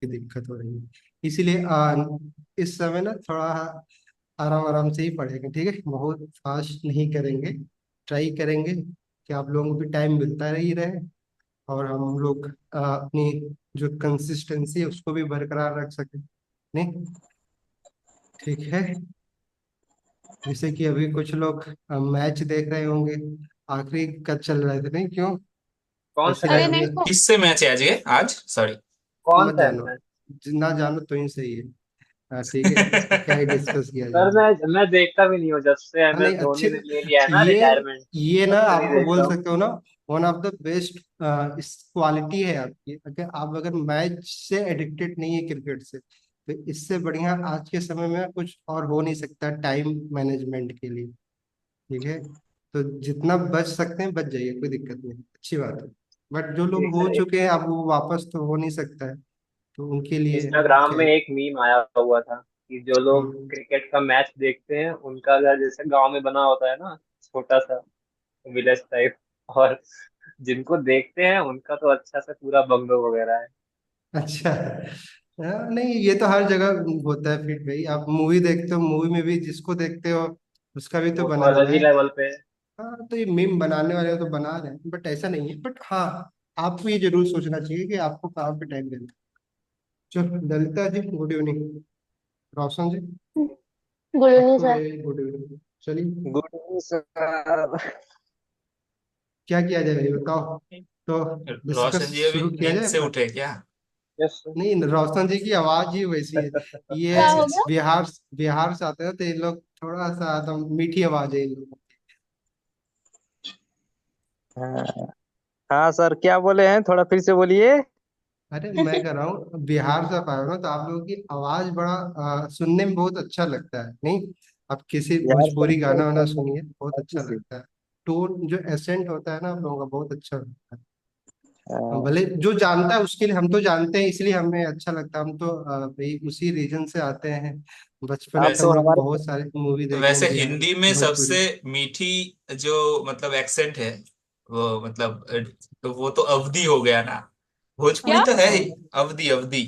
की दिक्कत हो रही है। इसीलिए इस समय ना थोड़ा आराम आराम से ही पढ़ेंगे, ठीक है, बहुत फास्ट नहीं करेंगे। ट्राई करेंगे कि आप लोगों को भी टाइम मिलता ही रहे, और हम लोग अपनी जो कंसिस्टेंसी है उसको भी बरकरार रख सकें। नहीं, ठीक है। जैसे कि अभी कुछ लोग मैच देख रहे होंगे, आखिरी कब चल रहे थे, नहीं क्यों? कौन सा ऐसे ही मैच? अरे अभी। नहीं तो। किससे मैच है आज? ये आज सॉरी। कौन मत सा जानो, मैच? ना जानो तो ही सही है। हाँ ठीक है, इस पे क्या ही डिस्कस किया सर जाएगा। मैं देखता भी नहीं हूँ, जब से हाँ एम एस नहीं, अच्छे। धोनी ने ले लिया है ना ये रिटायरमेंट, ये ना तब से नहीं आपको देखता बोल हूँ। सकते हो ना, वन ऑफ द बेस्ट इस क्वालिटी है आपकी, अगर आप अगर मैच से एडिक्टेड नहीं है क्रिकेट से, तो इससे बढ़िया आज के समय में कुछ और हो नहीं सकता टाइम मैनेजमेंट के लिए। ठीक है, तो जितना बच सकते हैं बच जाइए, कोई दिक्कत नहीं, अच्छी बात है। बट जो लोग ठीक हो है। चुके हैं अब वो वापस तो हो नहीं सकता है, तो उनके लिए इंस्टाग्राम क्या में है। एक मीम आया हुआ था कि जो लोग हम्म, क्रिकेट का मैच देखते हैं उनका घर जैसे गांव में बना होता है ना, छोटा सा विलेज टाइप, और जिनको देखते हैं उनका तो अच्छा से पूरा बंगलो वगैरह है। अच्छा। नहीं, ये तो हर जगह होता है फिर भाई, आप मूवी देखते हो, मूवी में भी जिसको देखते हो उसका भी तो वो तो बना अलग हुआ ही है। लेवल पे है। हाँ, तो ये मीम बनाने वाले तो बना रहे हैं, बट ऐसा नहीं है, बट हाँ, आपको ये जरूर सोचना चाहिए कि आपको कहाँ पे टाइम देना है। चलो ललिता जी, गुड इवनिंग। रोशन जी, गुड इवनिंग आपको सर। Good evening. चलिए, गुड इवनिंग सर। क्या किया जाए भाई बताओ, तो डिस्कस रोशन जी अभी शुरू किया नींद जाए से अपना। उठे क्या? यस नहीं, रोशन जी की आवाज ही वैसी है। ये क्या अच्छा हो अच्छा। गया? बिहार बिहार से आते हैं तो ये लोग थोड़ा सा तो मीठी आवाज है इन लोगों हाँ हाँ सर, क्या बोले हैं, थोड़ा फिर से बोलिए। की। अरे मैं कह रहा हूँ बिहार से आप आए हो ना, तो आप लोगों की आवाज बड़ा सुनने में बहुत अच्छा लगता है, नहीं? आप किसी यार भोजपुरी गाना वाना सुनिए, बहुत अच्छा से लगता है। टोन जो एसेंट होता है ना आप लोगों का, बहुत अच्छा लगता है। हाँ, भले जो जानता है उसके लिए, हम तो जानते हैं इसलिए हमें अच्छा लगता है, हम तो भाई उसी रीजन से आते हैं। बचपन आप से वैसे हम तो लोग हमारे बहुत सारे मूवी देखे हैं वैसे बिहार हिंदी में सबसे भोजपुरी। मीठी जो मतलब एक्सेंट है वो मतलब तो वो तो अवधि हो गया ना। भोजपुरी क्या? तो है ही। अवधि अवधि।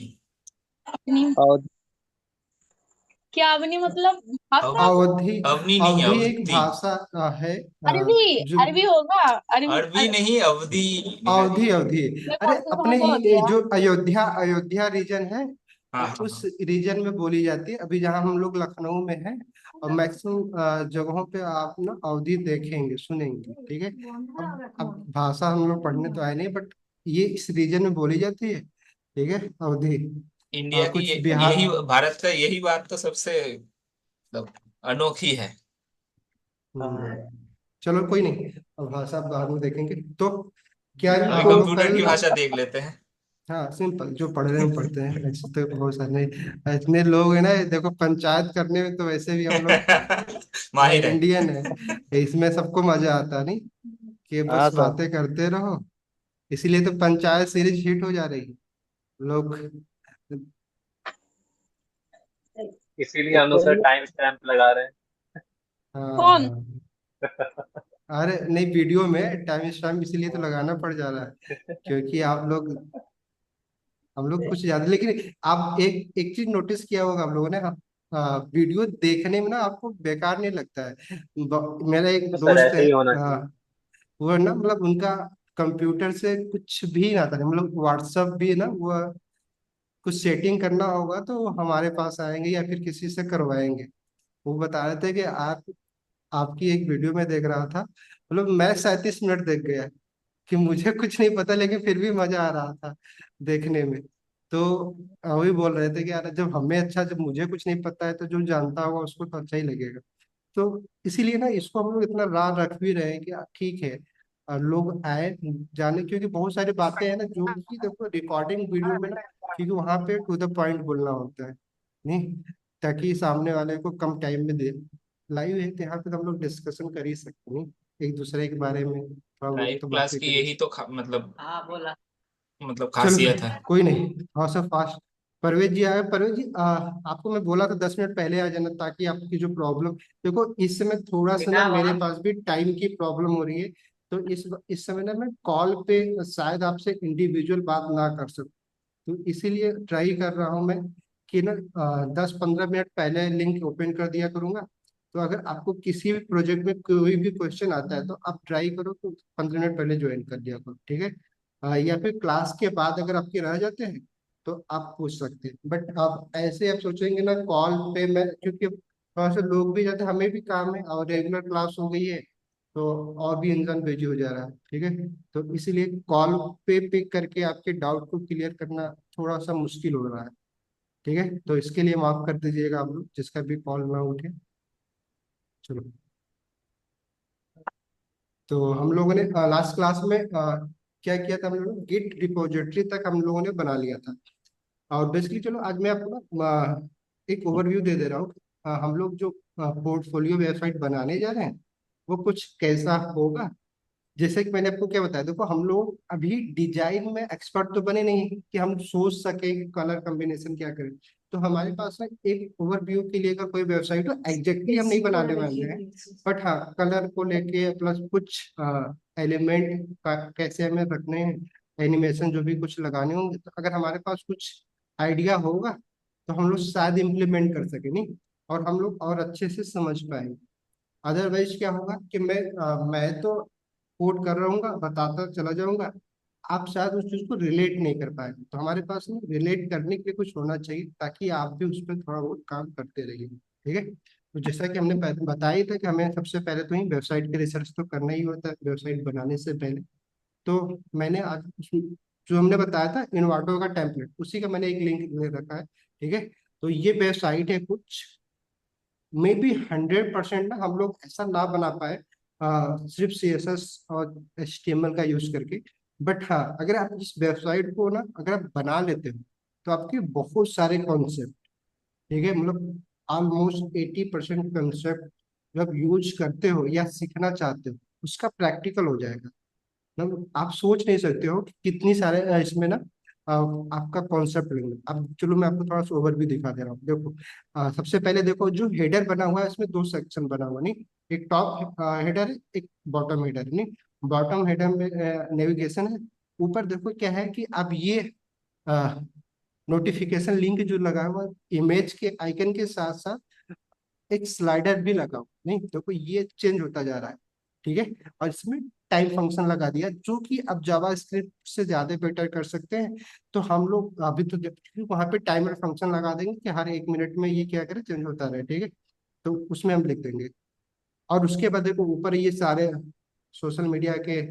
अपनी? और क्या अपनी मतलब भाषा? अव, अवधि। अवनी नहीं अवधि एक अवधि। भाषा है अरबी? जो। अरबी होगा। अरबी अरबी नहीं अवधि। निहारी। अवधि अवधि। मैं अरे कौन सा अपने भाषा होती ये है? जो अयोध्या अयोध्या रीजन है, हाँ हाँ उस हाँ। रीजन में बोली जाती है। अभी जहाँ हम लोग लखनऊ में हैं, और मैक्सिमम जगहों पे आप ना अवधि देखेंगे सुनेंगे, ठीक है। अब भाषा हम लोग पढ़ने तो आए नहीं, बट ये इस रीजन में बोली जाती है, ठीक है, अवधि। इंडिया की कुछ यही बिहार। भारत का यही बात तो सबसे मतलब अनोखी है। हम्म, चलो कोई नहीं, अब भाषा बाद में देखेंगे तो। क्या अभी हम लोग कंप्यूटर कल। की भाषा देख लेते हैं। हाँ सिंपल, जो पढ़ रहे हैं पढ़ते हैं, ऐसे तो बहुत सारे इतने लोग हैं ना, देखो पंचायत करने में तो वैसे भी हम लोग माहिर है। इंडियन है, इसमें सबको मजा आता नहीं, कि हाँ बस सर। बातें करते रहो। इसीलिए तो पंचायत सीरीज हिट हो जा रही है लोग। इसीलिए तो अनुसार चलिए। टाइम स्टैम्प लगा रहे हाँ, अरे नहीं, वीडियो में टाइम स्टैम्प इसीलिए तो लगाना पड़ जा रहा है, क्योंकि आप लोग, हम लोग कुछ ज्यादा, लेकिन आप एक एक चीज नोटिस किया होगा आप लोगों ने, वीडियो देखने में ना आपको बेकार नहीं लगता है। मेरा एक तो सर दोस्त ऐसे है, ही होना चाहिए। वो ना मतलब उनका कंप्यूटर से कुछ भी ना था, मतलब व्हाट्सअप भी ना वो कुछ सेटिंग करना होगा तो वो हमारे पास आएंगे या फिर किसी से करवाएंगे। वो बता रहे थे कि आप आपकी एक वीडियो में देख रहा था, मतलब मैं 37 मिनट देख गया, कि मुझे कुछ नहीं पता लेकिन फिर भी मजा आ रहा था देखने में। तो वही बोल रहे थे कि यार जब हमें अच्छा, जब मुझे कुछ नहीं पता है तो जो जानता होगा उसको तो अच्छा ही लगेगा। तो इसीलिए ना इसको हम लोग इतना राह रख भी रहे हैं कि ठीक है, लोग आए जाने, क्योंकि बहुत सारी बातें हैं ना जो कि देखो रिकॉर्डिंग वीडियो में ना, क्योंकि वहां पे टू द पॉइंट बोलना होता है, नहीं, ताकि सामने वाले को कम टाइम में दे। लाइव है तो यहाँ पे तो हम लोग डिस्कशन कर ही सकते हैं, नहीं, एक दूसरे के बारे में थोड़ा बहुत लाइव तो क्लास बातें की कर ही यही सकते। तो मतलब चलो खासियत है। कोई नहीं, हाँ सब फास्ट। परवेज जी आए, परवेज जी आपको मैं बोला था 10 मिनट पहले आ जाना, ताकि आपकी जो प्रॉब्लम, देखो इस समय थोड़ा सा ना मेरे पास भी टाइम की प्रॉब्लम हो रही है, तो इस समय ना मैं कॉल पे शायद आपसे इंडिविजुअल बात ना कर सकूं, तो इसीलिए ट्राई कर रहा हूँ मैं कि ना 10-15 मिनट पहले लिंक ओपन कर दिया करूंगा। तो अगर आपको किसी भी प्रोजेक्ट में कोई भी क्वेश्चन आता है तो आप ट्राई करो तो 15 मिनट पहले ज्वाइन कर लिया करो, ठीक है। या फिर क्लास के बाद अगर आपके रह जाते हैं तो आप पूछ सकते हैं। बट आप ऐसे आप सोचेंगे ना कॉल पे मैं, क्योंकि थोड़ा सा लोग भी जाते हैं, हमें भी काम है और रेगुलर क्लास हो गई है तो और भी इंसान बिजी हो जा रहा है, ठीक है। तो इसीलिए कॉल पे पिक करके आपके डाउट को क्लियर करना थोड़ा सा मुश्किल हो रहा है, ठीक है। तो इसके लिए माफ कर दीजिएगा आप लोग जिसका भी कॉल ना उठे। चलो, तो हम लोगों ने लास्ट क्लास में क्या किया था, हम लोगों ने गिट रिपोजिटरी तक हम लोगों ने बना लिया था। और बेसिकली चलो आज मैं आपको ना एक ओवरव्यू दे दे रहा हूँ। हम लोग जो पोर्टफोलियो वेबसाइट बनाने जा रहे हैं वो कुछ कैसा होगा। जैसे कि मैंने आपको क्या बताया, देखो हम लोग अभी डिजाइन में एक्सपर्ट तो बने नहीं कि हम सोच सके कलर कॉम्बिनेशन क्या करें। तो हमारे पास ना एक ओवरव्यू के लिए अगर कोई वेबसाइट हो, एग्जैक्टली हम नहीं बनाने वाले हैं, बट हाँ कलर को लेके प्लस कुछ एलिमेंट का कैसे हमें रखने हैं, एनिमेशन जो भी कुछ लगाने होंगे, तो अगर हमारे पास कुछ आइडिया होगा तो हम लोग शायद इम्प्लीमेंट कर सके नहीं, और हम लोग और अच्छे से समझ पाएंगे। अदरवाइज क्या होगा कि मैं तो कोड कर रहूंगा, बताता चला जाऊंगा, आप शायद उस चीज को रिलेट नहीं कर पाएंगे। तो हमारे पास ना रिलेट करने के लिए कुछ होना चाहिए ताकि आप भी उस पर थोड़ा बहुत काम करते रहिए, ठीक है। तो जैसा कि हमने बताया था कि हमें सबसे पहले तो ही वेबसाइट के रिसर्च तो करना ही होता है वेबसाइट बनाने से पहले। तो मैंने आज जो हमने बताया था इन्वाटो का टेम्पलेट, उसी का मैंने एक लिंक ले रखा है, ठीक है। तो ये वेबसाइट है कुछ, मे बी 100% ना हम लोग ऐसा ना बना पाए सिर्फ CSS और HTML का यूज करके। बट हाँ अगर आप इस वेबसाइट को ना अगर आप बना लेते हो तो आपके बहुत सारे कॉन्सेप्ट, ठीक है, मतलब ऑलमोस्ट 80% कंसेप्ट जब यूज करते हो या सीखना चाहते हो उसका प्रैक्टिकल हो जाएगा। मतलब आप सोच नहीं सकते हो कि कितनी सारे इसमें ना आपका कॉन्सेप्ट लेंगे। अब चलो मैं आपको थोड़ा सा ओवरव्यू दिखा दे रहा हूँ। देखो सबसे पहले देखो जो हेडर बना हुआ है इसमें दो सेक्शन बना हुआ है, नहीं, एक टॉप हेडर है एक बॉटम हेडर है, नहीं। बॉटम हेडर में नेविगेशन है। ऊपर देखो क्या है कि अब ये नोटिफिकेशन लिंक जो लगा हुआ इमेज के आइकन के साथ साथ एक स्लाइडर भी लगा हुआ, नहीं देखो ये चेंज होता जा रहा है, ठीक है। और इसमें टाइम फंक्शन लगा दिया जो कि अब जावा स्क्रिप्ट से ज्यादा बेटर कर सकते हैं। तो हम लोग अभी तो वहां पे टाइमर फंक्शन लगा देंगे कि हर 1 मिनट में ये क्या करे चेंज होता रहे, ठीक है। तो उसमें हम लिख देंगे। और उसके बाद देखो ऊपर ये सारे सोशल मीडिया के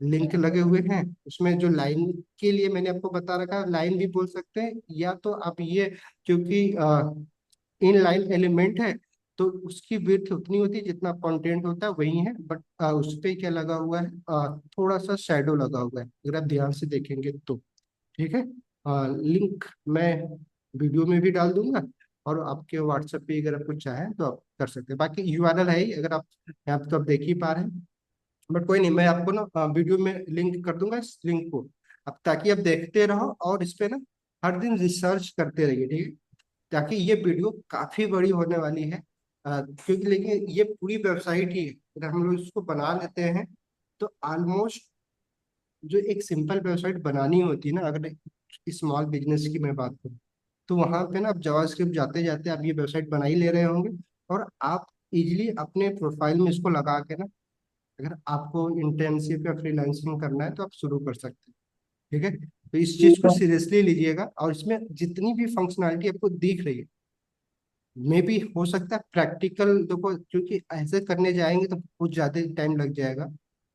लिंक लगे हुए हैं। उसमें जो लाइन के लिए मैंने आपको बता रखा है, लाइन भी बोल सकते हैं, या तो आप ये, क्योंकि इन लाइन एलिमेंट है तो उसकी विड्थ उतनी होती है जितना कंटेंट होता है वही है। बट उस पे क्या लगा हुआ है, थोड़ा सा शेडो लगा हुआ है अगर आप ध्यान से देखेंगे तो, ठीक है। लिंक मैं वीडियो में भी डाल दूंगा और आपके व्हाट्सएप पे अगर आप कुछ चाहें तो आप कर सकते हैं। बाकी URL है ही, अगर आप यहाँ पे तो आप देख ही पा रहे हैं। बट कोई नहीं, मैं आपको ना वीडियो में लिंक कर दूंगा इस लिंक को, अब ताकि आप देखते रहो और इस पे ना हर दिन रिसर्च करते रहिए, ठीक है। ताकि ये वीडियो काफी बड़ी होने वाली है। क्योंकि लेकिन ये पूरी वेबसाइट ही है, अगर हम लोग इसको बना लेते हैं तो ऑलमोस्ट जो एक सिंपल वेबसाइट बनानी होती है ना, अगर स्मॉल बिजनेस की मैं बात करूँ, तो वहां पे ना आप जावास्क्रिप्ट जाते जाते आप ये वेबसाइट बना ही ले रहे होंगे। और आप इजिली अपने प्रोफाइल में इसको लगा के ना, अगर आपको इंटर्नशिप या फ्रीलांसिंग करना है तो आप शुरू कर सकते हैं, ठीक है। तो इस चीज को सीरियसली लीजिएगा और इसमें जितनी भी फंक्शनैलिटी आपको दिख रही है, मे भी हो सकता है प्रैक्टिकल देखो, क्योंकि ऐसे करने जाएंगे तो कुछ ज्यादा टाइम लग जाएगा।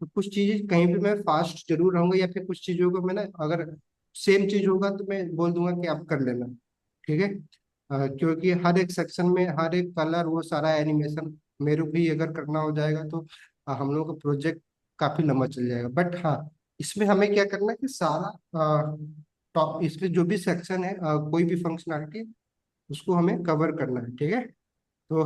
तो कुछ चीजें कहीं भी मैं फास्ट जरूर रहूंगा, या फिर कुछ चीजों को मैं ना अगर सेम चीज होगा तो मैं बोल दूंगा कि आप कर लेना, ठीक है। क्योंकि हर एक सेक्शन में हर एक कलर वो सारा एनिमेशन मेरे को भी अगर करना हो जाएगा तो हम लोगों का प्रोजेक्ट काफी लंबा चल जाएगा। बट हाँ इसमें हमें क्या करना है कि सारा टॉप इसके जो भी सेक्शन है कोई भी फंक्शनैलिटी उसको हमें कवर करना है, ठीक है। तो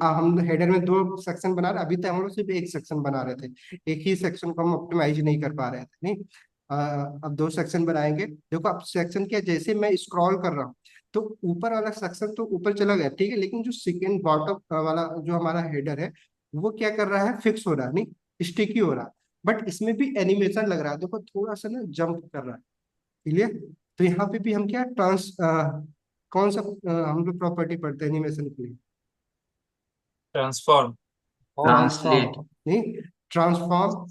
हम हेडर में दो सेक्शन बना रहे, अभी तक हम लोग सिर्फ एक सेक्शन बना रहे थे, एक ही सेक्शन को हम ऑप्टिमाइज नहीं कर पा रहे थे, नहीं। अब दो सेक्शन बनाएंगे। देखो अब सेक्शन क्या, जैसे मैं स्क्रॉल कर रहा हूँ तो ऊपर वाला सेक्शन तो ऊपर चला गया, ठीक है, लेकिन जो सेकेंड बॉटम वाला जो हमारा हेडर है वो क्या कर रहा है, फिक्स हो रहा है, नहीं स्टिकी हो रहा है। बट इसमें भी एनिमेशन लग रहा है, देखो थोड़ा सा ना जंप कर रहा है, क्लियर। तो यहाँ पे भी हम क्या कौन सा हम लोग प्रॉपर्टी पढ़ते हैं एनिमेशन के लिए? ट्रांसफॉर्म। ट्रांसलेट। ट्रांसफॉर्म नहीं, ट्रांसफॉर्म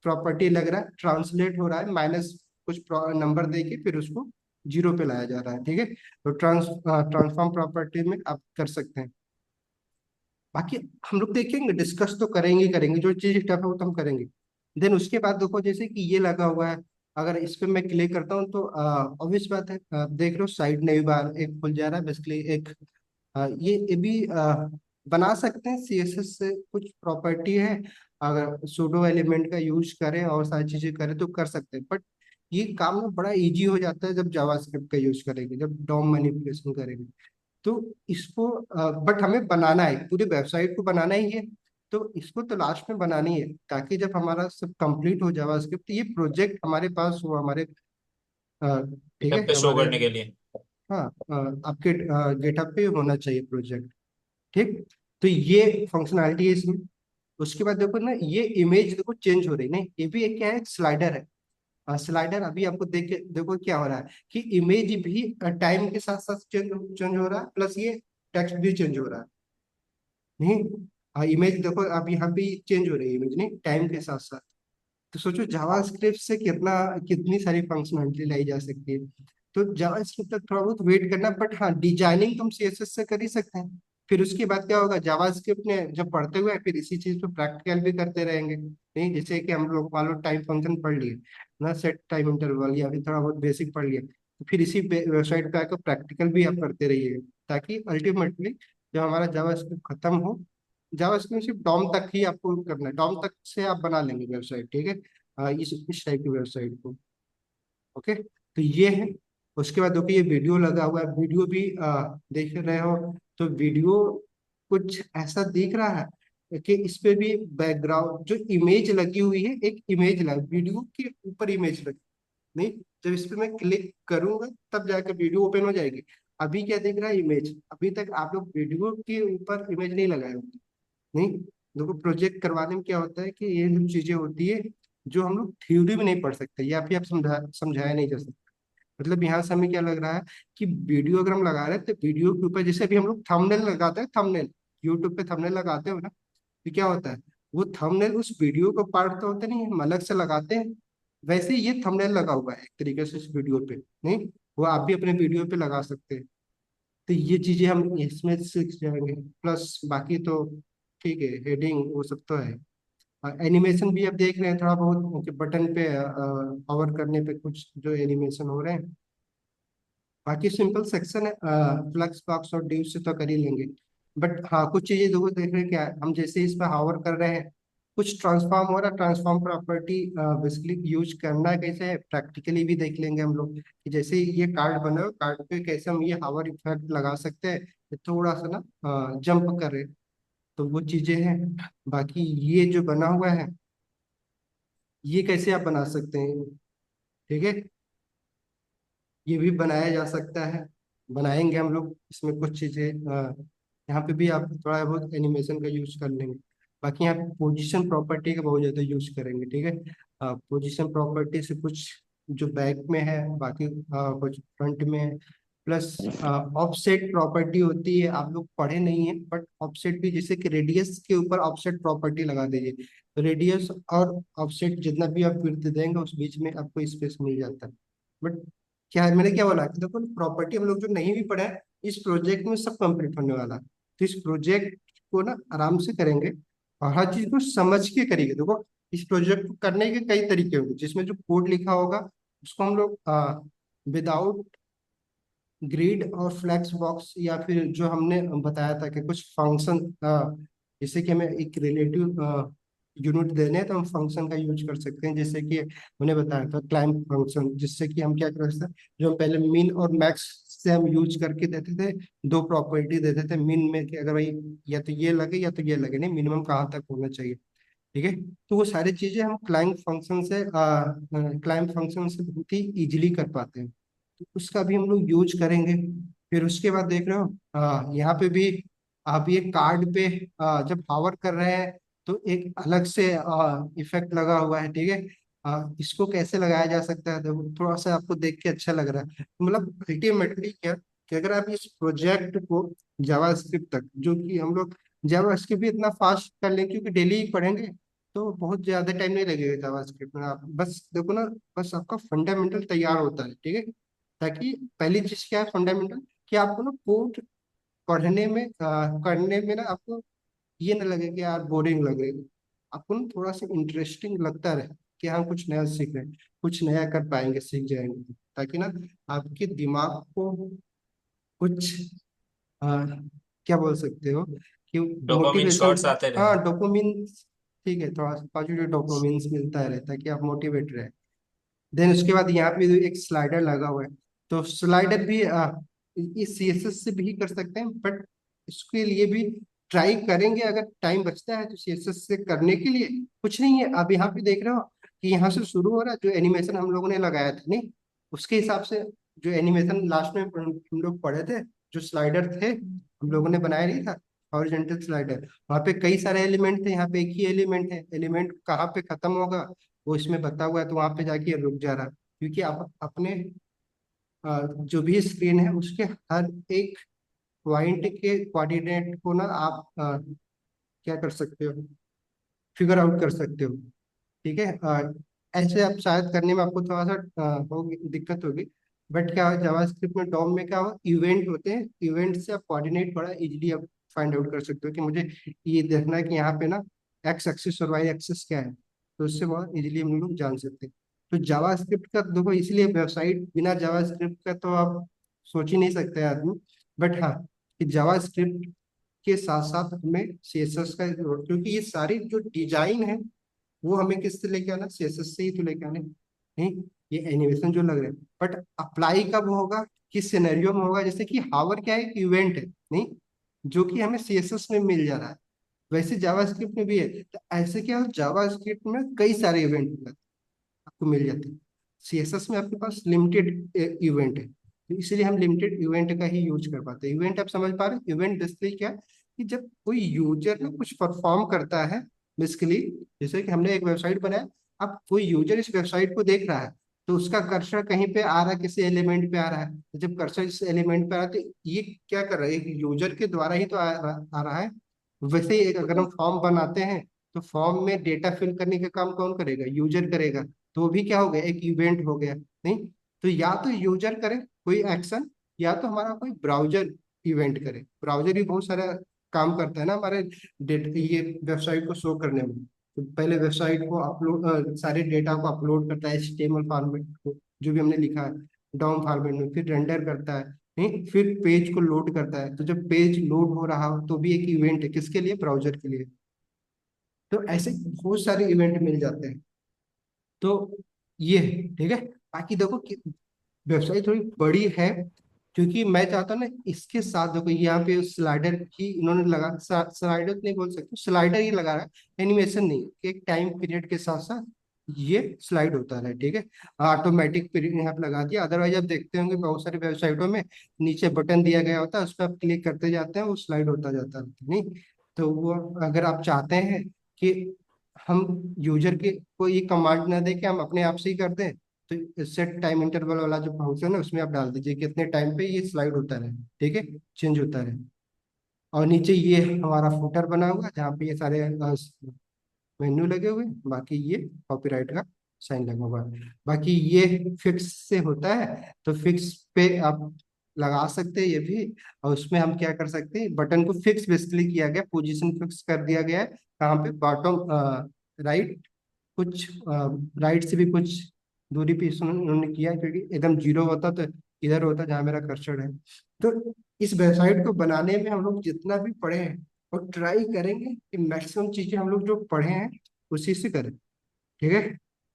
प्रॉपर्टी लग रहा है, ट्रांसलेट हो रहा है, माइनस कुछ नंबर दे के फिर उसको जीरो पे लाया जा रहा है, ठीक है। तो ट्रांसफॉर्म प्रॉपर्टी में आप कर सकते हैं। बाकी हम लोग देखेंगे, डिस्कस तो करेंगे ही करेंगे, जो चीज टफ है वो तो हम करेंगे। देन उसके बाद देखो, जैसे कि ये लगा हुआ है, अगर इस पे मैं क्लिक करता हूँ तो ऑब्वियस बात है, आप देख रहे हो साइड नई बार एक खुल जा रहा है बेसिकली एक। ये भी बना सकते हैं सीएसएस से, कुछ प्रॉपर्टी है, अगर सूडो एलिमेंट का यूज करें और सारी चीजें करें तो कर सकते हैं। बट ये काम ना बड़ा इजी हो जाता है जब जावास्क्रिप्ट का यूज करेंगे, जब डॉम मैनिपुलेशन करेंगे। तो इसको बट हमें बनाना है, पूरी वेबसाइट को बनाना ही है। तो इसको तो लास्ट में बनानी है, ताकि जब हमारा सब कंप्लीट हो जावास्क्रिप्ट, ये प्रोजेक्ट हमारे पास हो, हमारे ठीक है गिटहब पे शो हमारे, करने के लिए। हाँ आपके गेटअप पे होना चाहिए प्रोजेक्ट, ठीक। तो ये फंक्शनैलिटी है इसमें। उसके बाद देखो ना, ये इमेज देखो चेंज हो रही नहीं, ये भी एक क्या है, स्लाइडर है। स्लाइडर अभी आपको देख के देखो क्या हो रहा है कि इमेज भी टाइम के साथ साथ चेंज चेंज हो रहा है, प्लस ये टेक्स्ट भी चेंज हो रहा है, नहीं। इमेज देखो अब यहाँ पे चेंज हो रही है, इमेज नहीं टाइम के साथ साथ। तो सोचो जावास्क्रिप्ट से कितनी सारी फंक्शनलिटी लाई जा सकती है। तो जावास्क्रिप्ट तक थोड़ा बहुत वेट करना, बट हाँ डिजाइनिंग तुम सीएसएस से कर ही सकते हैं। फिर उसके बाद क्या होगा, जावास्क्रिप्ट ने जब पढ़ते हुए फिर इसी चीज पे प्रैक्टिकल भी करते रहेंगे, नहीं जैसे कि हम लोग मान लो टाइम फंक्शन पढ़ लिए ना, सेट टाइम इंटरवल या फिर थोड़ा बहुत बेसिक पढ़ लिया, तो फिर इसी वेबसाइट पे आकर प्रैक्टिकल भी आप करते रहिएगा, ताकि अल्टीमेटली जब हमारा जावास्क्रिप्ट खत्म हो, जावास्क्रिप्ट सिर्फ डॉम तक ही आपको करना है, डॉम तक से आप बना लेंगे वेबसाइट, ठीक है। इस टाइप की वेबसाइट को, ओके। तो ये है। उसके बाद देखो ये वीडियो लगा हुआ है, वीडियो भी देख रहे हो, तो वीडियो कुछ ऐसा दिख रहा है कि इस पे भी बैकग्राउंड जो इमेज लगी हुई है, एक इमेज लगा वीडियो के ऊपर, इमेज लगी नहीं, जब इस पे मैं क्लिक करूंगा तब जाकर वीडियो ओपन हो जाएगी। अभी क्या दिख रहा है, इमेज। अभी तक आप लोग वीडियो के ऊपर इमेज नहीं लगाए होंगे, नहीं। देखो प्रोजेक्ट करवाने में क्या होता है कि ये जो चीजें होती है, जो हम लोग थ्योरी में नहीं पढ़ सकते या फिर आप समझाया नहीं जा सकता। मतलब यहाँ से हमें क्या लग रहा है कि वीडियो अगर हम लगा रहे हैं तो वीडियो के ऊपर, जैसे अभी हम लोग थंबनेल लगाते हैं, थंबनेल यूट्यूब पे थंबनेल लगाते हो ना, तो क्या होता है, वो थंबनेल उस वीडियो को पार्ट तो होते नहीं है, हम अलग से लगाते हैं। वैसे ही ये थंबनेल लगा हुआ है एक तरीके से इस वीडियो पे, नहीं। वो आप भी अपने वीडियो पे लगा सकते हैं। तो ये चीजें हम इसमें सीख जाएंगे, प्लस बाकी तो ठीक है, हेडिंग वो सब तो है। एनिमेशन भी आप देख रहे हैं थोड़ा बहुत कि बटन पे पावर करने पे कुछ जो एनिमेशन हो रहे हैं। बाकी सिंपल सेक्शन है, फ्लक्स बॉक्स और डिव से तो कर ही लेंगे। बट हाँ कुछ चीजें देखो देख रहे हैं क्या, हम जैसे इस पर हावर कर रहे हैं, कुछ ट्रांसफॉर्म हो रहा है, ट्रांसफॉर्म प्रॉपर्टी बेसिकली यूज करना कैसे है प्रैक्टिकली भी देख लेंगे हम लोग, कि जैसे ये कार्ड बना हो, कार्ड पे कैसे हम ये हावर इफेक्ट लगा सकते हैं, ये थोड़ा सा ना जंप करे, तो वो चीजें हैं। बाकी ये जो बना हुआ है, ये कैसे आप बना सकते हैं, ठीक है। ये भी बनाया जा सकता है, बनाएंगे हम लोग इसमें कुछ चीजें। यहाँ पे भी आप थोड़ा बहुत एनिमेशन का यूज कर लेंगे। बाकी यहाँ पे पोजीशन प्रॉपर्टी का बहुत ज्यादा यूज करेंगे, ठीक है। पोजीशन प्रॉपर्टी से कुछ जो बैक में है, बाकी कुछ फ्रंट में है। प्लस ऑफसेट प्रॉपर्टी होती है, आप लोग पढ़े नहीं है, बट ऑफसेट भी, जैसे कि रेडियस के ऊपर ऑफसेट प्रॉपर्टी लगा दीजिए, तो रेडियस और ऑफसेट जितना भी आप विड्थ देंगे उस बीच में आपको स्पेस मिल जाता है। बट क्या है, मैंने क्या बोला कि देखो प्रॉपर्टी हम लोग जो नहीं भी पढ़ा है, इस प्रोजेक्ट में सब कंप्लीट होने वाला है। तो इस प्रोजेक्ट को ना आराम से करेंगे और हर चीज को समझ के करेंगे। देखो इस प्रोजेक्ट को करने के कई तरीके होंगे, जिसमें जो कोड लिखा होगा उसको हम लोग विदाउट ग्रिड और फ्लैक्स बॉक्स, या फिर जो हमने बताया था कि कुछ फंक्शन, जैसे कि हमें एक रिलेटिव यूनिट देने हैं तो हम फंक्शन का यूज कर सकते हैं, जैसे कि हमने बताया था क्लाइंब फंक्शन, जिससे कि हम क्या कर सकते हैं, जो हम पहले मिन और मैक्स से हम यूज करके देते थे, दो प्रॉपर्टी देते थे मिन में कि अगर भाई या तो ये लगे या तो ये लगे, नहीं मिनिमम कहाँ तक होना चाहिए, ठीक है। तो वो सारी चीजें हम क्लाइंब फंक्शन से बहुत ही इजीली कर पाते हैं, तो उसका भी हम लोग यूज करेंगे। फिर उसके बाद देख रहे हो यहाँ पे भी आप ये कार्ड पे जब हावर कर रहे हैं तो एक अलग से इफेक्ट लगा हुआ है, ठीक है। इसको कैसे लगाया जा सकता है, देखो थोड़ा सा आपको देख के अच्छा लग रहा है, मतलब अल्टीमेटली क्या कि अगर आप इस प्रोजेक्ट को जावास्क्रिप्ट तक, जो कि हम लोग जावास्क्रिप्ट भी इतना फास्ट कर लें क्योंकि डेली ही पढ़ेंगे, तो बहुत ज्यादा टाइम नहीं लगेगा जावास्क्रिप्ट में। आप बस देखो ना, बस आपका फंडामेंटल तैयार होता है, ठीक है। ताकि पहली चीज क्या है फंडामेंटल, कि आपको ना कोड पढ़ने में करने में ना आपको ये ना लगे कि यार बोरिंग लगे, आपको ना थोड़ा सा इंटरेस्टिंग लगता रहे कि हम कुछ नया सीख रहे हैं, कुछ नया कर पाएंगे, सीख जाएंगे, ताकि ना आपके दिमाग को कुछ आ, क्या बोल सकते हो कि डोपामिन मोटिवेशन। शॉट्स आते रहे। हाँ डोपामिन, ठीक है, थोड़ा सा पॉजिटिव डोपामिन मिलता है ताकि आप मोटिवेट रहे। देन उसके बाद यहाँ पे एक स्लाइडर लगा हुआ है, तो स्लाइडर भी इस सीएसएस से भी कर सकते हैं, बट इसके लिए भी ट्राई करेंगे अगर टाइम बचता है तो सीएसएस से करने के लिए कुछ नहीं है। अब यहाँ पे देख रहे हो कि यहाँ से शुरू हो रहा है, जो एनिमेशन हम लोगों ने लगाया था नहीं, उसके हिसाब से जो एनिमेशन लास्ट में हम लोग पढ़े थे, जो स्लाइडर थे हम लोगों ने बनाया नहीं था, हॉरिजॉन्टल स्लाइडर, वहाँ पे कई सारे एलिमेंट थे, यहाँ पे एक ही एलिमेंट है, एलिमेंट कहाँ पे खत्म होगा वो इसमें बता हुआ है, तो वहां पे जाके ये रुक जा रहा है। क्योंकि आप अपने जो भी स्क्रीन है उसके हर एक पॉइंट के कोऑर्डिनेट को ना आप क्या कर सकते हो, फिगर आउट कर सकते हो, ठीक है। ऐसे आप शायद करने में आपको थोड़ा सा होगी दिक्कत होगी, बट क्या हो जावास्क्रिप्ट में डॉम में क्या हो, इवेंट होते हैं, इवेंट से आप कोऑर्डिनेट बड़ा इजीली आप फाइंड आउट कर सकते हो कि मुझे ये देखना है कि यहाँ पे ना एक्स एक्सिस और वाई एक्सिस क्या है, तो उससे बहुत इजीली हम लोग जान सकते हैं। तो जावास्क्रिप्ट का देखो, इसलिए वेबसाइट बिना जावास्क्रिप्ट का तो आप सोच ही नहीं सकते आदमी। बट हाँ, कि जावास्क्रिप्ट के साथ साथ हमें सीएसएस का, क्योंकि ये सारी जो डिजाइन है वो हमें किससे लेके आना, सीएसएस से ही तो लेके आने, नहीं। ये एनिमेशन जो लग रहे हैं, बट अप्लाई कब होगा, किस सिनेरियो में होगा, जैसे कि हावर क्या है, एक इवेंट है, नहीं, जो कि हमें सीएसएस में मिल जा रहा है, वैसे जावास्क्रिप्ट में भी है। तो ऐसे क्या हो, जावास्क्रिप्ट में कई सारे इवेंट आपको मिल जाते हैं, सीएसएस में आपके पास लिमिटेड इवेंट है, तो इसलिए हम लिमिटेड इवेंट का ही यूज कर पाते हैं। इवेंट आप समझ पा रहे हैं, इवेंट बेसिकली क्या है, कि जब कोई यूजर ना कुछ परफॉर्म करता है, बेसिकली जैसे कि हमने एक वेबसाइट बनाया, अब कोई यूजर इस वेबसाइट को देख रहा है, तो उसका कर्सर कहीं पे आ रहा है, किसी एलिमेंट पे आ रहा है, तो जब कर्सर इस एलिमेंट पे आ रहा है तो ये क्या कर रहा है, एक यूजर के द्वारा ही तो आ रहा है। वैसे ही अगर हम फॉर्म बनाते हैं, तो फॉर्म में डेटा फिल करने का काम कौन करेगा, यूजर करेगा, तो वो भी क्या हो गया, एक इवेंट हो गया, नहीं। तो या तो यूजर करे कोई एक्शन, या तो हमारा कोई ब्राउजर इवेंट करे, ब्राउजर भी बहुत सारा काम करता है ना हमारे ये वेबसाइट को शो करने में। तो पहले वेबसाइट को अपलोड, सारे डेटा को अपलोड करता है एचटीएमएल फॉर्मेट को, जो भी हमने लिखा है डॉम फॉर्मेट में, फिर रेंडर करता है, नहीं, फिर पेज को लोड करता है। तो जब पेज लोड हो रहा हो तो भी एक इवेंट है, किसके लिए, ब्राउजर के लिए। तो ऐसे बहुत सारे इवेंट मिल जाते हैं। तो ये है, ठीक है। बाकी देखो कि वेबसाइट थोड़ी बड़ी है, क्योंकि मैं चाहता हूँ ना इसके साथ देखो यहाँ पे स्लाइडर ही इन्होंने लगा, स्लाइडर नहीं बोल सकते, स्लाइडर ही लगा रहा है, एनिमेशन नहीं, कि एक टाइम पीरियड के साथ साथ ये स्लाइड होता है, ठीक है। ऑटोमेटिक पीरियड यहाँ पे लगा दिया, अदरवाइज आप देखते होंगे बहुत सारी वेबसाइटों में नीचे बटन दिया गया होता है, उस पर आप क्लिक करते जाते हैं, वो स्लाइड होता जाता है, नहीं। तो वो अगर आप चाहते हैं कि हम यूजर के को ये कमांड ना दे के हम अपने आप से ही कर दें, तो सेट टाइम इंटरवल वाला जो फंक्शन है उसमें आप डाल दीजिए कितने टाइम पे ये स्लाइड होता रहे, ठीक है, चेंज होता रहे। और नीचे ये हमारा फुटर बना हुआ है, जहाँ पे ये सारे मेन्यू लगे हुए हैं, बाकी ये कॉपीराइट का साइन लगा हुआ है। बाकी ये फिक्स से होता है, तो फिक्स पे आप लगा सकते हैं ये भी। और उसमें हम क्या कर सकते हैं, बटन को फिक्स बेसिकली किया गया, पोजीशन फिक्स कर दिया गया है, कहाँ पे, बॉटम राइट, कुछ राइट से भी कुछ दूरी पे उन्होंने किया है, क्योंकि एकदम जीरो होता तो इधर होता जहाँ मेरा कर्सर है। तो इस वेबसाइट को बनाने में हम लोग जितना भी पढ़े हैं, और ट्राई करेंगे कि मैक्सिमम चीजें हम लोग जो पढ़े हैं उसी से करें, ठीक है।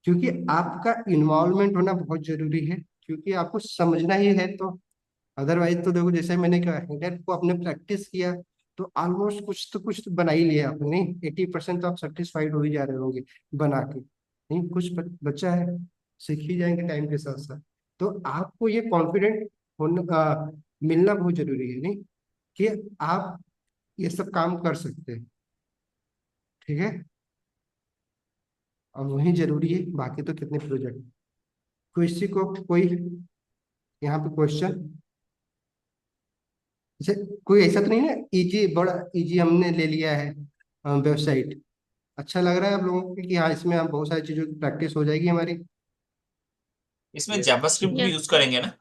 क्योंकि आपका इन्वॉल्वमेंट होना बहुत जरूरी है, क्योंकि आपको समझना ही है, तो अदरवाइज तो देखो जैसे मैंने कहा, हेडर को आपने प्रैक्टिस किया तो ऑलमोस्ट कुछ तो बना ही लिया आपने, नहीं 80% तो आप सेटिस्फाइड हो ही जा रहे होंगे बना के, नहीं कुछ बच्चा है, सीख ही जाएंगे टाइम के साथ साथ। तो आपको ये कॉन्फिडेंट होना मिलना बहुत जरूरी है, नहीं, कि आप ये सब काम कर सकते हैं, ठीक है। और वही जरूरी है, बाकी तो कितने प्रोजेक्ट। किसी को कोई यहाँ पे क्वेश्चन? जैसे कोई ऐसा तो नहीं ना, इजी बड़ा इजी हमने ले लिया है वेबसाइट, अच्छा लग रहा है आप लोगों को कि हाँ इसमें हम बहुत सारी चीजों की प्रैक्टिस हो जाएगी हमारी। इसमें जावास्क्रिप्ट भी यूज करेंगे ना?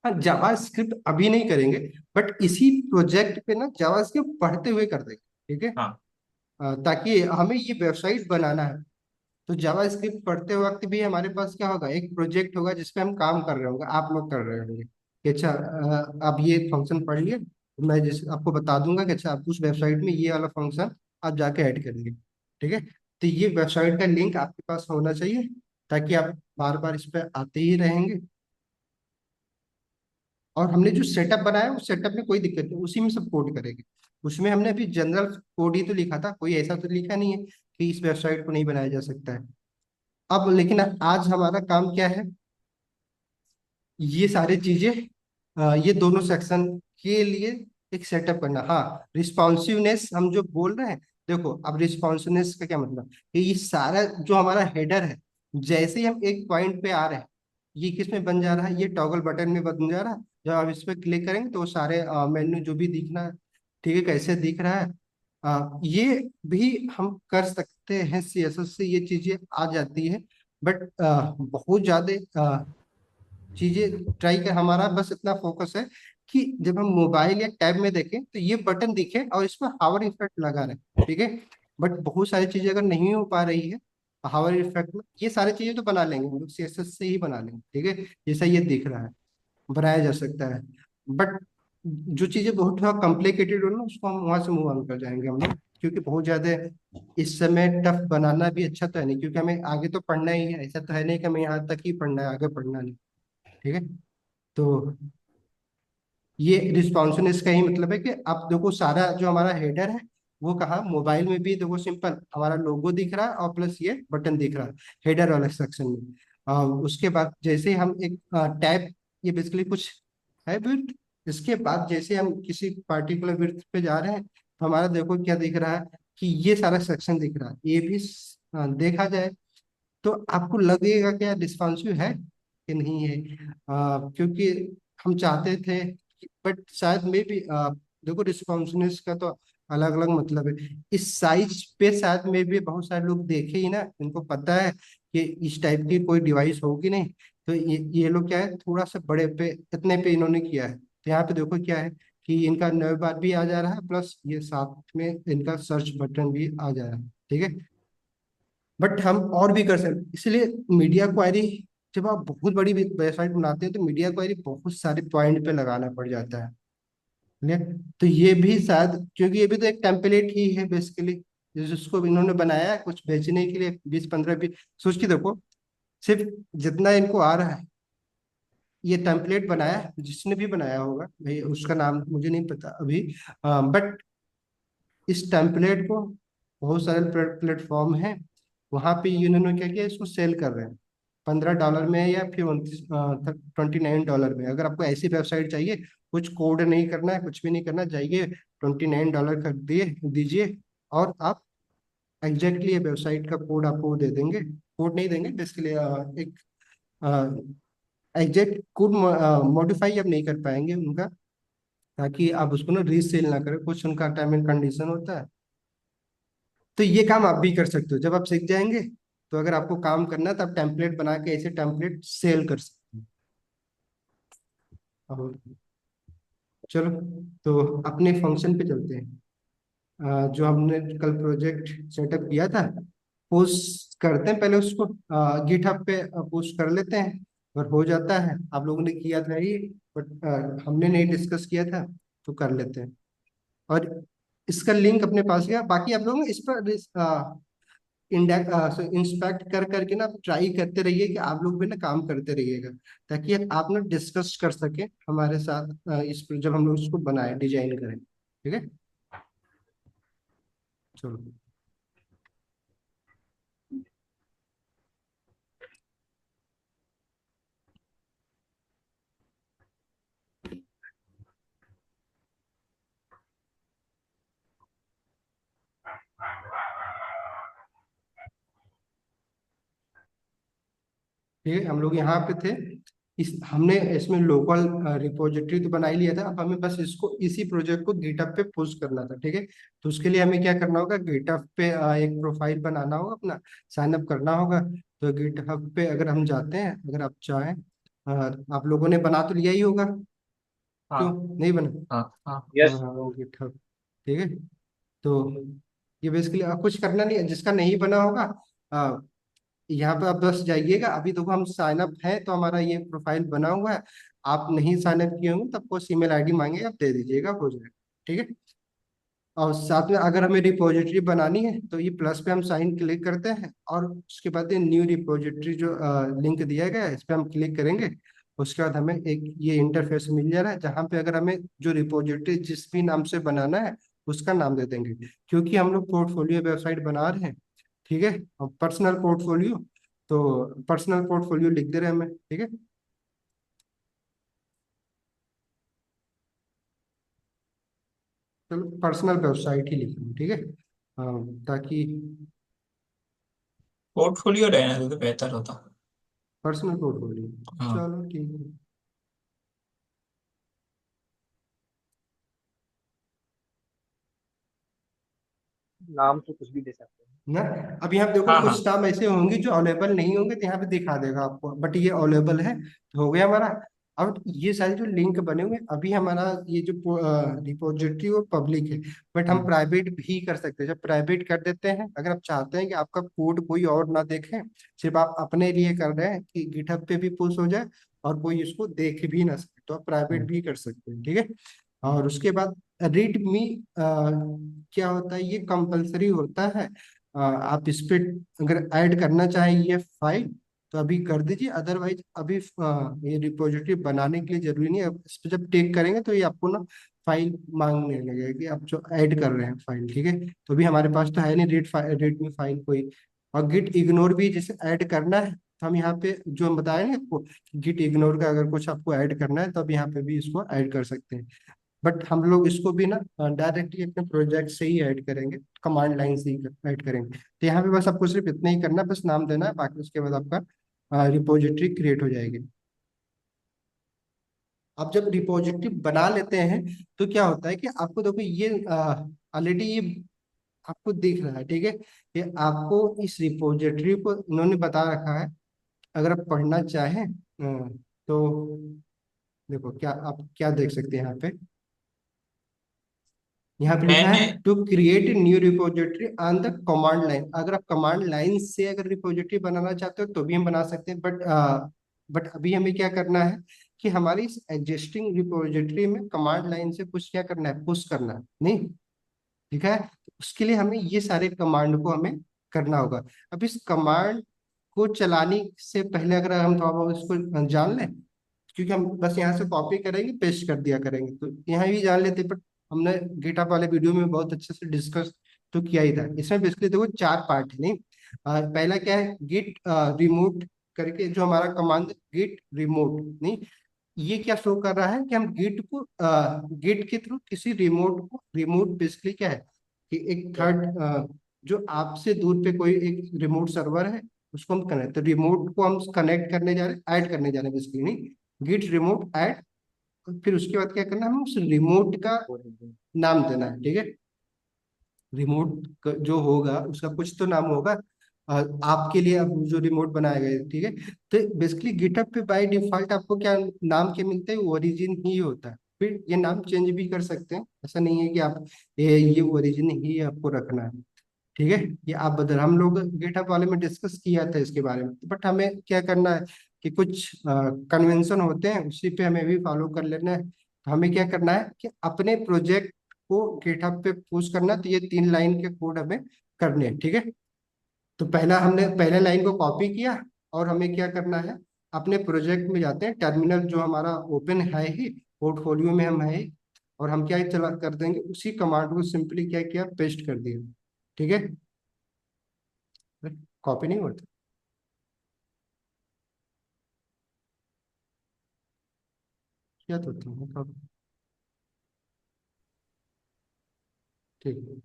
हाँ जावा स्क्रिप्ट अभी नहीं करेंगे, बट इसी प्रोजेक्ट पे ना जावा स्क्रिप्ट पढ़ते हुए कर देंगे, ठीक है। हाँ। ताकि हमें ये वेबसाइट बनाना है, तो जावा स्क्रिप्ट पढ़ते वक्त भी हमारे पास क्या होगा, एक प्रोजेक्ट होगा जिसपे हम काम कर रहे होंगे, आप लोग कर रहे होंगे कि अच्छा आप ये फंक्शन पढ़ लिए, मैं जैसे आपको बता दूंगा कि अच्छा आप उस वेबसाइट में ये वाला फंक्शन आप जाके ऐड करेंगे, ठीक है। तो ये वेबसाइट का लिंक आपके पास होना चाहिए, ताकि आप बार बार इस पर आते ही रहेंगे। और हमने जो सेटअप बनाया उस सेटअप में कोई दिक्कत नहीं, उसी में सब कोड करेंगे। उसमें हमने अभी जनरल कोड ही तो लिखा था, कोई ऐसा तो लिखा नहीं है कि इस वेबसाइट को नहीं बनाया जा सकता है। अब लेकिन आज हमारा काम क्या है, ये सारी चीजें ये दोनों सेक्शन के लिए एक सेटअप करना। हाँ, रिस्पॉन्सिवनेस हम जो बोल रहे हैं, देखो अब रिस्पॉन्सिवनेस का क्या मतलब, कि ये सारा जो हमारा हेडर है, जैसे ही हम एक पॉइंट पे आ रहे हैं, ये किस में बन जा रहा है, ये टॉगल बटन में बन जा रहा है। जब आप इस पर क्लिक करेंगे तो वो सारे मेन्यू जो भी दिखना है, ठीक है, कैसे दिख रहा है, ये भी हम कर सकते हैं, CSS से ये चीजें आ जाती है। बट बहुत ज्यादा चीजें ट्राई कर, हमारा बस इतना फोकस है कि जब हम मोबाइल या टैब में देखें तो ये बटन दिखे और इस पर हावर इफेक्ट लगा रहे, ठीक है। बट बहुत सारी चीजें अगर नहीं हो पा रही है हावर इफेक्ट में, ये सारी चीजें तो बना लेंगे हम लोग, CSS से ही बना लेंगे, ठीक है। जैसा ये दिख रहा है बनाया जा सकता है। बट जो चीजें बहुत थोड़ा कॉम्प्लिकेटेड हो ना, उसको हम वहां से मूव ऑन कर जाएंगे हम लोग, क्योंकि बहुत ज्यादा इस समय टफ बनाना भी अच्छा तो है नहीं, क्योंकि हमें आगे तो पढ़ना ही है, ऐसा तो है नहीं कि हमें यहाँ तक ही पढ़ना है, आगे पढ़ना नहीं, ठीक है। तो ये रिस्पॉन्सिवनेस का ही मतलब है कि आप देखो सारा जो हमारा हेडर है, वो कहा मोबाइल में भी देखो, सिंपल हमारा लोगो दिख रहा है और प्लस ये बटन दिख रहा है हेडर वाले सेक्शन में। उसके बाद जैसे हम एक टैब, ये बेसिकली कुछ है विड्थ, इसके बाद जैसे हम किसी पार्टिकुलर विड्थ पे जा रहे हैं, तो हमारा देखो क्या दिख रहा है, कि ये सारा सेक्शन दिख रहा है, ये भी देखा जाए तो आपको लगेगा क्या रिस्पॉन्सिव है कि नहीं है, क्योंकि हम चाहते थे, बट शायद में भी देखो रिस्पॉन्सिवनेस का तो अलग अलग मतलब है। इस साइज पे शायद में भी बहुत सारे लोग देखे ही ना, इनको पता है कि इस टाइप की कोई डिवाइस होगी नहीं, तो ये लोग क्या है थोड़ा सा बड़े पे इतने पे इन्होंने किया है। तो यहाँ पे देखो क्या है कि इनका नए बार भी आ जा रहा है, प्लस ये साथ में इनका सर्च बटन भी आ जा रहा है, ठीक है। बट हम और भी कर सकते, इसलिए मीडिया क्वायरी, जब आप बहुत बड़ी वेबसाइट बनाते हैं तो मीडिया क्वायरी बहुत सारे पॉइंट पे लगाना पड़ जाता है, ठीक है। तो ये भी शायद, क्योंकि ये भी तो एक टेम्पलेट ही है बेसिकली, जिसको इन्होंने बनाया है कुछ बेचने के लिए, 20-15 भी सोच के देखो, सिर्फ जितना इनको आ रहा है, ये टेम्पलेट बनाया है जिसने भी बनाया होगा भाई, उसका नाम मुझे नहीं पता अभी, बट इस टेम्पलेट को बहुत सारे प्लेटफॉर्म हैं, वहां पे इन्होंने क्या किया, इसको सेल कर रहे हैं $15 में, या फिर 29 डॉलर में। अगर आपको ऐसी वेबसाइट चाहिए, कुछ कोड नहीं करना है, कुछ भी नहीं करना, जाइए $29 कर दिए दीजिए, और आप एग्जैक्टली ये वेबसाइट का कोड आपको दे देंगे, कोड नहीं देंगे बेसिकली, एक एग्जैक्ट कोड मॉडिफाई आप नहीं कर पाएंगे उनका, ताकि आप उसको ना रीसेल ना करें, कुछ उनका टर्म एंड कंडीशन होता है। तो ये काम आप भी कर सकते हो जब आप सीख जाएंगे, तो अगर आपको काम करना है तो आप टेम्पलेट बना के ऐसे टेम्पलेट सेल कर सकते हैं। और चलो, तो अपने फंक्शन पे चलते हैं। जो हमने कल प्रोजेक्ट सेटअप किया था, पोस्ट करते हैं पहले उसको, गिटहब पे पोस्ट कर लेते हैं, अगर हो जाता है, आप लोगों ने किया था ये, बट हमने नहीं डिस्कस किया था, तो कर लेते हैं। और इसका लिंक अपने पास गया, बाकी आप लोग इस पर इंस्पेक्ट कर करके ना ट्राई करते रहिए, कि आप लोग भी ना काम करते रहिएगा, ताकि आप ना डिस्कस कर सके हमारे साथ इस पर, जब हम लोग इसको बनाए डिजाइन करें, ठीक है। चलो। ठीक है, हम लोग यहाँ पे थे। हमने इसमें लोकल रिपोजिटरी तो बना ही लिया था, अब हमें बस इसको इसी प्रोजेक्ट को गिटहब पे पुश करना था। ठीक है, तो उसके लिए हमें क्या करना होगा, गिटहब पे एक प्रोफाइल बनाना होगा अपना, साइन अप करना होगा। तो गिटहब पे अगर हम जाते हैं, अगर आप चाहें, आप लोगों ने बना तो लिया ही होगा, क्यों हाँ नहीं बना? हाँ हाँ। यस। हाँ हाँ, गिटहब। ठीक है, तो ये बेसिकली कुछ करना नहीं है, जिसका नहीं बना होगा यहाँ पे आप बस जाइएगा। अभी देखो हम साइन अप है तो हमारा ये प्रोफाइल बना हुआ है। आप नहीं साइन अप किए होंगे तब आपको ईमेल आईडी मांगे, आप दे दीजिएगा, हो जाएगा। ठीक है, और साथ में अगर हमें रिपोजिटरी बनानी है तो ये प्लस पे हम साइन क्लिक करते हैं, और उसके बाद ये न्यू रिपोजिटरी जो लिंक दिया गया है इस पे हम क्लिक करेंगे। उसके बाद हमें एक ये इंटरफेस मिल जा रहा है, जहाँ पे अगर हमें जो रिपोजिटरी जिस भी नाम से बनाना है उसका नाम दे देंगे, क्योंकि हम लोग पोर्टफोलियो वेबसाइट बना रहे हैं। ठीक है, और पर्सनल पोर्टफोलियो, तो पर्सनल पोर्टफोलियो लिख दे रहे हैं हमें। ठीक है, चलो पर्सनल वेबसाइट ही लिख लूँ। ठीक है, ताकि पोर्टफोलियो रहने दो तो बेहतर होता। पर्सनल पोर्टफोलियो, हाँ। चलो ठीक है नाम तो कुछ भी दे सकते हैं। ना। अब यहाँ पे देखो हाँ हाँ। कुछ नाम ऐसे होंगे जो अवेलेबल नहीं होंगे, तो यहाँ पे दिखा देगा आपको, बट ये अवेलेबल है तो हो गया हमारा। अब ये सारे जो लिंक बने हुए हैं, अभी हमारा ये जो रिपोजिटरी वो पब्लिक है, बट हम हम्म, प्राइवेट भी कर सकते हैं। जब प्राइवेट कर देते हैं, अगर आप चाहते हैं कि आपका कोड कोई और ना देखे, सिर्फ आप अपने लिए कर रहे हैं कि गिटहब पे भी पुश हो जाए और कोई इसको देख भी ना सके, तो आप प्राइवेट हम्म। भी कर सकते हैं। ठीक है, और उसके बाद रीड मी क्या होता है, ये कंपलसरी होता है। आप इस पे अगर ऐड करना चाहें ये फाइल तो अभी कर दीजिए, अदरवाइज अभी ये रिपोजिटरी बनाने के लिए जरूरी नहीं है। अब इस पे जब टेक करेंगे तो ये आपको ना फाइल मांगने लगेगा कि आप जो ऐड कर रहे हैं फाइल। ठीक है, तो अभी हमारे पास तो है नहीं रीड में फाइल कोई। और गिट इग्नोर भी जैसे ऐड करना है, तो हम यहाँ पे जो हम बताए ना आपको, गिट इग्नोर का अगर कुछ आपको ऐड करना है तो अब यहाँ पे भी इसको ऐड कर सकते हैं। बट हम लोग इसको भी ना डायरेक्टली अपने प्रोजेक्ट से ही ऐड करेंगे, कमांड लाइन से ही ऐड करेंगे। तो यहाँ पे बस आपको सिर्फ इतना ही करना है, बस नाम देना है, बाकी उसके बाद आपका रिपोजिटरी क्रिएट हो जाएगी। आप जब रिपोजिटरी बना लेते हैं तो क्या होता है कि आपको देखो ये ऑलरेडी ये आपको दिख रहा है। ठीक है, कि आपको इस रिपोजिटरी को इन्होंने बता रखा है। अगर आप पढ़ना चाहें तो देखो क्या आप क्या देख सकते हैं यहाँ पे। यहाँ पे लिखा मैंने है to create new repository on the command line. अगर आप कमांड लाइन से अगर रिपोजिटरी बनाना चाहते हो तो भी हम बना सकते हैं, बट अभी हमें क्या करना है कि हमारी इस एग्जिस्टिंग रिपोजिटरी में कमांड लाइन से कुछ क्या करना है, पुश करना है, नहीं? ठीक है, उसके लिए हमें ये सारे कमांड को हमें करना होगा। अब इस कमांड को चलाने से पहले अगर हम थोड़ा बहुत इसको जान लें, क्योंकि हम बस यहाँ से कॉपी करेंगे पेस्ट कर दिया करेंगे, तो यहाँ भी जान लेते, बट हमने गिटहब वाले वीडियो में बहुत अच्छे से डिस्कस तो किया ही था। इसमें बेसिकली देखो चार पार्ट है, नहीं? पहला क्या है, गिट रिमोट करके जो हमारा कमांड गिट रिमोट, नहीं? ये क्या शो कर रहा है कि हम गिट को गिट के थ्रू किसी रिमोट को, रिमोट बेसिकली क्या है कि एक थर्ड जो आपसे दूर पे कोई एक रिमोट सर्वर है उसको हम कनेक्ट, तो रिमोट को हम कनेक्ट करने जा रहे हैं, ऐड करने जा रहे हैं बेसिकली, नहीं? गिट रिमोट ऐड, फिर उसके बाद क्या करना है, हमें उस रिमोट का नाम देना है। ठीक है, रिमोट जो होगा उसका कुछ तो नाम होगा आपके लिए, अब जो रिमोट बनाया गया है। ठीक है, तो बेसिकली गिटहब पे बाय डिफॉल्ट आपको क्या नाम के मिलते हैं, ओरिजिन ही होता है। फिर ये नाम चेंज भी कर सकते हैं, ऐसा नहीं है कि आप ये ओरिजिन ही आपको रखना है। ठीक है, ये आप बदल, हम लोग गिटहब वाले में डिस्कस किया था इसके बारे में, बट हमें क्या करना है कि कुछ कन्वेंशन होते हैं उसी पे हमें भी फॉलो कर लेना है। तो हमें क्या करना है कि अपने प्रोजेक्ट को गिटहब पे पुश करना है, तो ये 3 लाइन के कोड हमें करने हैं। ठीक है, तो पहला हमने पहले लाइन को कॉपी किया, और हमें क्या करना है, अपने प्रोजेक्ट में जाते हैं, टर्मिनल जो हमारा ओपन है ही, पोर्टफोलियो में हम है ही, और हम क्या चला कर देंगे, उसी कमांड को सिंपली क्या किया, पेस्ट कर दिया। ठीक है, कॉपी नहीं होता, क्या तो होता है copy? ठीक है,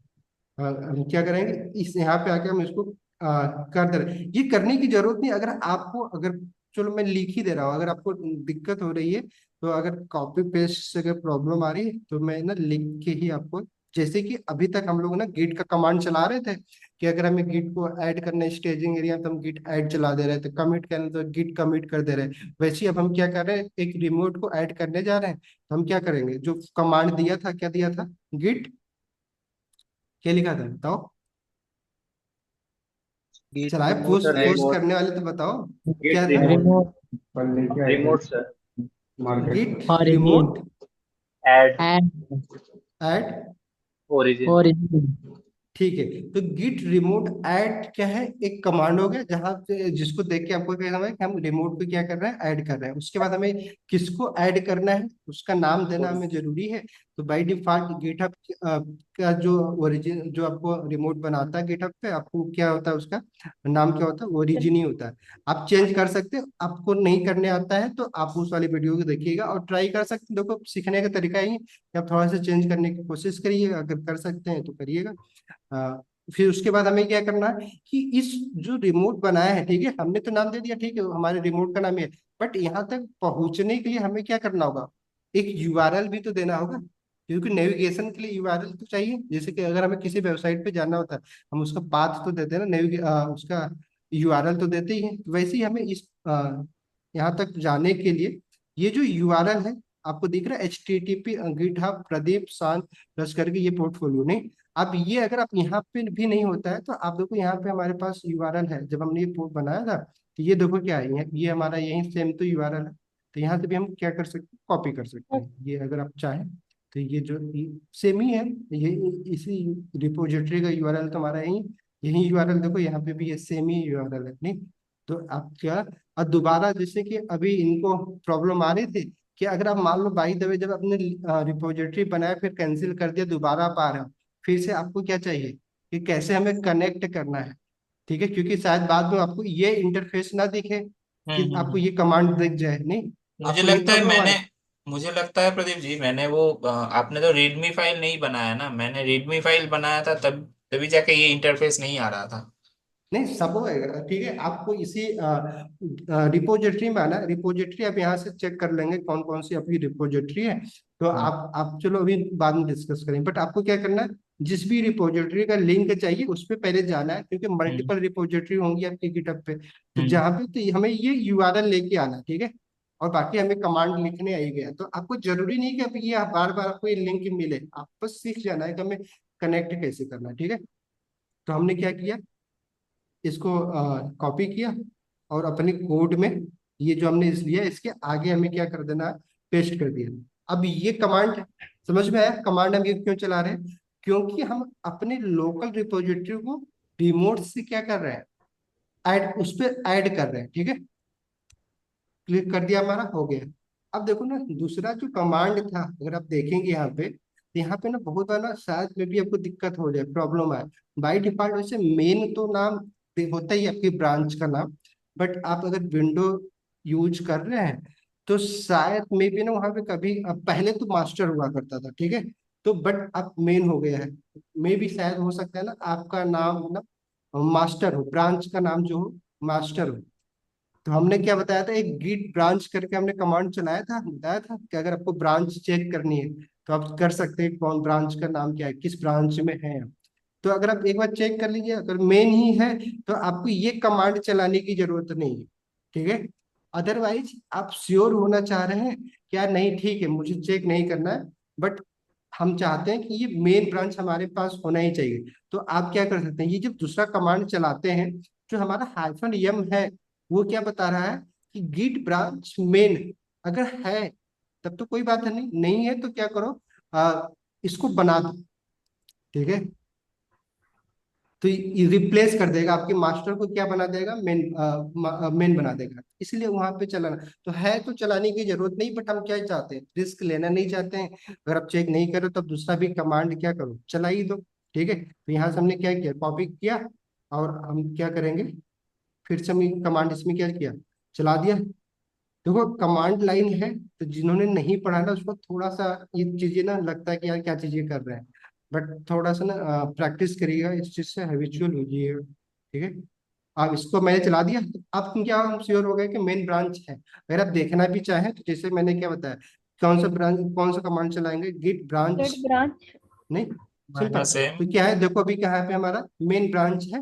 हम क्या करेंगे, इस यहाँ पे आके हम इसको कर दे रहे हैं। ये करने की जरूरत नहीं, अगर आपको अगर चलो मैं लिख ही दे रहा हूँ, अगर आपको दिक्कत हो रही है तो अगर कॉपी पेस्ट से अगर प्रॉब्लम आ रही है तो मैं ना लिख के ही आपको, जैसे कि अभी तक हम लोग ना गिट का कमांड चला रहे थे कि अगर हमें गिट को ऐड करना है स्टेजिंग एरिया तो हम गिट ऐड चला दे रहे थे, कमिट करना तो गिट कमिट कर दे रहे हैं। वैसे ही अब हम क्या कर रहे हैं, एक रिमोट को ऐड करने जा रहे हैं तो हम क्या करेंगे, जो कमांड दिया था, क्या दिया था, गिट, क्या लिखा था बताओ, गिट चलाए रिमोट पोस्ट पोस्ट रिमोट, करने वाले तो बताओ क्या गिट था, remote, remote remote sir, git origin remote add and add, origin. Origin. ठीक है। तो गिट रिमोट ऐड क्या है, एक कमांड हो गया जहां पे जिसको देख के आपको क्या करना है कि हम रिमोट पे क्या कर रहे हैं, ऐड कर रहे हैं। उसके बाद हमें किसको ऐड करना है, उसका नाम देना हमें जरूरी है। तो बाय डिफॉल्ट गिटहब का जो ओरिजिन, जो आपको रिमोट बनाता है गिटहब पे, आपको क्या होता है, उसका नाम क्या होता है, ओरिजिन ही होता है। आप चेंज कर सकते हो, आपको नहीं करने आता है तो आप उस वाली वीडियो को देखिएगा और ट्राई कर सकते हैं। देखो सीखने का तरीका ही है कि आप थोड़ा सा चेंज करने की कोशिश करिए, अगर कर सकते हैं तो करिएगा। आ, फिर उसके बाद हमें क्या करना है कि इस जो रिमोट बनाया है, ठीक है, हमने तो नाम दे दिया, ठीक है, हमारे रिमोट का नाम है, बट यहाँ तक पहुंचने के लिए हमें क्या करना होगा, एक यूआरएल भी तो देना होगा, क्योंकि नेविगेशन के लिए यूआरएल तो चाहिए। जैसे कि अगर हमें किसी वेबसाइट पे जाना होता है, हम उसका पाथ तो देते हैं ना, उसका यूआरएल तो देते ही हैं। तो वैसे ही हमें इस यहाँ तक जाने के लिए ये जो यूआरएल है, आपको दिख रहा है HTTP गिटहब प्रदीप शांत प्लस करके ये पोर्टफोलियो, नहीं, अब ये अगर आप यहाँ पे भी नहीं होता है तो आप देखो यहाँ पे हमारे पास यूआरएल है, जब हमने ये पोर्ट बनाया था तो ये देखो क्या है, ये हमारा यही सेम तो यूआरएल है। तो यहाँ से भी हम क्या कर सकते हैं, कॉपी कर सकते हैं ये, अगर आप चाहें तो ये जो सेम ही है, ये इसी रिपोजिटरी का यूआरएल तो हमारा यही यही यूआरएल, देखो यहाँ पे भी ये सेम ही यूआरएल है, नहीं। तो आप क्या, और दोबारा जैसे कि अभी इनको प्रॉब्लम आ रही थी कि अगर आप मान लो बाई द वे जब आपने रिपोजिटरी बनाया फिर कैंसिल कर दिया, दोबारा आप आ रहे हो, फिर से आपको क्या चाहिए कि कैसे हमें कनेक्ट करना है, ठीक है, क्योंकि शायद बाद में आपको ये इंटरफेस ना दिखे कि आपको हम्म। ये कमांड दिख जाए, नहीं, मुझे आपको नहीं लगता है प्रॉब्लम आ मैंने रहा है। मुझे लगता है प्रदीप जी, मैंने वो आपने तो रीडमी फाइल नहीं बनाया ना, मैंने रीडमी फाइल बनाया था, तब तभी जाके ये इंटरफेस नहीं आ रहा था। नहीं, सब होएगा, ठीक है, आपको इसी रिपोजिटरी में आना, रिपोजिटरी आप यहाँ से चेक कर लेंगे कौन कौन सी आपकी रिपोजिटरी है। तो हम्म आप चलो अभी बाद में डिस्कस करेंगे, बट आपको क्या करना है, जिस भी रिपोजिटरी का लिंक चाहिए उस पर पहले जाना है, क्योंकि हम्म मल्टीपल रिपोजिटरी होंगी आपके गिटहब पे। तो हम्म जहाँ पे तो हमें ये यूआरएल लेके आना है, ठीक है, और बाकी हमें कमांड लिखने आई गया। तो आपको जरूरी नहीं कि अब ये बार बार आपको ये लिंक मिले, आप बस सीख जाना है कि हमें कनेक्ट कैसे करना है, ठीक है। तो हमने क्या किया, इसको कॉपी किया और अपने कोड में ये जो हमने इस लिया इसके आगे हमें क्या कर देना है, पेस्ट कर दिया। अब ये कमांड समझ में आया, कमांड हम ये क्यों चला रहे हैं, क्योंकि हम अपने लोकल रिपोजिटरी को रिमोट से क्या कर रहे हैं, ऐड, उस पर ऐड कर रहे हैं, ठीक है। क्लिक कर दिया, हमारा हो गया। अब देखो ना, दूसरा जो कमांड था अगर आप देखेंगे यहाँ पे, तो यहाँ पे ना बहुत बार ना शायद में भी आपको दिक्कत हो जाए, प्रॉब्लम आए। बाई डिफॉल्ट वैसे मेन तो नाम होता ही है आपकी ब्रांच का नाम, बट आप अगर विंडो यूज कर रहे हैं तो शायद में भी ना वहाँ पे कभी पहले तो मास्टर हुआ करता था, ठीक है, तो बट अब मेन हो गया है। मे भी शायद हो सकता है ना आपका नाम ना मास्टर हो, ब्रांच का नाम जो हो मास्टर हो। तो हमने क्या बताया था, एक गिट ब्रांच करके हमने कमांड चलाया था, बताया था कि अगर आपको ब्रांच चेक करनी है तो आप कर सकते हैं, कौन ब्रांच का नाम क्या है, किस ब्रांच में है आप। तो अगर आप एक बार चेक कर लीजिए, अगर मेन ही है तो आपको ये कमांड चलाने की जरूरत नहीं है, ठीक है। अदरवाइज आप श्योर होना चाह रहे हैं क्या, नहीं ठीक है मुझे चेक नहीं करना है, बट हम चाहते हैं कि ये मेन ब्रांच हमारे पास होना ही चाहिए, तो आप क्या कर सकते हैं, ये जब दूसरा कमांड चलाते हैं, जो हमारा -m है वो क्या बता रहा है कि गिट ब्रांच मेन अगर है तब तो कोई बात नहीं, नहीं है तो क्या करो, इसको बना दो, ठीक है। तो रिप्लेस कर देगा आपके मास्टर को, क्या बना देगा, मेन बना देगा, इसलिए वहां पे चलाना तो है, तो चलाने की जरूरत नहीं, बट हम क्या चाहते हैं, रिस्क लेना नहीं चाहते हैं। अगर आप चेक नहीं करो तब दूसरा भी कमांड क्या करो, चला ही दो, ठीक है। तो यहाँ से हमने क्या किया, कॉपी किया, और हम क्या करेंगे, फिर से हम कमांड इसमें क्या किया, चला दिया। देखो कमांड लाइन है तो जिन्होंने नहीं पढ़ा ना उसको थोड़ा सा ये चीजें ना लगता है कि यार क्या चीजें कर रहे हैं, बट थोड़ा सा ना प्रैक्टिस करिएगा, इस चीज से हैबिचुअल हो जाइएगा, ठीक है। अब इसको मैंने चला दिया, तो अब तुम क्या हम श्योर हो गए कि मेन ब्रांच है। अगर आप देखना भी चाहें तो जैसे मैंने क्या बताया, कौन सा ब्रांच, कौन सा कमांड चलाएंगे, गिट ब्रांच। Get branch. नहीं, सिंपल। Minus M. तो क्या है, देखो अभी कहाँ पे हमारा मेन ब्रांच है,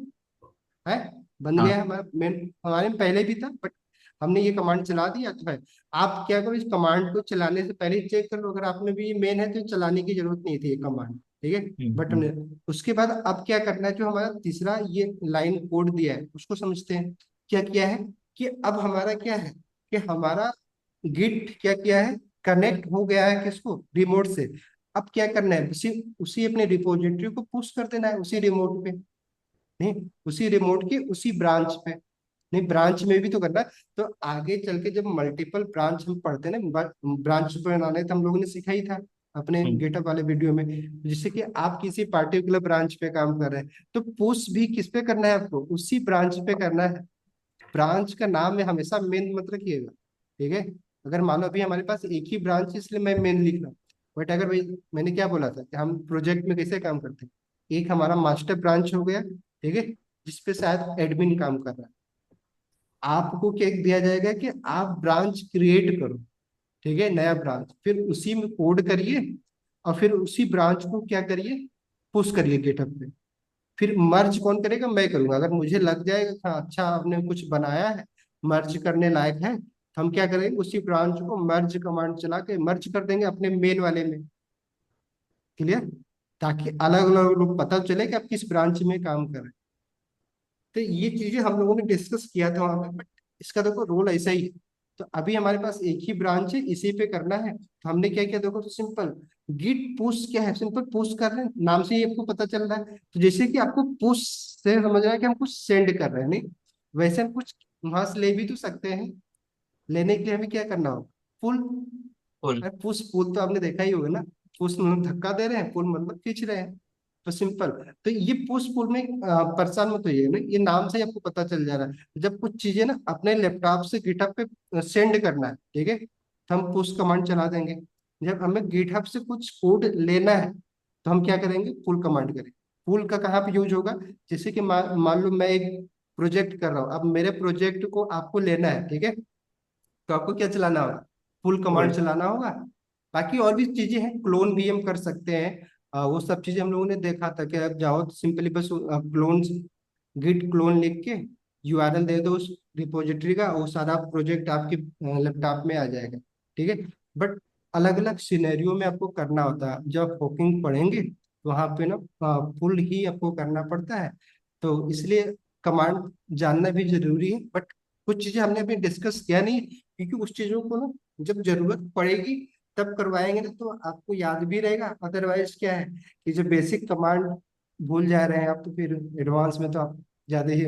बन हाँ। गया है हमारा मेन। हमारे में पहले भी था, बट हमने ये कमांड चला दिया तो है। आप क्या करो, इस कमांड को चलाने से पहले चेक कर लो, अगर आपने भी ये मेन है तो चलाने की जरूरत नहीं थी ये कमांड, ठीक है। बट हम्म। हमने उसके बाद अब क्या करना है, जो हमारा तीसरा ये लाइन कोड दिया है उसको समझते हैं। क्या किया है कि अब हमारा क्या है कि हमारा गिट क्या किया है, कनेक्ट हो गया है किसको, रिमोट से। अब क्या करना है, उसी उसी अपने रिपोजिटरी को पुश कर देना है उसी रिमोट पे। नहीं, उसी रिमोट के उसी ब्रांच पे। नहीं, ब्रांच में भी तो करना है। तो आगे चल के जब मल्टीपल ब्रांच हम पढ़ते हैं ना, ब्रांच बनाने तो हम लोगों ने सीखा ही था अपने हम्म। गेटअप वाले वीडियो में। जिससे कि आप किसी पार्टिकुलर ब्रांच पे काम कर रहे हैं तो पुश भी किस पे करना है, आपको उसी ब्रांच पे करना है। ब्रांच का नाम में हमेशा मेन मत रखिएगा, ठीक है। अगर मान लो अभी हमारे पास एक ही ब्रांच है इसलिए मैं मेन लिख रहा हूँ। बट अगर भाई, मैंने क्या बोला था कि हम प्रोजेक्ट में कैसे काम करते हैं, एक हमारा मास्टर ब्रांच हो गया, ठीक है, जिसपे शायद एडमिन काम कर रहा है। आपको क्या दिया जाएगा कि आप ब्रांच क्रिएट करो, ठीक है, नया ब्रांच, फिर उसी में कोड करिए और फिर उसी ब्रांच को क्या करिए, पुश करिए गेटअप पे। फिर मर्ज कौन करेगा, मैं करूंगा। अगर मुझे लग जाएगा कि हाँ अच्छा आपने कुछ बनाया है, मर्ज करने लायक है, तो हम क्या करेंगे, उसी ब्रांच को मर्ज कमांड चला के मर्ज कर देंगे अपने मेन वाले में। क्लियर, ताकि अलग अलग लोग पता चले कि आप किस ब्रांच में काम कर रहे हैं। तो ये चीजें हम लोगों ने डिस्कस किया था वहां पे, बट इसका देखो रोल ऐसा ही है। तो अभी हमारे पास एक ही ब्रांच है, इसी पे करना है, तो हमने क्या किया देखो, तो सिंपल गिट पुश क्या है, सिंपल पुश कर रहे हैं, नाम से ही आपको पता चल रहा है। तो जैसे कि आपको पुश से समझ रहा है कि हम कुछ सेंड कर रहे हैं, नहीं, वैसे हम कुछ वहां से ले भी तो सकते हैं। लेने के लिए हमें क्या करना होगा, पुल। फुल। पुश पुल तो आपने देखा ही होगा ना, पुश मतलब धक्का दे रहे हैं, पुल मतलब खींच रहे हैं। तो सिंपल। तो ये पुश पुल में परेशान मत होइए ना, ये नाम से ही आपको पता चल जा रहा है। जब कुछ चीजें ना अपने लैपटॉप से गिटहब पे सेंड करना है, ठीक है, तो हम पुश कमांड चला देंगे। जब हमें गिटहब से कुछ कोड लेना है तो हम क्या करेंगे, पुल कमांड करें। पुल का कहाँ पे यूज होगा, जैसे कि मान लो मैं एक प्रोजेक्ट कर रहा हूँ, अब मेरे प्रोजेक्ट को आपको लेना है, ठीक है, तो आपको क्या चलाना होगा, पुल कमांड फुल। चलाना होगा। बाकी और भी चीजें हैं, क्लोन भी हम कर सकते हैं। वो सब चीजें हम लोगों ने देखा था कि आप जाओ तो सिंपली बस क्लोन, गिट क्लोन लिख के यूआरएल दे दो उस रिपोजिटरी का, वो सारा प्रोजेक्ट आपके लैपटॉप में आ जाएगा, ठीक है। बट अलग अलग सिनेरियो में आपको करना होता है। जब होकिंग पढ़ेंगे तो वहाँ पे ना पुल ही आपको करना पड़ता है। तो इसलिए कमांड जानना भी जरूरी है। बट कुछ चीजें हमने अभी डिस्कस किया नहीं, क्योंकि उस चीजों को ना जब जरूरत पड़ेगी तब करवाएंगे ना, तो आपको याद भी रहेगा। अदरवाइज क्या है कि जो बेसिक कमांड भूल जा रहे हैं आप, तो फिर एडवांस में तो आप ज्यादा ही,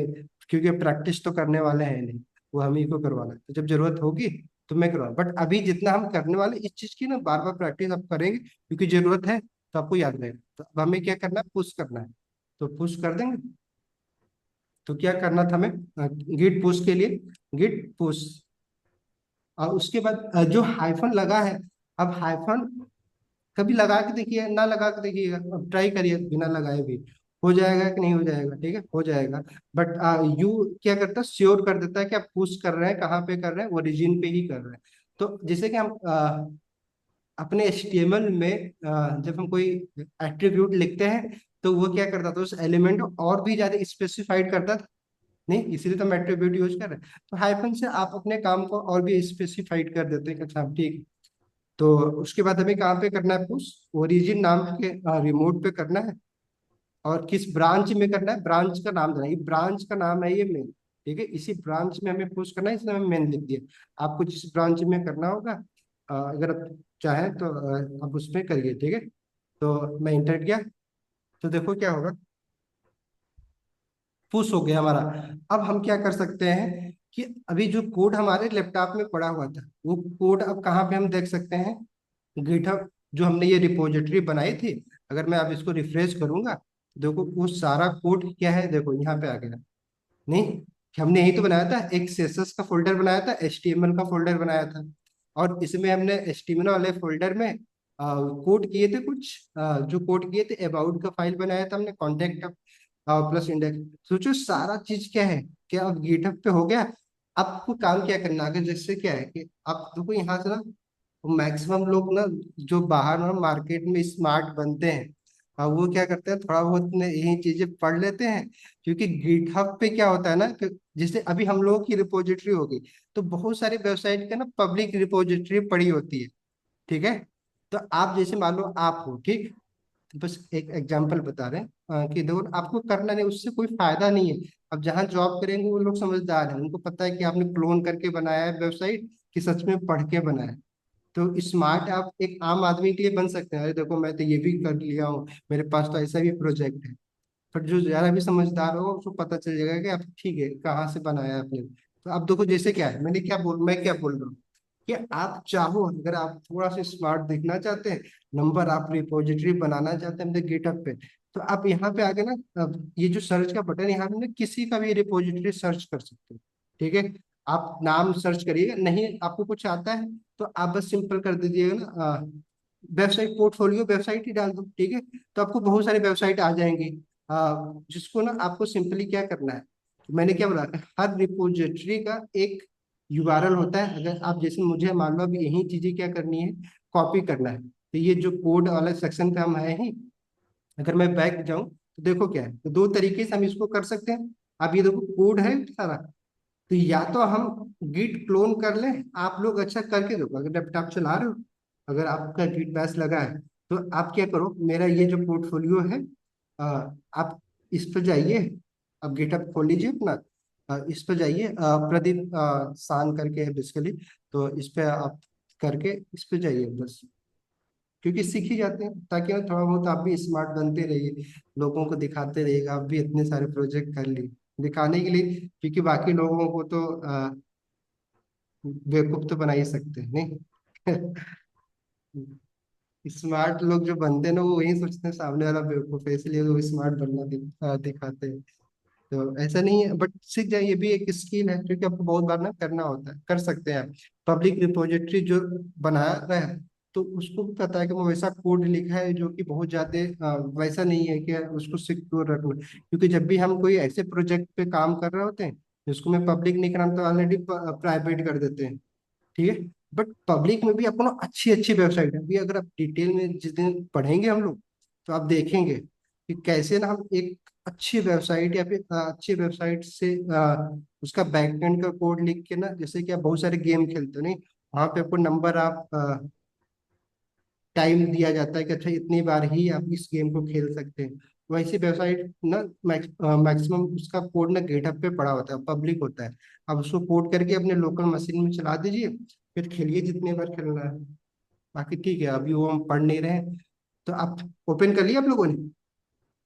क्योंकि प्रैक्टिस तो करने वाले हैं नहीं, वो हम ही को करवाना है। तो जब जरूरत होगी तो मैं करवा, बट अभी जितना हम करने वाले इस चीज की ना, बार बार प्रैक्टिस आप करेंगे क्योंकि जरूरत है, तो आपको याद रहेगा। तो अब हमें क्या करना है, पुश करना है, तो पुश कर देंगे। तो क्या करना था हमें, गिट पुश के लिए गिट पुश, और उसके बाद जो हाइफन लगा है, अब हाइफन कभी लगा के देखिए, ना लगा के देखिएगा, अब ट्राई करिए बिना लगाए भी, हो जाएगा कि नहीं हो जाएगा, ठीक है, हो जाएगा। बट यू क्या करता है, श्योर कर देता है कि आप पुश कर रहे हैं, कहाँ पे कर रहे हैं, ओरिजिन पे ही कर रहे हैं। तो जैसे कि हम अपने एचटीएमएल में जब हम कोई एट्रीब्यूट लिखते हैं तो वो क्या करता था, उस एलिमेंट को और भी ज्यादा स्पेसिफाइड करता था। नहीं, इसीलिए तो हम एट्रीब्यूट यूज कर रहे हैं। तो हाइफन से आप अपने काम को और भी स्पेसिफाइड कर देते हैं कि अच्छा ठीक है। तो उसके बाद हमें कहाँ पे करना है, पुश ओरिजिन नाम के रिमोट पे करना है। और किस ब्रांच में करना है, ब्रांच का नाम देना है, ये ब्रांच का नाम है ये मेन, ठीक है, इसी ब्रांच में हमें पुश करना है, इसलिए हमें मेन लिख दिया। आपको जिस ब्रांच में करना होगा, अगर आप चाहें तो आप उसमें करिए, ठीक है। तो मैं इंटर किया, तो देखो क्या होगा, पुश हो गया हमारा। अब हम क्या कर सकते हैं कि अभी जो कोड हमारे लैपटॉप में पड़ा हुआ था, वो कोड अब कहाँ पे हम देख सकते हैं, गिटहब जो हमने ये रिपोजिटरी बनाई थी, अगर मैं अब इसको रिफ्रेश करूंगा, देखो वो सारा कोड क्या है, देखो यहाँ पे आ गया। नहीं, कि हमने यही तो बनाया था, एक CSS का फोल्डर बनाया था, HTML का फोल्डर बनाया था, और इसमें हमने HTML वाले फोल्डर में कोड किए थे कुछ, जो कोड किए थे, अबाउट का फाइल बनाया था हमने, कॉन्टेक्ट प्लस इंडेक्स। सोचो सारा चीज क्या है, क्या अब गिटहब पे हो गया। आपको काम क्या करना है आगे, जैसे क्या है कि आप देखो यहाँ से ना मैक्सिमम लोग ना जो बाहर ना मार्केट में स्मार्ट बनते हैं, अब वो क्या करते हैं, थोड़ा बहुत ने यही चीजें पढ़ लेते हैं। क्योंकि गिटहब पे क्या होता है ना कि जैसे अभी हम लोगों की रिपोजिटरी होगी, तो बहुत सारी वेबसाइट का ना पब्लिक रिपोजिटरी पड़ी होती है। ठीक है। तो आप जैसे मान लो आप हो, ठीक, तो बस एक एग्जांपल बता रहे हैं कि देखो आपको करना नहीं, उससे कोई फायदा नहीं है। अब जहाँ जॉब करेंगे वो लोग समझदार हैं, उनको पता है कि आपने क्लोन करके बनाया है वेबसाइट कि सच में पढ़ के बनाया है। तो स्मार्ट आप एक आम आदमी के लिए बन सकते हैं, अरे देखो मैं तो ये भी कर लिया हूँ, मेरे पास तो ऐसा भी प्रोजेक्ट है। पर जो ज्यादा भी समझदार हो उसको पता चल जाएगा कि आप ठीक है कहाँ से बनाया है आपने। तो अब देखो जैसे क्या है, मैं क्या बोल रहा हूँ कि आप चाहो, अगर आप थोड़ा सा स्मार्ट दिखना चाहते हैं, नंबर आप रिपोजिटरी बनाना चाहते हैं अपने गिटहब पे, तो आप यहाँ पे आगे ना, अब ये जो सर्च का बटन है यहाँ पे ना किसी का भी रिपोजिटरी सर्च कर सकते हो। ठीक है। आप नाम सर्च करिएगा, नहीं आपको कुछ आता है तो आप बस सिंपल कर दीजिएगा ना, वेबसाइट पोर्टफोलियो वेबसाइट ही डाल दो। ठीक है। तो आपको बहुत सारी वेबसाइट आ जाएंगी, जिसको ना आपको सिंपली क्या करना है, मैंने क्या बोला, हर रिपोजिटरी का एक यूआरएल होता है। अगर आप जैसे मुझे मान लो अभी यही चीजें क्या करनी है, कॉपी करना है, तो ये जो कोड वाला सेक्शन पे हम आए हैं, अगर मैं बैक जाऊं तो देखो क्या है, तो दो तरीके से हम इसको कर सकते हैं। अब ये देखो कोड है सारा, तो या तो हम गिट क्लोन कर लें। आप लोग अच्छा करके देखो, अगर लैपटॉप चला रहे हो, अगर आपका गिट बैश लगा है, तो आप क्या करो, मेरा ये जो पोर्टफोलियो है, आप इस पर जाइए, अब गिटअप खोल लीजिए अपना, इस पर जाइए, प्रदीप सान करके है बेसिकली, तो इस पे आप करके इस पे जाइए बस। क्योंकि सीख ही जाते हैं, ताकि ना थोड़ा बहुत आप भी स्मार्ट बनते रहिए, लोगों को दिखाते रहिएगा, आप भी इतने सारे प्रोजेक्ट कर लिए दिखाने के लिए, क्योंकि बाकी लोगों को तो बेवकूफ तो बना ही सकते हैं नहीं। स्मार्ट लोग जो बनते हैं ना, वो वही सोचते हैं सामने वाला बेवकूफ है, इसलिए वो स्मार्ट बनना दिखाते हैं। तो ऐसा नहीं है, बट सीख जाए, ये भी एक स्किल है, क्योंकि आपको बहुत बार ना करना होता है, कर सकते हैं आप। पब्लिक रिपोजिटरी जो बना रहा है, तो उसको भी पता है कि वो वैसा कोड लिखा है जो कि बहुत ज्यादा वैसा नहीं है कि उसको सिक्योर रखना। क्योंकि जब भी हम कोई ऐसे प्रोजेक्ट पे काम कर रहे होते हैं जिसको मैं पब्लिक नहीं कराना, तो ऑलरेडी प्राइवेट कर देते हैं। ठीक है। बट पब्लिक में भी आपको ना अच्छी अच्छी वेबसाइट है, अभी अगर आप डिटेल में जिस दिन पढ़ेंगे हम लोग, तो आप देखेंगे कि कैसे ना हम एक अच्छी वेबसाइट या फिर अच्छी वेबसाइट से उसका बैकएंड का कोड लिख के ना, जैसे कि आप बहुत सारे गेम खेलते हो नहीं, वहाँ पे आपको नंबर आप टाइम दिया जाता है कि अच्छा इतनी बार ही आप इस गेम को खेल सकते हैं। वैसी वेबसाइट ना मैक्सिमम उसका कोड ना गिटहब पे पड़ा होता है, पब्लिक होता है। आप उसको कोड करके अपने लोकल मशीन में चला दीजिए, फिर खेलिए जितने बार खेलना है। बाकी ठीक है, अभी वो हम पढ़ नहीं रहे हैं। तो आप ओपन कर लिया आप लोगों ने,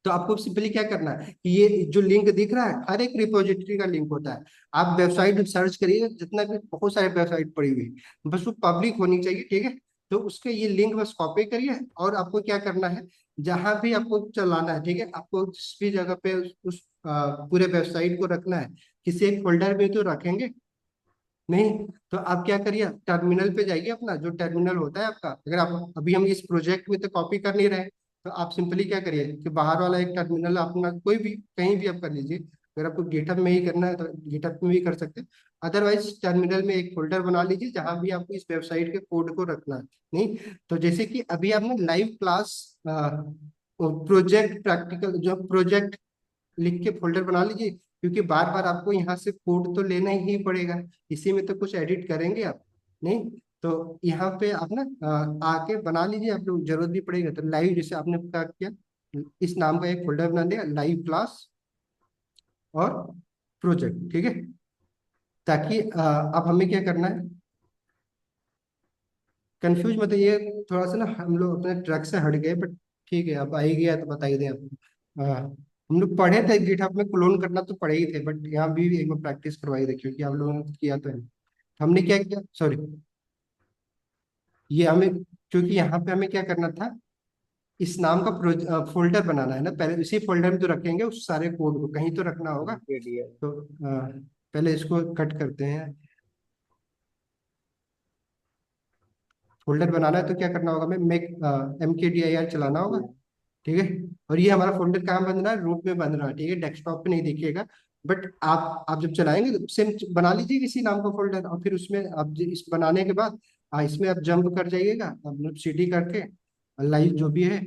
तो आपको सिंपली क्या करना है कि ये जो लिंक दिख रहा है, हर एक रिपोजिटरी का लिंक होता है। आप वेबसाइट सर्च करिए, जितना भी बहुत सारे वेबसाइट पड़ी हुई है, बस वो पब्लिक होनी चाहिए। ठीक है। तो उसके ये लिंक बस कॉपी करिए, और आपको क्या करना है, जहां भी आपको चलाना है, ठीक है, आपको जिस भी जगह पे उस पूरे वेबसाइट को रखना है, किसी एक फोल्डर में तो रखेंगे नहीं। तो आप क्या करिए, टर्मिनल पे जाइए, अपना जो टर्मिनल होता है आपका, अगर आप अभी हम इस प्रोजेक्ट में तो कॉपी कर नहीं रहे, तो आप सिंपली क्या करिए कि बाहर वाला एक टर्मिनल अपना कोई भी कहीं भी आप कर लीजिए। अगर आपको गिटहब में ही करना है तो गिटहब में भी कर सकते हैं, अदरवाइज टर्मिनल में एक फोल्डर बना लीजिए जहां भी आपको इस वेबसाइट के कोड को रखना है। नहीं, तो जैसे कि अभी आपने लाइव क्लास प्रोजेक्ट प्रैक्टिकल जो प्रोजेक्ट लिख के फोल्डर बना लीजिए, क्योंकि बार बार आपको यहाँ से कोड तो लेना ही पड़ेगा, इसी में तो कुछ एडिट करेंगे आप नहीं। तो यहाँ पे आप ना आके बना लीजिए, आप लोग जरूरत भी पड़ेगा तो लाइव, जैसे आपने क्या किया, इस नाम का एक फोल्डर बना दिया, लाइव क्लास और प्रोजेक्ट। ठीक है। ताकि अब हमें क्या करना है, कंफ्यूज मत ये, थोड़ा सा ना हम लोग अपने ट्रैक से हट गए, बट ठीक है, अब आ ही गया तो बता ही दें आपको। हम लोग पढ़े थे गिटहब में क्लोन करना तो पढ़े ही थे, बट यहाँ भी एक बार प्रैक्टिस करवाई थी, क्योंकि आप लोगों ने किया तो है। हमने क्या किया, सॉरी, ये हमें, क्योंकि यहाँ पे हमें क्या करना था, इस नाम का फोल्डर बनाना है ना, पहले इसी फोल्डर में तो रखेंगे, उस सारे कोड को कहीं तो रखना होगा। MKDI। तो पहले इसको कट करते हैं। फोल्डर बनाना है तो क्या करना होगा, हमें मेक MKDIR चलाना होगा। ठीक है। और ये हमारा फोल्डर कहाँ बन रहा है, रूट में बन रहा है। ठीक है, डेस्कटॉप पे नहीं दिखेगा, बट आप जब चलाएंगे तो सेम बना लीजिए किसी नाम का फोल्डर, और फिर उसमें आप इस बनाने के बाद इसमें आप जंप कर जाइएगा, आप सीडी करके लाइव जो भी है।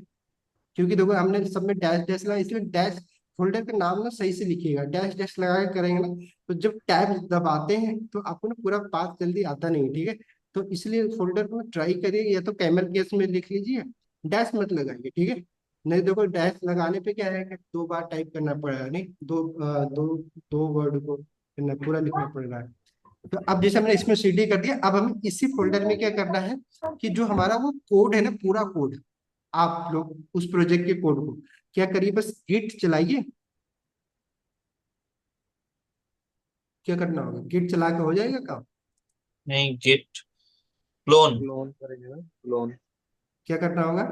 क्योंकि देखो हमने सब में डैश डैश लगा, इसलिए डैश फोल्डर का नाम ना सही से लिखिएगा। डैश डैश लगा के करेंगे ना, तो जब टैब दबाते हैं तो आपको ना पूरा पाथ जल्दी आता नहीं, ठीक है। तो इसलिए फोल्डर को ट्राई करिए, या तो कैमल केस में लिख लीजिए, डैश मत लगाइए, ठीक है। नहीं देखो डैश लगाने पे क्या है कि 2 बार टाइप करना पड़ेगा, नहीं दो वर्ड को करना, पूरा लिखना पड़ रहा है। तो अब जैसे हमने इसमें सीडी कर दिया, अब हमें इसी फोल्डर में क्या करना है कि जो हमारा वो कोड है ना, पूरा कोड, आप लोग उस प्रोजेक्ट के कोड को क्या करिए, बस गिट चलाइए। क्या करना होगा, गिट चला के हो जाएगा काम। नहीं, गिट क्लोन। क्लोन करेंगे ना, क्लोन। क्या करना होगा,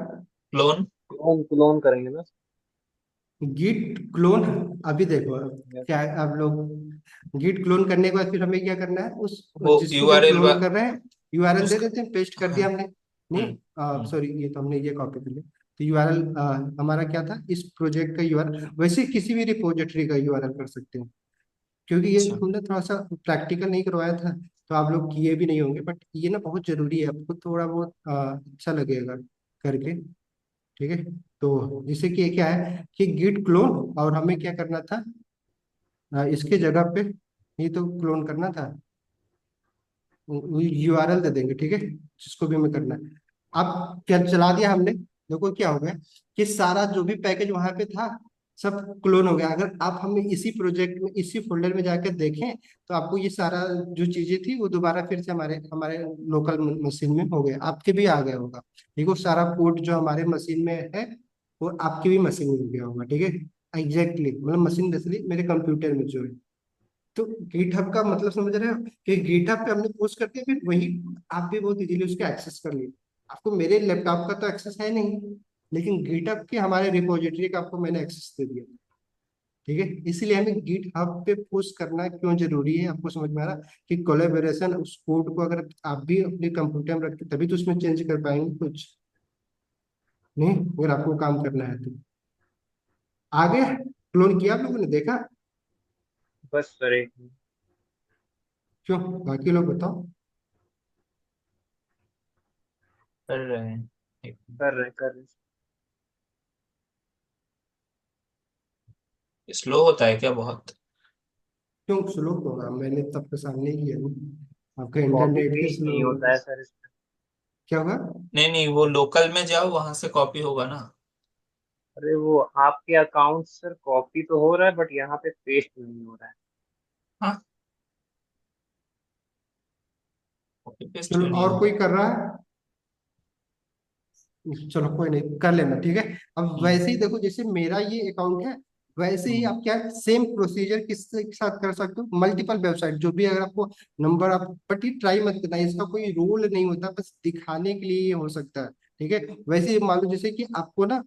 क्लोन। क्लोन क्लोन करेंगे ना। Git clone. अभी देखो Yes. क्या है, आप लोग गिट क्लोन करने के बाद फिर हमें क्या करना है, वो जिसको भी हम यूआरएल क्लोन कर रहे हैं यूआरएल दे उसका। देते हैं, पेस्ट कर हाँ। दिया हमने। हम्म। नहीं हम्म। सॉरी, ये तो हमने ये कॉपी कर लिया। तो यूआरएल हमारा क्या था, इस प्रोजेक्ट का यूआरएल, वैसे किसी भी रिपोजिटरी का यूआरएल कर सकते हैं, क्योंकि ये अच्छा। हमने थोड़ा सा प्रैक्टिकल नहीं करवाया था, तो आप लोग किए भी नहीं होंगे, बट ये ना बहुत जरूरी है, आपको थोड़ा बहुत अच्छा लगेगा करके, ठीक है। तो जैसे कि ये क्या है कि गिट क्लोन, और हमें क्या करना था, इसके जगह पे ये तो क्लोन करना था, यूआरएल दे देंगे, ठीक है, जिसको भी हमें करना है। अब क्या चला दिया हमने, देखो क्या हो गया कि सारा जो भी पैकेज वहां पे था सब क्लोन हो गया। अगर आप हमें इसी प्रोजेक्ट में इसी फोल्डर में जाकर देखें, तो आपको ये सारा जो चीजें थी वो दोबारा फिर से हमारे हमारे लोकल मशीन में हो गया, आपके भी आ गया होगा, ठीक है। वो सारा कोड जो हमारे मशीन में है वो आपकी भी मशीन में हो गया होगा, ठीक है। एग्जैक्टली मतलब मशीन दसली मेरे कंप्यूटर में जो है। तो गिटहब का मतलब समझ रहे हो कि गिटहब पे हमने पोस्ट कर दिया, फिर वही आप भी बहुत इजीली उसका एक्सेस कर लिए। आपको मेरे लैपटॉप का तो एक्सेस है नहीं, लेकिन गिटहब के हमारे रिपोजिटरी का आपको मैंने एक्सेस दे दिया, ठीक है। इसलिए हमें गिटहब पे पोस्ट करना क्यों जरूरी है, आपको समझ में आ रहा कि कोलेबोरेशन, उस कोड को अगर आप भी अपने कंप्यूटर में रखें तभी तो उसमें चेंज कर पाएंगे कुछ, नहीं अगर आपको काम करना है तो। आगे क्लोन किया आप लोगों ने देखा, बस सर एक क्यों, बाकी लोग बताओ। कर रहे हैं। एक कर रहे। स्लो होता है क्या बहुत? क्यों स्लो होगा, मैंने तो आपके सामने ही किया नहीं, आपका कॉपी इंटरनेट ही पेस्ट स्लो नहीं होगा। होता है सर इसमें। क्या होगा, नहीं नहीं, वो लोकल में जाओ, वहां से कॉपी होगा ना। अरे वो आपके अकाउंट सर कॉपी तो हो रहा है, बट यहाँ पे पेस्ट नहीं हो रहा है। हाँ, कॉपी पेस्ट चलो क्यों नहीं और होगा? कोई कर रहा है, चलो कोई नहीं कर लेना, ठीक है। अब हम्म। वैसे ही देखो जैसे मेरा ये अकाउंट है, वैसे ही हम्म। आप क्या सेम प्रोसीजर किसके साथ कर सकते हो, मल्टीपल वेबसाइट जो भी अगर आपको नंबर, आप बट ये ट्राई मत करना, इसका कोई रूल नहीं होता, बस दिखाने के लिए ये हो सकता है, ठीक है। वैसे ही मान लो जैसे कि आपको ना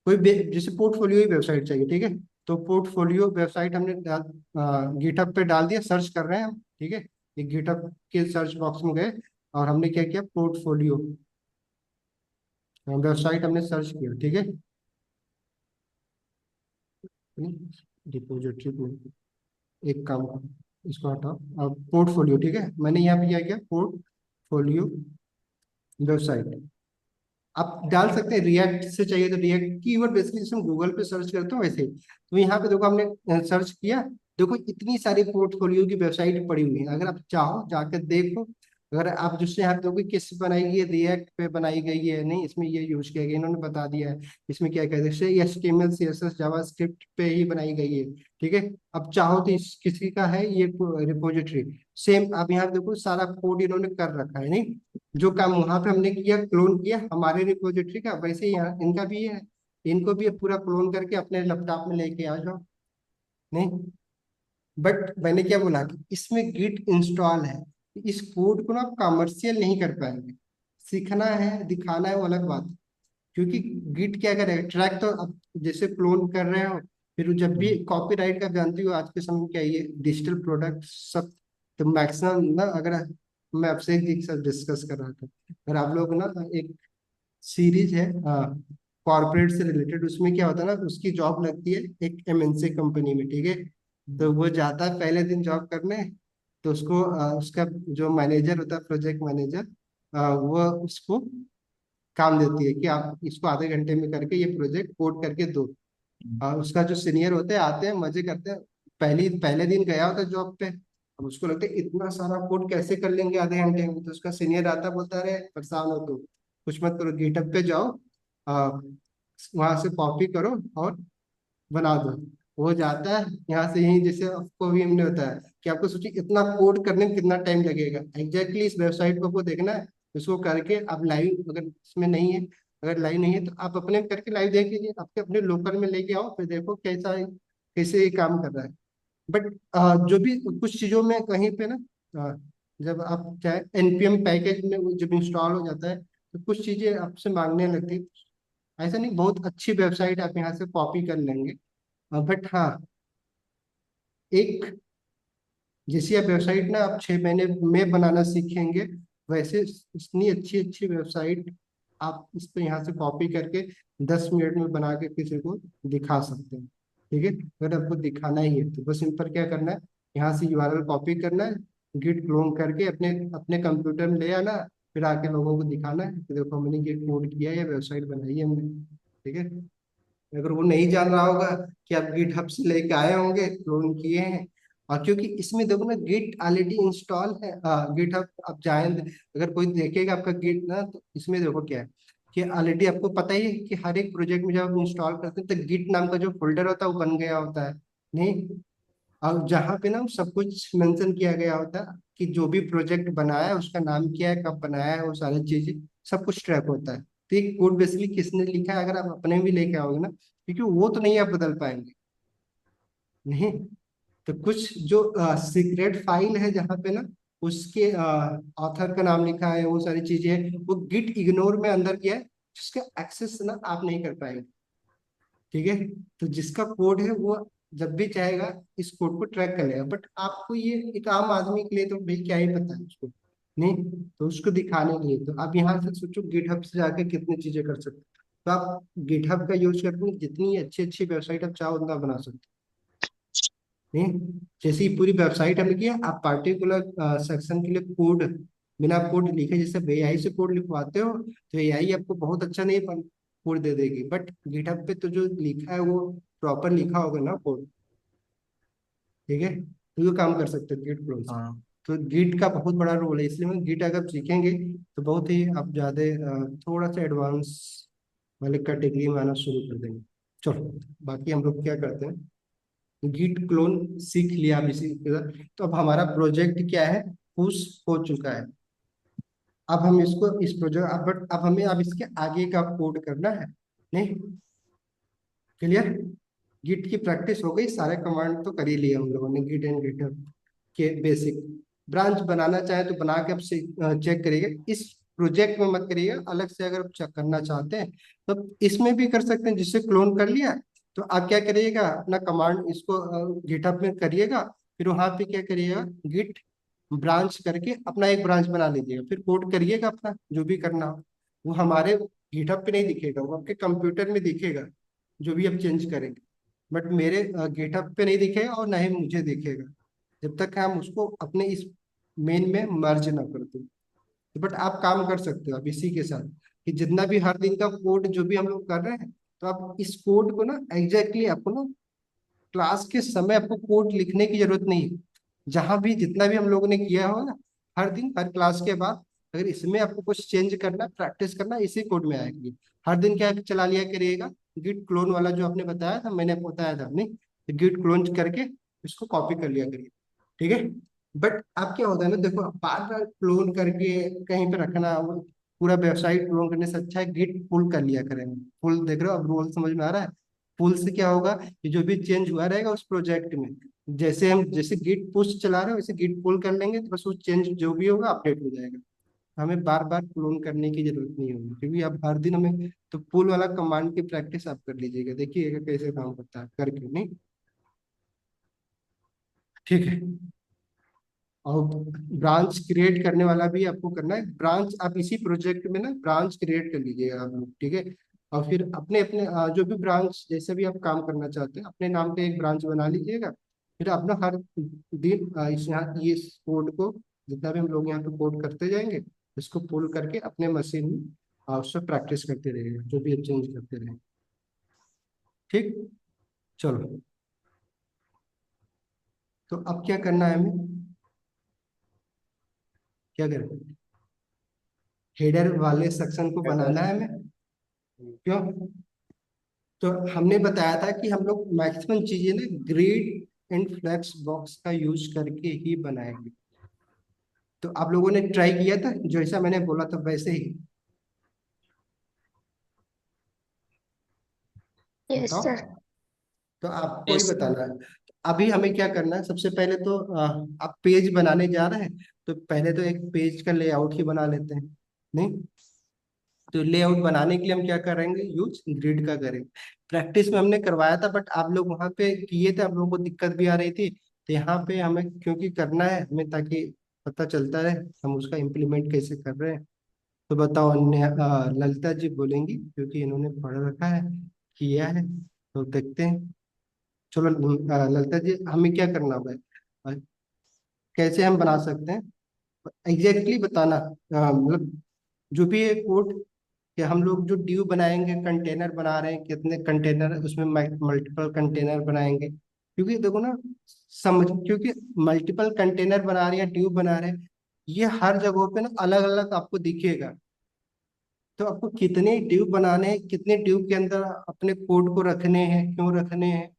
जैसे पोर्टफोलियो ही वेबसाइट चाहिए, ठीक है। तो पोर्टफोलियो वेबसाइट हमने गिटहब पे डाल दिया, सर्च कर रहे हैं हम, ठीक है। ये गिटहब के सर्च बॉक्स में गए और हमने क्या किया, पोर्टफोलियो वेबसाइट हमने सर्च किया, ठीक है। डिपोजिटरी में एक काम करो, इसको हटाओ, अब पोर्टफोलियो, ठीक है, मैंने यहाँ पे क्या किया, पोर्टफोलियो वेबसाइट। आप डाल सकते हैं रिएक्ट से चाहिए तो रिएक्ट कीवर्ड, बेसिकली जैसे हम गूगल पे सर्च करते हो वैसे ही। तो यहाँ पे देखो हमने सर्च किया, देखो इतनी सारी पोर्टफोलियो की वेबसाइट पड़ी हुई है, अगर आप चाहो जाकर देखो। अगर आप जिससे यहाँ पे देखोगे किस पे बनाई गई है, रिएक्ट पे बनाई गई है, नहीं इसमें ये यूज किया गया, इन्होंने बता दिया है इसमें क्या कहते हैं, ये HTML CSS जावास्क्रिप्ट पे ही बनाई गई है, ठीक है। अब चाहो तो इस किसी का है ये रिपोजिटरी, सेम अब यहाँ पे देखो सारा कोड इन्होंने कर रखा है, नहीं जो काम वहां पे हमने किया, क्लोन किया हमारे रिपोजिटरी का, वैसे ही यहाँ इनका भी है, इनको भी पूरा क्लोन करके अपने लैपटॉप में लेके आ जाओ, नहीं। बट मैंने क्या बोला कि इसमें गिट इंस्टॉल है, इस कोड को ना आप कमर्शियल नहीं कर पाएंगे, सीखना है दिखाना है वो अलग बात है। क्योंकि गिट क्या करेगा, ट्रैक तो आप जैसे क्लोन कर रहे हो, फिर जब भी कॉपीराइट का जानती हो आज के समय में क्या है, ये डिजिटल प्रोडक्ट सब, तो मैक्सिमम ना, अगर मैं आपसे एक साथ डिस्कस कर रहा था, अगर आप लोग ना एक सीरीज है कॉर्पोरेट से रिलेटेड, उसमें क्या होता है ना, उसकी जॉब लगती है एक MNC कंपनी में, ठीक है। तो वो जाता है पहले दिन जॉब करने। तो उसको उसका जो मैनेजर होता है, प्रोजेक्ट मैनेजर, वो उसको काम देती है कि आप इसको आधे घंटे में करके ये प्रोजेक्ट कोड करके दो। उसका जो सीनियर होते हैं आते हैं, मजे करते हैं। पहले दिन गया होता है जॉब पे, अब उसको लगता है इतना सारा कोड कैसे कर लेंगे आधे घंटे में। तो उसका सीनियर आता है, बोलता है अरे परेशान हो तो कुछ मत करो, गिटहब पे जाओ, वहां से कॉपी करो और बना दो। वो जाता है यहाँ से यहीं, जैसे आपको भी हमने बताया कि आपको सोचिए इतना कोड करने में कितना टाइम लगेगा। एग्जैक्टली इस वेबसाइट को आपको देखना है, उसको करके आप लाइव, अगर इसमें नहीं है, अगर लाइव नहीं है तो आप अपने करके लाइव देख लीजिए, आपके अपने लोकल में लेके आओ, फिर देखो कैसे ये काम कर रहा है। बट जो भी कुछ चीजों में कहीं पे ना, अ, जब आप चाहे एनपीएम पैकेज में वो जब इंस्टॉल हो जाता है तो कुछ चीजें आपसे मांगने लगती है। ऐसा नहीं, बहुत अच्छी वेबसाइट आप यहाँ से कॉपी कर लेंगे। बट हाँ, एक जैसी आप वेबसाइट ना आप 6 महीने में बनाना सीखेंगे, वैसे इतनी अच्छी अच्छी वेबसाइट आप इस पे यहाँ से कॉपी करके 10 मिनट में बना के किसी को दिखा सकते हैं। ठीक है, अगर आपको दिखाना ही है तो बस सिंपल क्या करना है, यहाँ से यूआरएल कॉपी करना है, गिट क्लोन करके अपने अपने कंप्यूटर में ले आना, फिर आके लोगों को दिखाना है कि देखो हमने ये कोड किया है, ये वेबसाइट बनाई है हमने। ठीक है, अगर वो नहीं जान रहा होगा कि आप गिट हब से लेके आए होंगे, क्लोन किए हैं, और क्योंकि इसमें देखो ना गिट ऑलरेडी इंस्टॉल है, गिट हब आप जाए, अगर कोई देखेगा आपका गिट ना, तो इसमें देखो क्या है कि ऑलरेडी आपको पता ही है कि हर एक प्रोजेक्ट में जब आप इंस्टॉल करते हैं तो गिट नाम का जो फोल्डर होता है वो बन गया होता है। नहीं, और जहाँ पे ना सब कुछ मेंशन किया गया होता है कि जो भी प्रोजेक्ट बनाया है उसका नाम क्या है, कब बनाया है, वो सारी चीजें सब कुछ ट्रैक होता है। तो एक कोड बेसिकली किसने लिखा है, अगर आप अपने भी लेके आओगे ना, क्योंकि वो तो नहीं आप बदल पाएंगे। नहीं, तो कुछ जो सीक्रेट फाइल है जहाँ पे ना उसके ऑथर का नाम लिखा है, वो सारी चीजें वो गिट इग्नोर में अंदर किया है, जिसका एक्सेस ना आप नहीं कर पाएंगे। ठीक है, तो जिसका कोड है वो जब भी चाहेगा इस कोड को ट्रैक कर लेगा, बट आपको ये एक आम आदमी के लिए तो भाई क्या ही पता है उसको। नहीं, तो उसको दिखाने के लिए तो आप यहाँ से सोचो गिटहब से जाके कितनी चीजें कर सकते हो। तो आप गिटहब का यूज करके जितनी अच्छी अच्छी वेबसाइट आप चाहो उतना बना सकते हो। नहीं, जैसे ही पूरी वेबसाइट हमने किया, आप पार्टिकुलर सेक्शन के लिए कोड बिना कोड लिखे, जैसे एआई से कोड लिखवाते हो तो एआई आपको बहुत अच्छा नहीं कोड दे देगी, बट गिटहब पे तो जो लिखा है वो प्रॉपर लिखा होगा ना कोड। ठीक है, तो ये काम कर सकते हो गिट क्लोन से। हाँ। तो गिट का बहुत बड़ा रोल है, इसलिए मैं गिट अगर सीखेंगे तो बहुत ही आप ज्यादा थोड़ा सा एडवांस वाले कैटेगरी में आना शुरू कर देंगे। चलो, बाकी हम लोग क्या करते हैं, गिट क्लोन सीख लिया अब इसी के साथ, तो अब हमारा प्रोजेक्ट क्या है, पुश हो चुका है। अब हम इसको इस प्रोजेक्ट अब हमें अब इसके आगे का कोड करना है। नहीं, क्लियर, गिट की प्रैक्टिस हो गई, सारे कमांड तो कर ही लिए हम लोगों ने, गिट एंड गिटहब के बेसिक। ब्रांच बनाना चाहे तो बना के आप चेक करिएगा, इस प्रोजेक्ट में मत करिएगा, अलग से अगर आप चेक करना चाहते हैं तो इसमें भी कर सकते हैं। जिससे क्लोन कर लिया तो आप क्या करिएगा, अपना कमांड इसको गिटहब में करिएगा, फिर वहां पे क्या करिएगा, गिट ब्रांच करके अपना एक ब्रांच बना लीजिएगा, फिर कोड करिएगा अपना जो भी करना हो। वो हमारे गिटहब पे नहीं दिखेगा, वो आपके कंप्यूटर में दिखेगा जो भी आप चेंज करेंगे, बट मेरे गिटहब पे नहीं दिखेगा और ना ही मुझे दिखेगा जब तक हम उसको अपने इस मेन में मर्ज ना कर दें। तो बट आप काम कर सकते हो अब इसी के साथ कि जितना भी हर दिन का कोड जो भी हम लोग कर रहे हैं, तो आप इस कोड को ना एग्जैक्टली आपको ना क्लास के समय आपको कोड लिखने की जरूरत नहीं है। जहां भी जितना भी हम लोगों ने किया हो ना, हर दिन हर क्लास के बाद अगर इसमें आपको कुछ चेंज करना, प्रैक्टिस करना, इसी कोड में आएगी। हर दिन क्या चला लिया करिएगा, गिट क्लोन वाला जो आपने बताया था, मैंने आपको बताया था नहीं, गिट क्लोन करके इसको कॉपी कर लिया करिए। ठीक है, बट अब क्या होता है ना, देखो बार बार क्लोन करके कहीं पे रखना, वो पूरा वेबसाइट क्लोन करने से अच्छा है गिट पुल कर लिया करेंगे। पुल देख रहे हो, अब रोल समझ में आ रहा है। पुल से क्या होगा कि जो भी चेंज हुआ रहेगा उस प्रोजेक्ट में, जैसे गिट पुश चला रहे हो वैसे गिट पुल कर लेंगे, तो बस वो चेंज जो भी होगा अपडेट हो जाएगा। हमें बार बार क्लोन करने की जरूरत नहीं होगी, क्योंकि अब हर दिन हमें तो पुल वाला कमांड की प्रैक्टिस आप कर लीजिएगा, देखिएगा कैसे काम करता है करके। नहीं, ठीक है, और ब्रांच क्रिएट करने वाला भी आपको करना है। ब्रांच आप इसी प्रोजेक्ट में ना ब्रांच क्रिएट कर लीजिएगा आप लोग। ठीक है, और फिर अपने अपने जो भी ब्रांच जैसे भी आप काम करना चाहते हैं अपने नाम पे एक ब्रांच बना लीजिएगा, फिर आप ना हर दिन इस यहाँ ये कोड को, जितना भी हम लोग यहाँ पे कोड करते जाएंगे, इसको पुल करके अपने मशीन में उससे प्रैक्टिस करते रहेंगे, जो भी चेंज करते रहेंगे। ठीक, चलो। तो अब क्या करना है हमें, क्या करें, हेडर वाले सेक्शन को बनाना है हमें। क्यों? तो हमने बताया था कि हम लोग मैक्सिमम चीजें ना ग्रिड एंड फ्लेक्स बॉक्स का यूज करके ही बनाएंगे। तो आप लोगों ने ट्राई किया था जैसा मैंने बोला था वैसे ही? यस बताओ। सर। तो आपको ही यस। बताना है। अभी हमें क्या करना है, सबसे पहले तो आप पेज बनाने जा रहे हैं, तो पहले तो एक पेज का लेआउट ही बना लेते हैं। नहीं, तो लेआउट बनाने के लिए हम क्या करेंगे, यूज ग्रिड का करेंगे। प्रैक्टिस में हमने करवाया था, बट आप लोग वहाँ पे किए थे, आप लोगों को दिक्कत भी आ रही थी, तो यहाँ पे हमें क्योंकि करना है हमें, ताकि पता चलता रहे हम उसका इम्प्लीमेंट कैसे कर रहे हैं। तो बताओ, ललिता जी बोलेंगी क्योंकि इन्होंने पढ़ रखा है, किया है, तो देखते हैं। चलो ललिता जी, हमें क्या करना होगा, अ, कैसे हम बना सकते हैं, एग्जैक्टली बताना। मतलब जो भी है कोड, कि हम लोग जो ड्यू बनाएंगे, कंटेनर बना रहे हैं, कितने कंटेनर, उसमें मल्टीपल कंटेनर बनाएंगे, क्योंकि देखो ना, समझ, क्योंकि मल्टीपल कंटेनर बना रहे हैं, ड्यू बना रहे हैं, ये हर जगहों पे ना अलग अलग आपको दिखेगा। तो आपको कितने ड्यू बनाने हैं, कितने ड्यू के अंदर अपने कोड को रखने हैं, क्यों रखने हैं,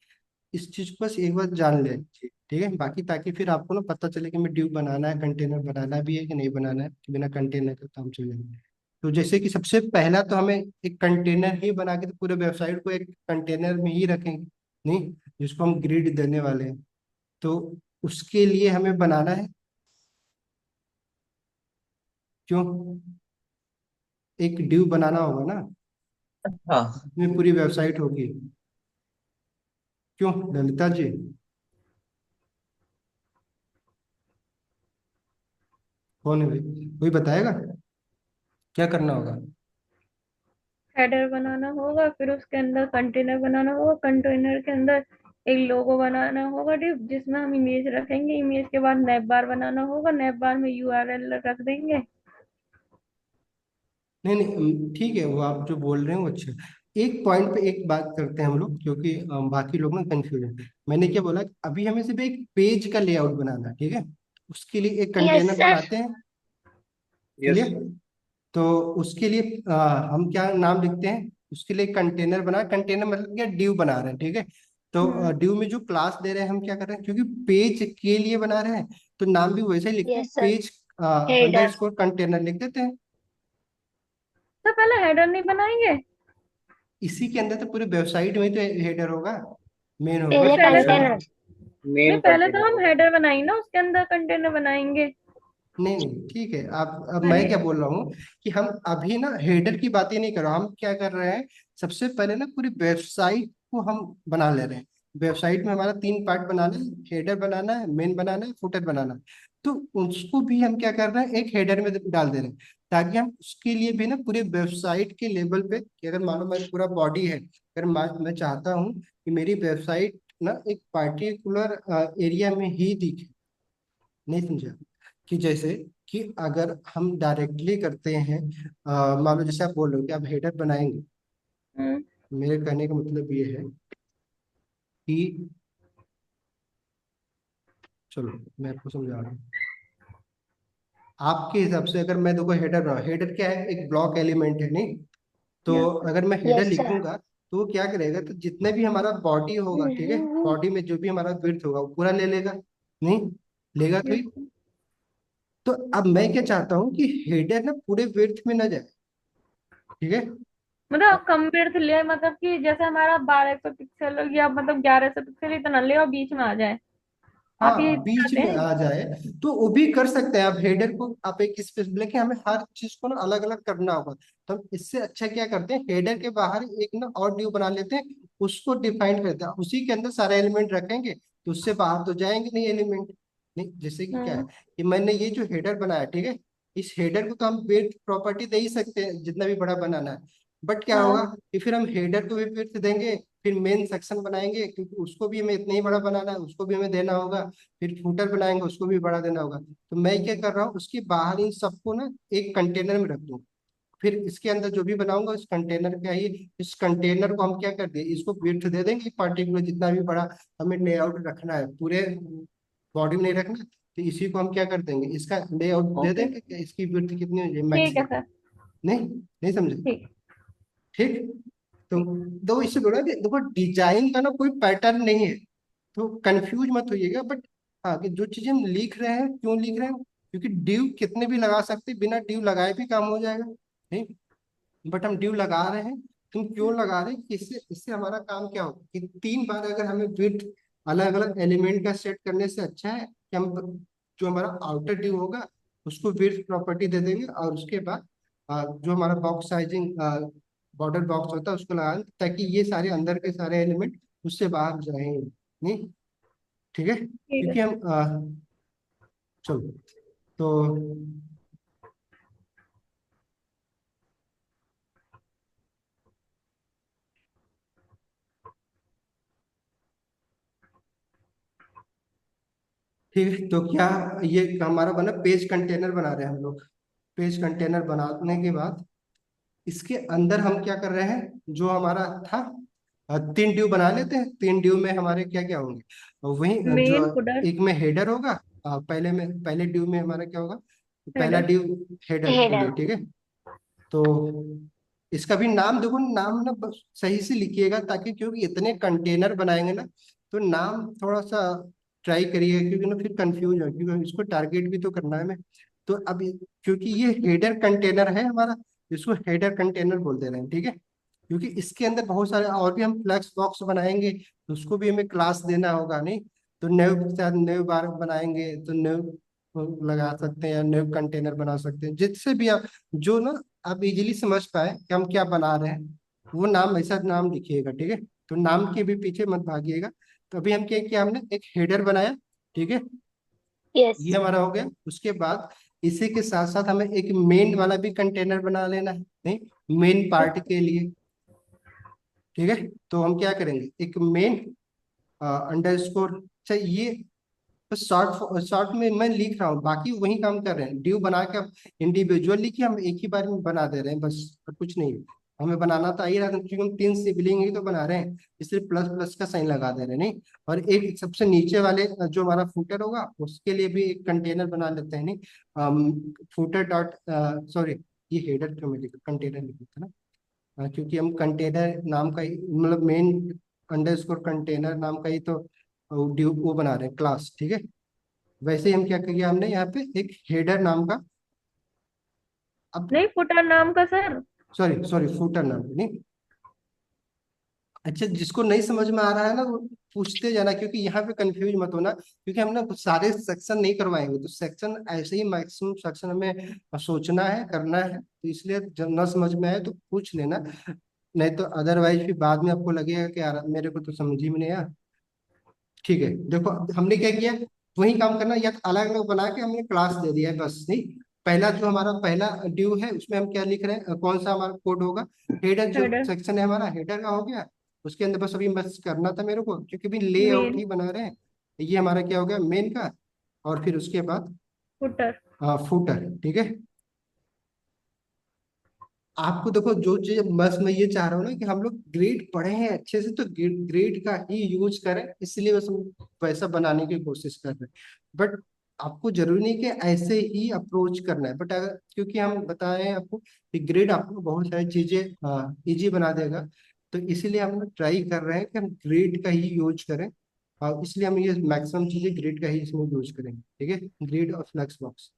इस चीज को बस एक बार जान ले, ठीक है। बाकी ताकि फिर आपको ना पता चले कि मैं ड्यू बनाना है, कंटेनर बनाना भी है कि नहीं बनाना है, कि बिना कंटेनर का काम चलेगा। तो जैसे कि सबसे पहला तो हमें एक कंटेनर ही बना के, तो पूरे वेबसाइट को एक कंटेनर में ही रखेंगे, नहीं, जिसको हम ग्रिड देने वाले हैं। तो उसके लिए हमें बनाना है, क्यों, एक ड्यू बनाना होगा ना, हाँ। इसमें पूरी वेबसाइट होगी। क्यों ललिता जी? कौन है भाई, कोई बताएगा क्या करना होगा? हेडर बनाना होगा, फिर उसके अंदर कंटेनर बनाना होगा, कंटेनर के अंदर एक लोगो बनाना होगा डिव, जिसमें हम इमेज रखेंगे, इमेज के बाद नैप बार बनाना होगा, नैप बार में यूआरएल रख देंगे। नहीं नहीं, ठीक है, वो आप जो बोल रहे हैं वो अच्छा। एक पॉइंट पे एक बात करते हैं हम लोग, क्योंकि बाकी लोग ना कंफ्यूज हैं। मैंने क्या बोला, अभी हमें सिर्फ एक पेज का लेआउट बनाना है, ठीक है। उसके लिए एक यस कंटेनर सर। बनाते हैं, यस क्लियर। तो उसके लिए हम क्या नाम लिखते हैं, उसके लिए कंटेनर बना, कंटेनर मतलब क्या, ड्यू बना रहे हैं, ठीक है। तो हम्म। ड्यू में जो क्लास दे रहे हैं, हम क्या कर रहे हैं, क्योंकि पेज के लिए बना रहे हैं, तो नाम भी वैसे ही लिखते हैं, yes sir. Page header. Underscore container लिख देते हैं। तो पहले हेडर नहीं बनाएंगे? इसी के अंदर तो पूरी वेबसाइट में तो हेडर होगा, मेन नहीं होगा नहीं, उसका पहले तो वेबसाइट। हम नहीं, मेन पहले तो कंटेनर हम होगा। हेडर बनाएंगे ना, उसके अंदर कंटेनर बनाएंगे। नहीं नहीं, ठीक है, आप, अब मैं अरे। क्या बोल रहा हूँ कि हम अभी ना हेडर की बातें नहीं कर रहे, हम क्या कर रहे हैं, सबसे पहले ना पूरी वेबसाइट को हम बना ले रहे हैं। वेबसाइट में हमारा तीन पार्ट बनाना है, हेडर बनाना है, मेन बनाना है, फुटर बनाना है। तो उसको भी हम क्या कर रहे हैं, एक हेडर में डाल दे रहे हैं, ताकि हम उसके लिए भी ना पूरे वेबसाइट के लेवल पे, कि अगर मान लो मैं पूरा बॉडी है, अगर मैं चाहता हूँ कि मेरी वेबसाइट ना एक पार्टिकुलर एरिया में ही दिखे, नहीं समझा, कि जैसे कि अगर हम डायरेक्टली करते हैं, मान लो जैसे आप बोल रहे हो कि आप हेडर बनाएंगे, हम्म। मेरे कहने का मतलब ये है कि, चलो मैं आपको समझा रहा हूँ। आपके हिसाब से अगर मैं देखो हेडर बनाऊँ, हेडर क्या है, एक ब्लॉक एलिमेंट है, नहीं। तो यस अगर मैं हेडर यस सर। लिखूंगा, तो वो क्या करेगा, तो जितने भी हमारा बॉडी होगा, ठीक है, बॉडी में जो भी हमारा विड्थ होगा वो पूरा ले लेगा, नहीं लेगा तो ही। यस। तो अब मैं क्या चाहता हूँ कि हेडर ना पूरे विड्थ में ना जाए, ठीक है। मतलब कम विड्थ ले, मतलब कि जैसे हमारा 1200 पिक्सल या मतलब 1100 पिक्सल इतना ले और बीच में आ जाए, आप ये हाँ, बीच चाहते में हैं? आ जाए, तो वो भी कर सकते हैं आप हेडर को, आप एक स्पेस, लेकिन हमें हर चीज को ना अलग अलग करना होगा। तो हम इससे अच्छा क्या करते हैं, हेडर के बाहर एक ना और ड्यू बना लेते हैं, उसको डिफाइन करते हैं, उसी के अंदर सारे एलिमेंट रखेंगे, तो उससे बाहर तो जाएंगे नहीं एलिमेंट। नहीं, जैसे कि क्या है, हम्म। कि मैंने ये जो हेडर बनाया, ठीक है, इस हेडर को तो हम वेट प्रॉपर्टी दे ही सकते हैं, जितना भी बड़ा बनाना है। बट क्या होगा हाँ कि फिर हम हेडर को भी फिर से देंगे, फिर मेन सेक्शन बनाएंगे क्योंकि उसको भी हमें इतना ही बड़ा बनाना है, उसको भी हमें देना होगा। फिर फूटर बनाएंगे, उसको भी बड़ा देना होगा। तो मैं क्या कर रहा हूँ, उसके बाहर इन सबको ना एक कंटेनर में रख दूँ। फिर इसके अंदर जो भी बनाऊंगा इस कंटेनर का ही, इस कंटेनर को हम क्या कर दें, इसको विड्थ दे देंगे पर्टिकुलर जितना भी बड़ा हमें लेआउट रखना है, पूरे बॉडी में नहीं रखना। तो इसी को हम क्या कर देंगे, इसका लेआउट दे ओके, देंगे कि इसकी विड्थ कितनी हो जाए ठीक है मैक्सिमम। सर। नहीं, नहीं समझे? ठीक। ठीक। तो दो इससे बोला कि देखो डिजाइन का ना कोई पैटर्न नहीं है, तो कंफ्यूज मत होइएगा। बट हाँ, कि जो चीजें हम लिख रहे हैं क्यों लिख रहे हैं, क्योंकि ड्यू कितने भी लगा सकते हैं, बिना ड्यू लगाए भी काम हो जाएगा। नहीं, बट हम ड्यू लगा रहे हैं। तुम क्यों लगा रहे हैं कि इससे इससे हमारा काम क्या होगा कि 3 बार अगर हमें विड्थ अलग अलग एलिमेंट का सेट करने से अच्छा है कि हम जो हमारा आउटर ड्यू होगा उसको विड्थ प्रॉपर्टी दे देंगे, और उसके बाद जो हमारा बॉक्स साइजिंग बॉर्डर बॉक्स होता है उसको लगाएं, ताकि ये सारे अंदर के सारे एलिमेंट उससे बाहर जाएं नहीं। ठीक है, ठीक है। क्योंकि हम चलो तो ठीक है, तो क्या ये हमारा बना पेज कंटेनर बना रहे हैं हम लोग। पेज कंटेनर बनाने के बाद इसके अंदर हम क्या कर रहे हैं, जो हमारा था 3 ड्यू बना लेते हैं। 3 ड्यू में हमारे क्या क्या होंगे, वही जो मेन फुटर एक में हेडर होगा। पहले ड्यू में हमारा क्या होगा, पहला हेडर। ड्यू हेडर के लिए, ठीक है। तो इसका भी नाम देखो, नाम ना बस सही से लिखिएगा, ताकि क्योंकि इतने कंटेनर बनाएंगे ना, तो नाम थोड़ा सा ट्राई करिए, क्योंकि ना फिर कंफ्यूज है, क्योंकि इसको टारगेट भी तो करना है हमें। तो अब क्योंकि ये हेडर कंटेनर है हमारा, इसको हेडर कंटेनर बोल दे रहे हैं, ठीक है। क्योंकि इसके अंदर बहुत सारे और भी हम फ्लैक्स बॉक्स बनाएंगे, तो उसको भी हमें क्लास देना होगा नहीं। तो नेव के साथ नेव बार बनाएंगे, तो नेव लगा सकते हैं या नेव कंटेनर बना सकते हैं, जिससे भी आप जो ना आप इजीली समझ पाए कि हम क्या बना रहे हैं, वो नाम ऐसा नाम लिखिएगा, ठीक है। तो नाम के भी पीछे मत भागिएगा। तो अभी हम क्या किया, हमने एक हेडर बनाया, ठीक है। ये हमारा हो गया। उसके बाद इसी के साथ साथ हमें एक मेन वाला भी कंटेनर बना लेना है, नहीं, मेन पार्ट के लिए, ठीक है। तो हम क्या करेंगे, एक मेन अंडरस्कोर, अच्छा ये बस शॉर्ट शॉर्ट में मैं लिख रहा हूँ, बाकी वही काम कर रहे हैं। ड्यू बना के अब इंडिविजुअल लिखिए, हम एक ही बार में बना दे रहे हैं बस, और कुछ नहीं। हमें बनाना तो आ ही रहा था, क्योंकि हम 3 सिबलिंग ही तो बना रहे हैं, इसलिए प्लस प्लस का साइन लगा दे रहे हैं नहीं। और एक सबसे नीचे वाले जो हमारा फुटर होगा उसके लिए भी एक कंटेनर बना लेते हैं नहीं। फुटर डॉट सॉरी, ये हेडर क्यों मैं लिखा, कंटेनर लिखा था ना। क्योंकि हम कंटेनर नाम का ही मतलब मेन अंडरस्कोर कंटेनर नाम का ही तो ड्यू वो बना रहे हैं क्लास, ठीक है। वैसे ही हम क्या किया, हमने यहाँ पे एक हेडर नाम का, अब नहीं, फुटर नाम का सर। सॉरी सॉरी फुटर नाम का नहीं। अच्छा, जिसको नहीं समझ में आ रहा है ना वो पूछते जाना, क्योंकि यहाँ पे कंफ्यूज मत होना, क्योंकि हम ना सारे सेक्शन नहीं करवाएंगे, तो सेक्शन ऐसे ही मैक्सिमम सेक्शन हमें सोचना है, करना है। तो इसलिए जब ना समझ में आए तो पूछ लेना, नहीं तो अदरवाइज फिर बाद में आपको लगेगा कि यार मेरे को तो समझ ही में नहीं आया। ठीक है, देखो हमने क्या किया, वही काम करना, या अलग अलग बना के हमने क्लास दे दिया है बस नहीं। पहला जो हमारा पहला ड्यू है उसमें हम क्या लिख रहे हैं, कौन सा हमारा कोड होगा, हेडर जो हेडर। सेक्शन है हमारा हेडर का हो गया। उसके अंदर बस अभी बस करना था मेरे को, क्योंकि अभी लेआउट मेन ही बना रहे हैं। ये हमारा क्या हो गया, मेन का। और फिर उसके बाद फुटर। फुटर, ठीक है। आपको देखो जो चीज बस मैं ये चाह रहा हूँ ना कि हम लोग ग्रेड पढ़े हैं अच्छे से, तो ग्रेड का ही यूज करें, इसलिए बस हम वैसा बनाने की कोशिश कर रहे हैं। बट आपको जरूरी नहीं कि ऐसे ही अप्रोच करना है, बट अगर क्योंकि हम बताए हैं आपको कि ग्रेड आपको बहुत सारी चीजें इजी बना देगा, तो इसीलिए हम लोग ट्राई कर रहे हैं कि हम ग्रेड का ही यूज करें। और इसलिए हम ये मैक्सिमम चीजें ग्रेड का ही इसमें यूज करेंगे, ठीक है, ग्रेड और फ्लक्स बॉक्स।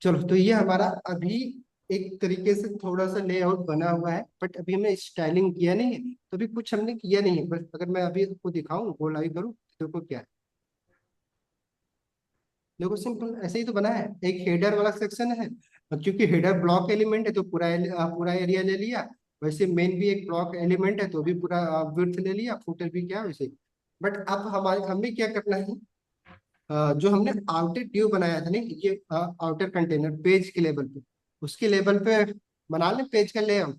चलो, तो ये हमारा अभी एक तरीके से थोड़ा सा लेआउट बना हुआ है, बट अभी हमने स्टाइलिंग किया नहीं है, तो अभी कुछ हमने किया नहीं है। बस अगर मैं अभी आपको दिखाऊं, गोलाई करूँ, तो देखो क्या है। देखो सिंपल ऐसे ही तो बना है, एक हेडर वाला सेक्शन है, और क्योंकि हेडर ब्लॉक एलिमेंट है तो पूरा एरिया ले लिया। वैसे मेन भी एक ब्लॉक एलिमेंट है तो भी पूरा विड्थ ले लिया, फुटर भी क्या वैसे। बट अब हमारे हमें क्या करना है, जो हमने आउटर ट्यूब बनाया था नहीं, ये आउटर कंटेनर पेज के लेवल पे, उसके लेवल पे बना लें पेज का layout.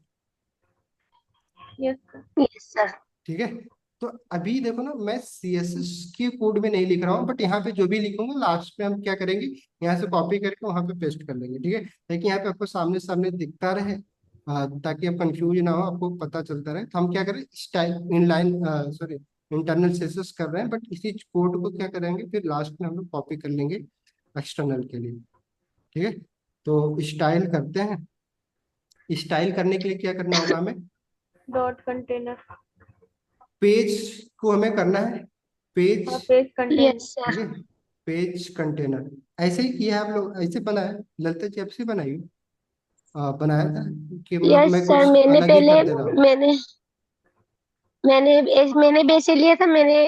Yes sir. Yes sir. ठीक है। तो अभी देखो ना, मैं CSS के कोड में नहीं लिख रहा हूँ, बट यहाँ पे जो भी लिखूंगा लास्ट में हम क्या करेंगे, यहाँ से कॉपी करके वहाँ पे पेस्ट कर लेंगे। ठीक है, ताकि यहाँ पे आपको सामने सामने दिखता रहे, ताकि आप कंफ्यूज ना हो, आपको पता चलता रहे। तो हम क्या करें, style in line, sorry, internal CSS कर रहे हैं, बट इसी कोड को क्या करेंगे फिर लास्ट में हम लोग कॉपी कर लेंगे एक्सटर्नल के लिए। ठीक है, तो स्टाइल करते हैं। स्टाइल करने के लिए क्या करना होगा हमें, डॉट कंटेनर पेज को हमें करना है पेज। और पेज कंटेनर। यस ठीक सर। है, पेज कंटेनर ऐसे ही किया है आप लोग, ऐसे बना है ललिता जी, आपसे बनाई हो? बनाया था कि मतलब यस मैं सर, कुछ मैंने अलग ही पहले कर दे रहा हूँ? मैंने मैंने मैंने बेसिक लिया था, मैंने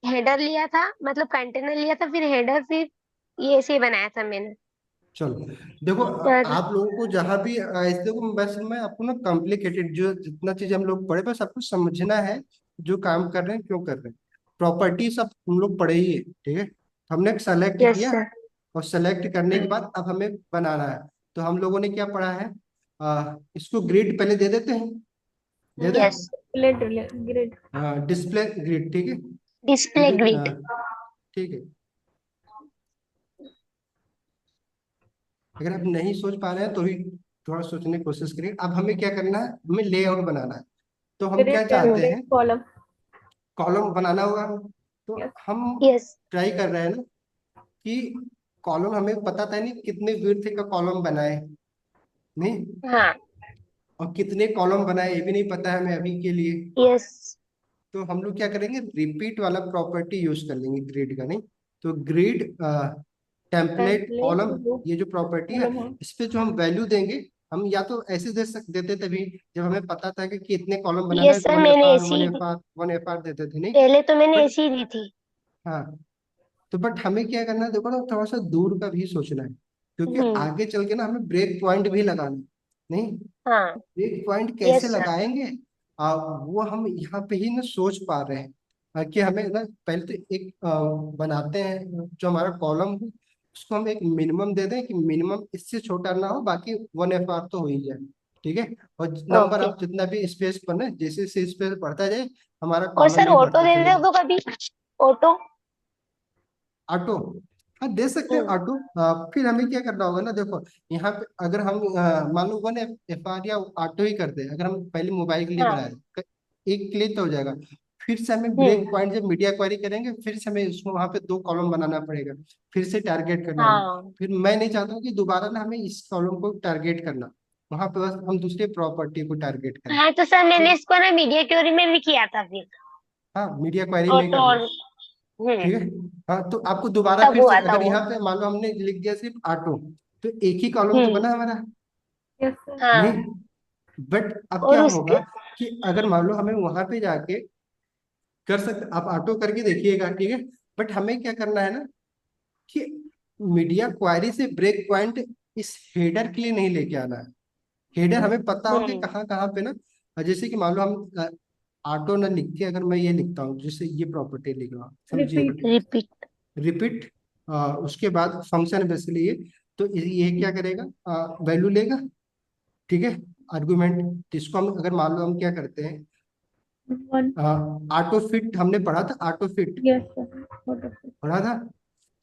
हेडर लिया था, मतलब कंटेनर लिया था, फिर हेडर, फिर ये ऐसे ही बनाया था मैंने चलो, देखो सर। आप लोगों को जहाँ भी ऐसे देखो, बस मैं आपको ना कॉम्प्लिकेटेड जो जितना चीज हम लोग पढ़े, बस आपको समझना है जो काम कर रहे हैं क्यों कर रहे हैं। प्रॉपर्टी सब हम लोग पढ़े ही है। ठीक है, हमने सेलेक्ट यस किया, सर। और सेलेक्ट करने के बाद अब हमें बनाना है। तो हम लोगों ने क्या पढ़ा है, इसको ग्रिड पहले दे देते हैं, दे दें। यस। ग्रिड। डिस्प्ले ग्रिड, ठीक है। डिस्प्ले फिर ग्रिड। ठीक है, अगर आप नहीं सोच पा रहे हैं तो भी थोड़ा सोचने की कोशिश करिए। अब हमें क्या करना है, हमें लेआउट बनाना है। तो हम क्या ग्रिड चाहते हैं, कॉलम। कॉलम बनाना होगा। तो यस। हम यस। ट्राई कर रहे हैं ना कि कॉलम हमें पता था नहीं कितने विड्थ का कॉलम बनाए, नहीं, हाँ। और कितने कॉलम बनाए ये भी नहीं पता है हमें अभी के लिए। यस। तो हम लोग क्या करेंगे, रिपीट वाला प्रॉपर्टी यूज कर लेंगे ग्रिड का, नहीं तो ग्रिड टेम्पलेट टेम्पलेट कॉलम, ये जो प्रॉपर्टी है, कॉलम। इस पे जो हम वैल्यू देंगे, हम या तो ऐसे देते तभी जब हमें पता था कि इतने कॉलम बनाना है, यस सर, वन एफ मैंने आर ऐसी वन ही एफ दी। आर वन एफ आर देते थे, नहीं। पहले तो मैंने बट ऐसी ही दी थी। हाँ, तो बट हमें क्या करना है, देखो ना थोड़ा सा दूर का भी सोचना है, क्योंकि हम्म। आगे चल के ना हमें ब्रेक पॉइंट भी लगाना है, नहीं। हाँ। ब्रेक पॉइंट कैसे यस सर। लगाएंगे, वो हम यहाँ पे ही ना सोच पा रहे हैं। कि हमें ना पहले तो एक बनाते हैं जो हमारा कॉलम है, उसको हम एक मिनिमम दे दें कि मिनिमम इससे छोटा ना हो, बाकी 1 FR तो हो ही जाए। ठीक है, और नंबर ओके। आप जितना भी स्पेस पर ना, जैसे जैसे स्पेस बढ़ता जाए हमारा और कॉलम सर भी ऑटो बढ़ता दे चलेगा। दो कभी। ऑटो। ऑटो, हाँ दे सकते हैं हम्म। ऑटो। फिर हमें क्या करना होगा ना, देखो यहाँ पे अगर हम मान लो 1 FR या ऑटो ही करते हैं, अगर हम पहले मोबाइल के लिए हाँ। बनाए एक क्लिक तो हो जाएगा। फिर से हमें ब्रेक हम्म। पॉइंट जब मीडिया क्वेरी करेंगे, फिर से हमें उसमें वहाँ पे 2 कॉलम बनाना पड़ेगा, फिर से टारगेट करना होगा। हाँ। फिर मैं नहीं चाहता हूँ कि दोबारा ना हमें इस कॉलम को टारगेट करना, वहां पे बस हम दूसरे प्रॉपर्टी को टारगेट करें। हाँ तो सर तो मैंने इसको ना मीडिया क्वेरी में भी किया था फिर। हाँ, मीडिया क्वेरी में ही ऑटो करना। और। ठीक है, हाँ तो आपको दोबारा तब फिर से हुआ था अगर वो। यहाँ पे मान लो हमने लिख दिया सिर्फ ऑटो, तो एक ही कॉलम तो हम्म। बना हमारा, यस सर। नहीं। हाँ। बट अब और क्या उसके। होगा कि अगर मान लो हमें वहां पे जाके कर सकते, आप ऑटो करके देखिएगा, ठीक है। बट हमें क्या करना है ना कि मीडिया क्वारी से ब्रेक पॉइंट इस हेडर के लिए नहीं लेके आना है। हेडर हमें पता हो कि हम्म। कहाँ कहाँ पे ना, जैसे कि मान लो हम ऑटो ना लिख के अगर मैं ये लिखता हूँ, जैसे ये प्रॉपर्टी लिख रहा हूँ, समझिएगा, रिपीट। रिपीट। रिपीट, उसके बाद फंक्शन बेसिकली ये, तो ये क्या करेगा, वैल्यू लेगा, ठीक है, आर्गुमेंट। तो इसको हम अगर मान लो हम क्या करते हैं, वन। ऑटो फिट हमने पढ़ा था, auto fit yes sir. Auto. पढ़ा था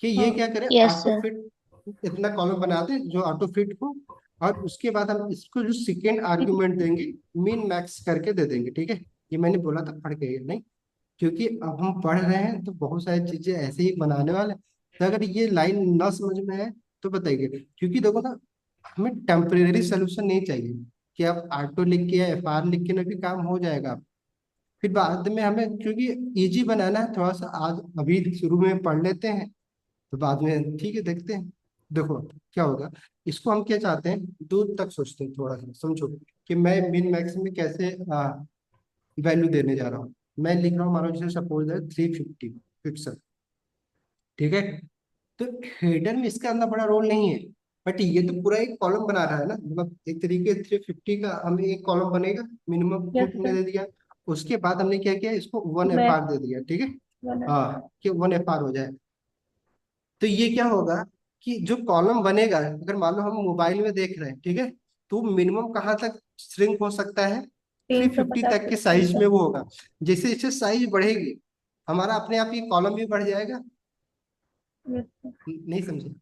कि ये हाँ। क्या करे, यस ऑटो सर। फिट इतना कॉलम बना दे जो ऑटो फिट को, और उसके बाद हम इसको जो सेकेंड आर्गुमेंट देंगे मिन मैक्स करके दे देंगे। ठीक है, ये मैंने बोला था पढ़ के, नहीं, क्योंकि अब हम पढ़ रहे हैं तो बहुत सारी चीजें ऐसे ही बनाने वाले हैं। तो अगर ये लाइन ना समझ में है तो बताइए, क्योंकि देखो ना, हमें टेम्परेरी सोल्यूशन नहीं चाहिए कि आप ऑटो लिख के या FR लिख के ना भी काम हो जाएगा। फिर बाद में हमें क्योंकि इजी बनाना है, थोड़ा सा आज अभी शुरू में पढ़ लेते हैं, तो बाद में ठीक है देखते हैं। देखो क्या होगा, इसको हम क्या चाहते हैं, दूर तक सोचते हैं, थोड़ा सा समझो कि मैं मिन मैक्स में कैसे वैल्यू देने जा रहा हूँ। मैं लिख रहा हूँ, मानो जैसे सपोज है 350 पिक्सल, ठीक है। तो हेडर में इसका अंदर बड़ा रोल नहीं है, बट ये तो पूरा एक कॉलम बना रहा है ना, मतलब एक तरीके 350 का हमें एक कॉलम बनेगा, मिनिमम यस हमने सर। दे दिया। उसके बाद हमने क्या किया, इसको 1 FR मैक्स। दे दिया, ठीक है। वन। हाँ, कि 1 FR हो जाए। तो ये क्या होगा कि जो कॉलम बनेगा, अगर मान लो हम मोबाइल में देख रहे हैं, ठीक है, तो मिनिमम कहाँ तक श्रिंक हो सकता है, थ्री 350 फिफ्टी तक के पिक्सल साइज का। में वो होगा। जैसे जैसे साइज बढ़ेगी हमारा अपने आप ही कॉलम भी बढ़ जाएगा। नहीं समझे?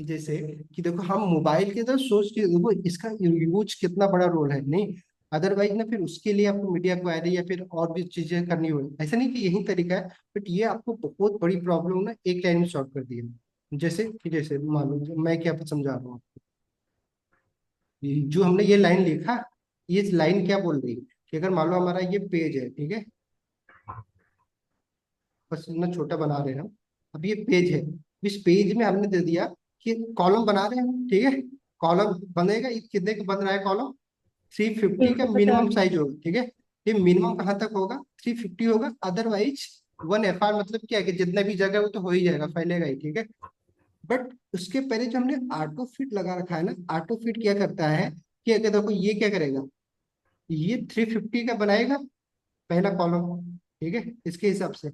जैसे कि देखो हम मोबाइल के तो सोच के देखो इसका यूज कितना बड़ा रोल है नहीं। अदरवाइज ना फिर उसके लिए आपको मीडिया क्वायरी या फिर और भी चीजें करनी होगी। ऐसा नहीं कि यही तरीका है, बट ये आपको बहुत बड़ी प्रॉब्लम ना एक लाइन में सॉल्व कर दी है। जैसे मान लो मैं क्या समझा रहा हूँ। जो हमने ये लाइन लिखा, ये लाइन क्या बोल रही है कि अगर मान लो हमारा ये पेज है, ठीक है, बस इतना छोटा बना रहे हैं हम। अब ये पेज है, इस पेज में हमने दे दिया कि कॉलम बना रहे हैं, ठीक है। कॉलम बनेगा, ये कितने का बन रहा है कॉलम? 350 का 350। मिनिमम साइज होगा, ठीक है। ये मिनिमम कहाँ तक होगा? 350 होगा। अदरवाइज 1 FR मतलब क्या है कि जितना भी जगह है वो तो हो ही जाएगा, फैलेगा ही, ठीक है। बट उसके पहले जो हमने ऑटो फिट लगा रखा है ना, ऑटो फिट क्या करता है कि अगर देखो ये क्या करेगा, ये 350 का बनाएगा पहला कॉलम, ठीक है, इसके हिसाब से।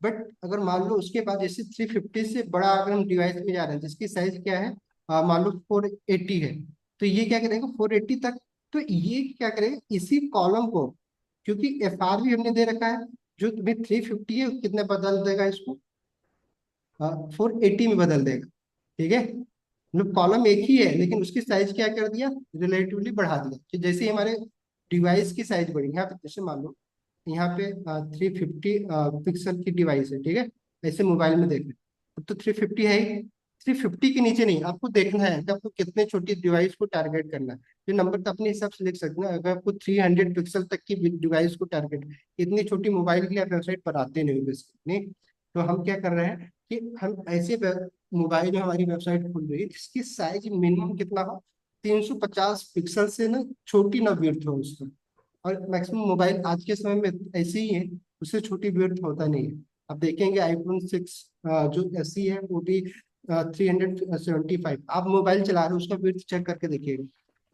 बट अगर मान लो उसके बाद जैसे 350 से बड़ा अगर हम डिवाइस में जा रहे हैं जिसकी साइज क्या है, मान लो 480 है, तो ये क्या करेगा 480 तक। तो ये क्या करेगा इसी कॉलम को, क्योंकि FR भी हमने दे रखा है, जो तुम्हें 350 है कितने बदल देगा इसको, 480 में बदल देगा, ठीक है। मतलब कॉलम एक ही है लेकिन उसकी साइज क्या कर दिया, रिलेटिवली बढ़ा दिया। कि जैसे ही हमारे डिवाइस की साइज बढ़ी, यहाँ पे जैसे मान लो यहाँ पे 350 पिक्सल की डिवाइस है, ठीक है। ऐसे मोबाइल में देख रहे हैं, अब तो 350 है ही। 350 के नीचे नहीं, आपको देखना है कि आपको कितने छोटी डिवाइस को टारगेट करना है। ये नंबर तो अपने हिसाब से लिख सकते हैं। अगर आपको 300 पिक्सल तक की डिवाइस को टारगेट, इतनी छोटी मोबाइल के लिए आप वेबसाइट बनाते नहीं हो बेसिकली, नहीं। तो हम क्या कर रहे हैं कि हम ऐसे मोबाइल में हमारी वेबसाइट खुल रही है जिसकी साइज मिनिमम कितना हो, 350 पिक्सल से ना छोटी ना विड्थ हो उसका। और मैक्सिमम मोबाइल आज के समय में ऐसे ही है, उससे छोटी विड्थ होता नहीं है। आप देखेंगे iPhone 6 जो SE है वो भी 375। आप मोबाइल चला रहे हो उसका विड्थ चेक करके देखिएगा।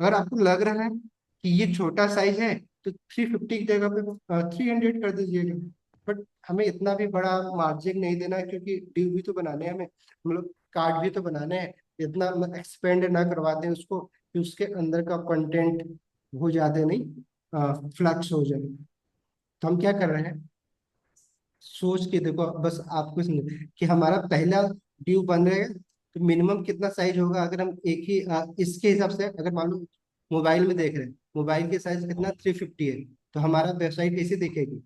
अगर आपको लग रहा है कि ये छोटा साइज है तो 350 की जगह पे 300 कर दीजिएगा। बट हमें इतना भी बड़ा मार्जिन नहीं देना है, क्योंकि ड्यू भी तो बनाने हैं हमें, मतलब कार्ड भी तो बनाने हैं। इतना एक्सपेंड ना करवा दें उसको कि उसके अंदर का कंटेंट वो ज्यादा नहीं फ्लक्स हो जाए। तो हम क्या कर रहे हैं, सोच के देखो बस आपको समझ कि हमारा पहला ड्यू बन रहेगा तो मिनिमम कितना साइज होगा। अगर हम एक ही इसके हिसाब से अगर मान लो मोबाइल में देख रहे हैं, मोबाइल की साइज कितना 350 है, तो हमारा वेबसाइट कैसे देखेगी,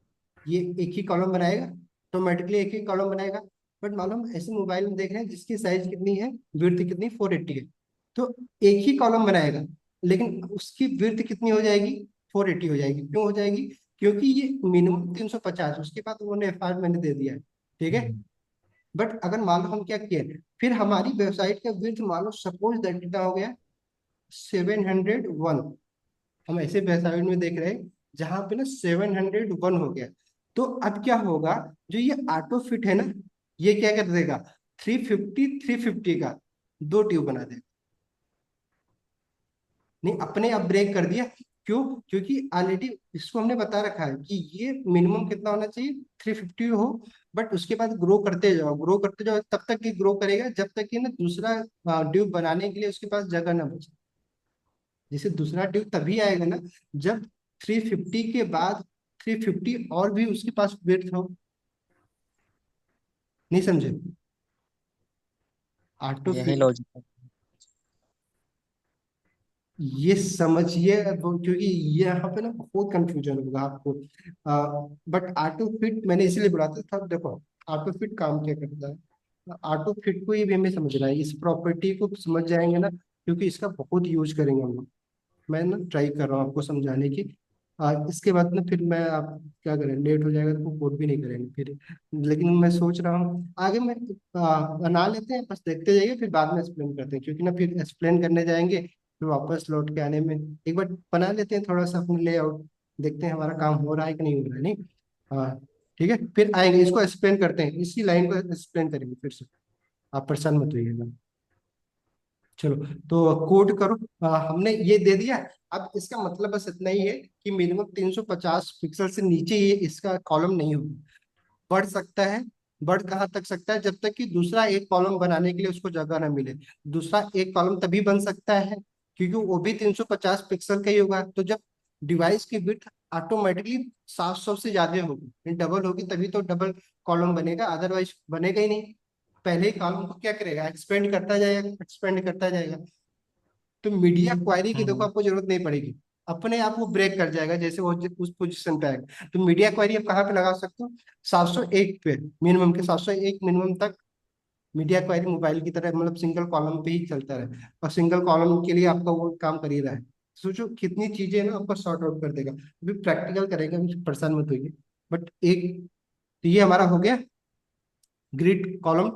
ये एक ही कॉलम बनाएगा, ऑटोमेटिकली एक ही कॉलम बनाएगा। बट मान लो हम ऐसे मोबाइल में देख रहे हैं जिसकी साइज कितनी है, विड्थ कितनी 480 है, तो एक ही कॉलम बनाएगा लेकिन उसकी विड्थ कितनी हो जाएगी, 480 हो जाएगी। क्यों हो जाएगी? क्योंकि ये मिनिमम 350, उसके बाद उन्होंने FR मैंने दे दिया है, ठीक है। बट अगर मान लो हम क्या किए, फिर हमारी वेबसाइट का विड्थ मान लो सपोज दैट कितना हो गया, 701। हम ऐसे वेबसाइट में देख रहे हैं जहां पे ना 701 हो गया। तो अब क्या होगा, जो ये ऑटो फिट है ना, ये क्या कर देगा, 350 का दो ट्यूब बना देगा। नहीं, अपने आप ब्रेक कर दिया। क्यों? क्योंकि ऑलरेडी इसको हमने बता रखा है कि ये मिनिमम कितना होना चाहिए, 350 हो। बट उसके बाद ग्रो करते जाओ, ग्रो करते जाओ, तब तक ये ग्रो करेगा जब तक कि ना दूसरा ट्यूब बनाने के लिए उसके पास जगह ना बचे। जैसे दूसरा ट्यूब तभी आएगा ना जब 350 के बाद 350 और भी उसके पास वेट हो। नहीं समझे? ऑटो यही फिट, लॉजिक है। ये समझिए क्योंकि यहाँ पे ना बहुत कंफ्यूजन होगा आपको। बट ऑटो फिट मैंने इसलिए बोला था, देखो ऑटो फिट काम क्या करता है। ऑटो फिट को ये भी हमें समझना है, इस प्रॉपर्टी को समझ जाएंगे ना, क्योंकि इसका बहुत यूज करेंगे हम लोग। मैं ना ट्राई कर रहा हूँ आपको समझाने की। इसके बाद ना फिर मैं आप क्या करें, लेट हो जाएगा तो कोड भी नहीं करेंगे फिर। लेकिन मैं सोच रहा हूँ आगे मैं बना लेते हैं, बस देखते जाइए फिर बाद में एक्सप्लेन करते हैं, क्योंकि ना फिर एक्सप्लेन करने जाएंगे फिर वापस लौट के आने में। एक बार बना लेते हैं थोड़ा सा अपने लेआउट, देखते हैं हमारा काम हो रहा है कि नहीं हो रहा है, नहीं। हाँ ठीक है, फिर आएंगे इसको एक्सप्लेन करते हैं, इसी लाइन को एक्सप्लेन करेंगे फिर से। आप परेशान मत होइएगा। चलो, तो कोड करो। हमने ये दे दिया। अब इसका मतलब बस इतना ही है कि मिनिमम 350 पिक्सल से नीचे ये इसका कॉलम नहीं होगा। बढ़ सकता है, बढ़ कहाँ तक सकता है, जब तक कि दूसरा एक कॉलम बनाने के लिए उसको जगह ना मिले। दूसरा एक कॉलम तभी बन सकता है क्योंकि वो भी 350 पिक्सल का ही होगा। तो जब डिवाइस की विड्थ ऑटोमेटिकली 700 से ज्यादा होगी, डबल होगी तभी तो डबल कॉलम बनेगा, अदरवाइज बनेगा ही नहीं। पहले ही कॉलम को क्या करेगा, एक्सपेंड करता जाएगा, एक्सपेंड करता जाएगा। तो मीडिया क्वारी की देखो आपको जरूरत नहीं पड़ेगी, अपने आप वो ब्रेक कर जाएगा जैसे वो उस पोजीशन पे आएगा। तो मीडिया क्वारी आप कहाँ पे लगा सकते हो, 701 पे मिनिमम के 701 मिनिमम तक मीडिया क्वारी मोबाइल की तरह मतलब सिंगल कॉलम पे ही चलता रहे, और सिंगल कॉलम के लिए आपका वो काम कर ही रहा है। सोचो कितनी चीजें ना आपको सॉर्ट आउट कर देगा। अभी प्रैक्टिकल करेगा, अभी परेशान मत होइए। बट एक तो ये हमारा हो गया ग्रिड कॉलम।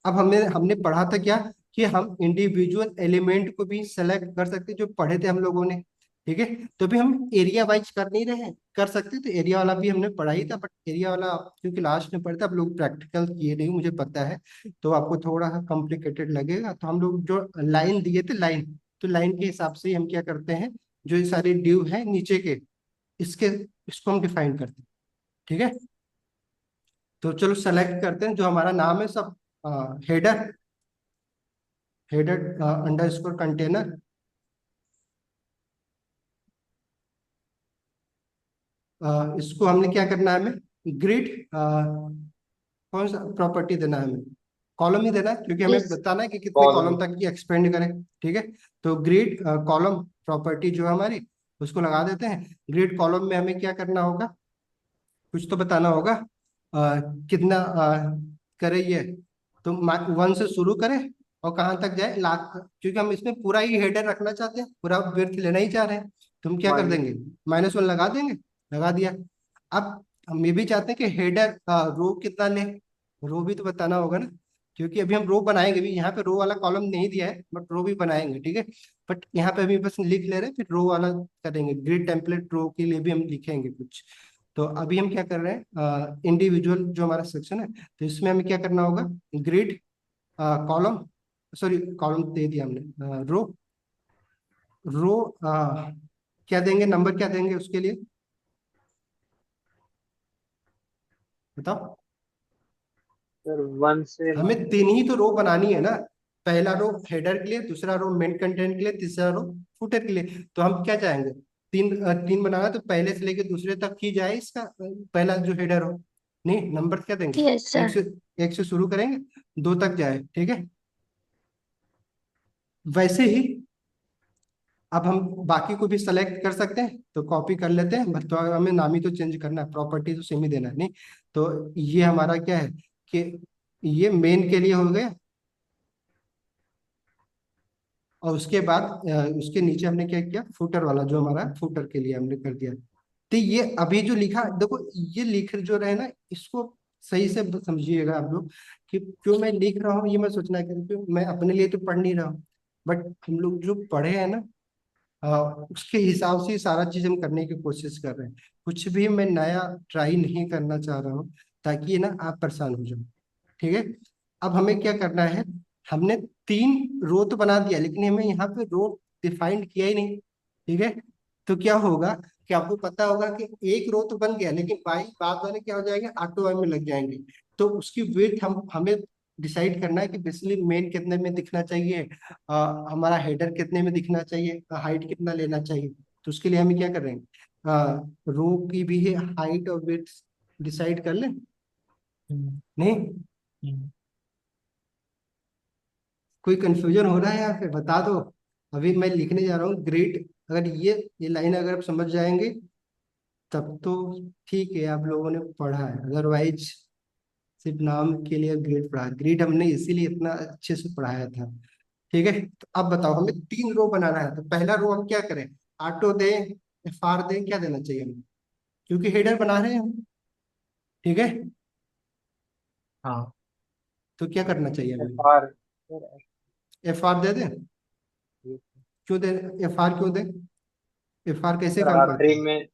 अब हमने हमने पढ़ा था क्या, कि हम इंडिविजुअल एलिमेंट को भी सेलेक्ट कर सकते, जो पढ़े थे हम लोगों ने। ठीक है, तो भी हम एरिया वाइज कर नहीं रहे हैं, कर सकते तो एरिया वाला भी हमने पढ़ा ही था, बट एरिया वाला क्योंकि लास्ट में पढ़ा था, आप लोग प्रैक्टिकल किए नहीं मुझे पता है, तो आपको थोड़ा सा कॉम्प्लिकेटेड लगेगा। तो हम लोग जो लाइन दिए थे लाइन, तो लाइन के हिसाब से ही हम क्या करते हैं, जो ये सारे ड्यू है नीचे के, इसके इसको हम डिफाइन करते हैं। ठीक है, तो चलो सेलेक्ट करते हैं जो हमारा नाम है सब, हेडर, हेडर अंडरस्कोर कंटेनर। इसको हमने क्या करना है, हमें ग्रिड कौन सा प्रॉपर्टी देना है, हमें कॉलम ही देना है, क्योंकि हमें इस बताना है कि कितने कॉलम। कॉलम तक की एक्सपेंड करें। ठीक है, तो ग्रिड कॉलम प्रॉपर्टी जो है हमारी, उसको लगा देते हैं। ग्रिड कॉलम में हमें क्या करना होगा, कुछ तो बताना होगा, कितना करे ये, तो 1 से शुरू करें और कहाँ तक जाए, लाख, क्योंकि हम इसमें पूरा ही हेडर रखना चाहते हैं, पूरा विड्थ लेना ही चाह रहे हैं, तो हम क्या कर माइनस। देंगे, -1 लगा देंगे, लगा दिया। अब हम ये भी चाहते हैं कि हेडर रो कितना ले, रो भी तो बताना होगा ना, क्योंकि अभी हम रो बनाएंगे भी, यहाँ पे रो वाला कॉलम नहीं दिया है बट रो भी बनाएंगे। ठीक है, बट यहाँ पे अभी बस लिख ले रहे हैं, फिर रो वाला करेंगे, ग्रिड टेम्पलेट रो के लिए भी हम लिखेंगे कुछ। तो अभी हम क्या कर रहे हैं, इंडिविजुअल जो हमारा सेक्शन है, तो इसमें हमें क्या करना होगा, ग्रिड कॉलम, सॉरी कॉलम दे दिया हमने, रो, रो क्या देंगे, नंबर क्या देंगे उसके लिए, बताओ। सर 1 से हमें 3 ही तो रो बनानी है ना, पहला रो हेडर के लिए, दूसरा रो मेन कंटेंट के लिए, तीसरा रो फुटर के लिए। तो हम क्या चाहेंगे, 3 बनाना, तो पहले से लेके दूसरे तक ही जाए इसका पहला जो हेडर हो। नहीं, नंबर क्या देंगे, यस एक सर। से एक से शुरू करेंगे, 2 तक जाए। ठीक है, वैसे ही अब हम बाकी को भी सेलेक्ट कर सकते हैं, तो कॉपी कर लेते हैं, बस तो हमें नाम ही तो चेंज करना है, प्रॉपर्टी तो सेम ही देना है। नहीं, तो ये हमारा क्या है कि ये मेन के लिए हो गया, और उसके बाद उसके नीचे हमने क्या किया, फुटर वाला जो हमारा फुटर के लिए हमने कर दिया। तो ये अभी जो लिखा देखो, ये लिख जो रहे ना, इसको सही से समझिएगा आप लोग, कि क्यों मैं लिख रहा हूँ, ये मैं सोचना है कि क्यों मैं अपने लिए तो पढ़ नहीं रहा हूँ, बट हम लोग जो पढ़े हैं ना, उसके हिसाब से ही सारा चीज हम करने की कोशिश कर रहे हैं। कुछ भी मैं नया ट्राई नहीं करना चाह रहा हूँ, ताकि ना आप परेशान हो जाओ। ठीक है, अब हमें क्या करना है, हमने 3 रो तो बना दिया, लेकिन हमें यहाँ पे रो डिफाइंड किया ही नहीं। ठीक है, तो क्या होगा कि आपको पता होगा कि एक रो तो बन गया, लेकिन बाई बाद वाले क्या हो जाएंगे, ऑटो में लग जाएंगे। तो उसकी वेट हमें डिसाइड करना है कि बेसिकली मेन कितने में दिखना चाहिए, हमारा हेडर कितने में दिखना चाहिए, हाइट कितना लेना चाहिए। तो उसके लिए हम क्या कर रहे हैं, रो की भी हाइट और वेट डिसाइड कर लें। नहीं, कोई कंफ्यूजन हो रहा है यहाँ पे, बता दो। अभी मैं लिखने जा रहा हूँ ग्रेड, अगर ये लाइन अगर आप समझ जाएंगे तब तो ठीक है, आप लोगों ने पढ़ा है, अदरवाइज सिर्फ नाम के लिए ग्रेड पढ़ा, ग्रेड हमने इसीलिए इतना अच्छे से पढ़ाया था। ठीक है, तो अब बताओ, हमें 3 रो बनाना है, तो पहला रो हम क्या करें, ऑटो दें, एफआर दें, क्या देना चाहिए हमें, क्योंकि हेडर बना रहे हैं हम। ठीक है, हाँ। तो क्या करना चाहिए हमें, FR सर। एफआर दे दें, क्यों दें, एफआर क्यों दें, एफआर कैसे सर काम करता आखिरी है, में,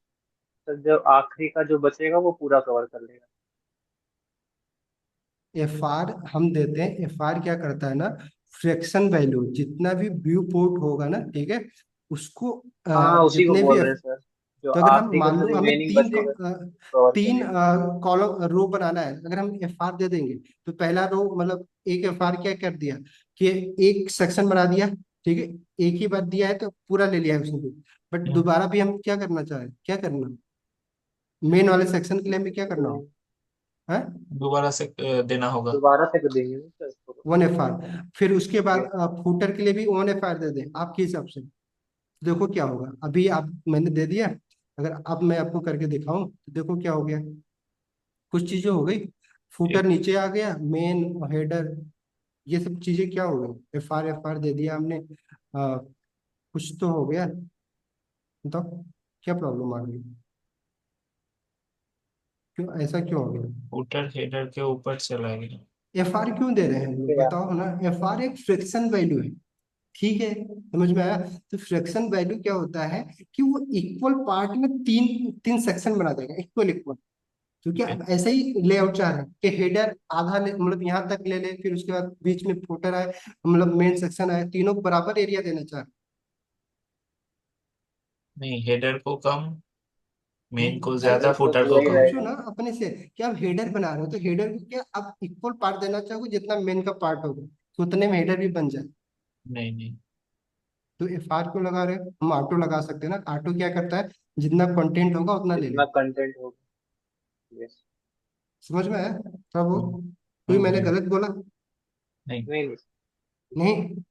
सर जो आखिरी का जो बचेगा वो पूरा कवर कर लेगा। एफ आर हम देते हैं, एफ आर क्या करता है ना, फ्रैक्शन वैल्यू जितना भी व्यू पोर्ट होगा ना, ठीक है, उसको हाँ उसी को जितने भी बोल रहे हैं सर, जो तो अगर हम आखिरी का मान जो लो हमें रिमेनिंग बचेगा कवर तीन करेगा। कॉलम रो बनाना है, अगर हम एफ आर दे देंगे, तो पहला रो मतलब एक एफ आर क्या कर दिया, कि एक सेक्शन बना दिया। ठीक है, एक ही बार दिया है तो पूरा ले लिया है उसने भी, बट हम्म, दोबारा भी हम क्या करना चाहें, क्या करना, मेन वाले सेक्शन के लिए हमें क्या करना हो, तो है दोबारा से देना होगा। दोबारा से कर देंगे ना सर इसको। 1 FR। फिर उसके बाद ये फूटर के लिए भी 1 FR दे दें आपके हिसाब से। देखो क्या होगा, अभी आप मैंने दे दिया, अगर अब मैं आपको करके दिखाऊं तो देखो क्या हो गया, कुछ चीजें हो गई, फूटर एक नीचे आ गया, मेन हेडर, ये सब चीजें क्या हो गई, FR दे दिया हमने, कुछ तो हो गया, बताओ क्या प्रॉब्लम आ गई, क्यों ऐसा क्यों हो गया। फुटर हेडर के ऊपर चला गया। FR क्यों दे रहे हैं हम लोग, या बताओ ना, FR एक फ्रिक्शन वैल्यू है, ठीक है, समझ में आया। तो फ्रिक्शन वैल्यू क्या होता है कि वो इक्वल पार्ट में तीन तीन सेक्शन बना देगा, इक्वल इक्वल। क्योंकि ए- अब ऐसे ही लेआउट चाह रहे हैं कि हेडर आधा मतलब यहाँ तक ले ले, फिर उसके बाद बीच में फुटर आए, मतलब मेन सेक्शन आए, तीनों को बराबर एरिया देना चाह रहे नहीं, हेडर को कम, मेन को हैं। अरे ज्यादा, तो फुटर को पूरा ही कम। सोचो रहेगा। ना अपने से कि आप हेडर बना रहे हो तो हेडर को क्या आप इक्वल पार्ट देना चाहोगे, जितना मेन का पार्ट होगा तो उतने में हेडर भी बन जाए। नहीं नहीं। तो FR क्यों लगा रहे हो, हम ऑटो लगा सकते हैं ना, ऑटो क्या करता है, जितना कंटेंट होगा उतना ले ले। जितना कंटेंट होगा। यस। समझ में आया प्रभु, हम्म कोई मैंने हम्म। गलत बोला, नहीं। नहीं नहीं। नहीं,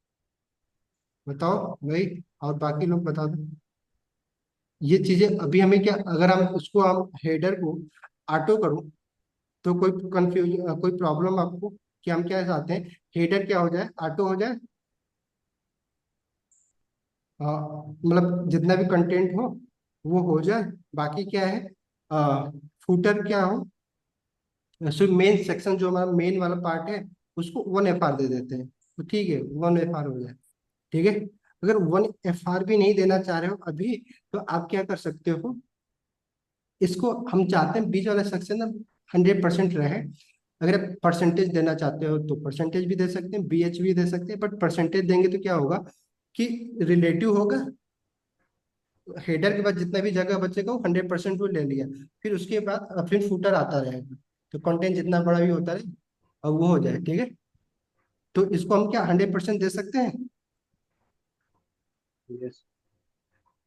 बताओ भाई, और बाकी लोग बता दो, ये चीजें अभी हमें क्या, अगर हम उसको हम हेडर को ऑटो करूं तो कोई कंफ्यूज कोई प्रॉब्लम आपको, कि हम क्या चाहते हैं, हेडर क्या हो जाए, ऑटो हो जाए, मतलब जितना भी कंटेंट हो वो हो जाए, बाकी क्या है, फूटर क्या हो, सिर्फ मेन सेक्शन जो हमारा मेन वाला पार्ट है उसको 1 FR दे देते हैं, तो ठीक है 1 FR हो जाए, ठीक है। अगर 1 FR भी नहीं देना चाह रहे हो अभी, तो आप क्या कर सकते हो, इसको हम चाहते हैं बीच वाला सेक्शन ना 100% रहे, अगर आप परसेंटेज देना चाहते हो तो परसेंटेज भी दे सकते हैं, BH भी दे सकते हैं, बट परसेंटेज देंगे तो क्या होगा कि रिलेटिव होगा, हेडर के बाद जितना भी जगह बचेगा वो 100% वो ले लिया, फिर उसके बाद फिर फुटर आता रहेगा, तो कंटेंट जितना बड़ा भी होता रहे और वो हो जाए, ठीक है। तो इसको हम क्या 100% दे सकते हैं, यस।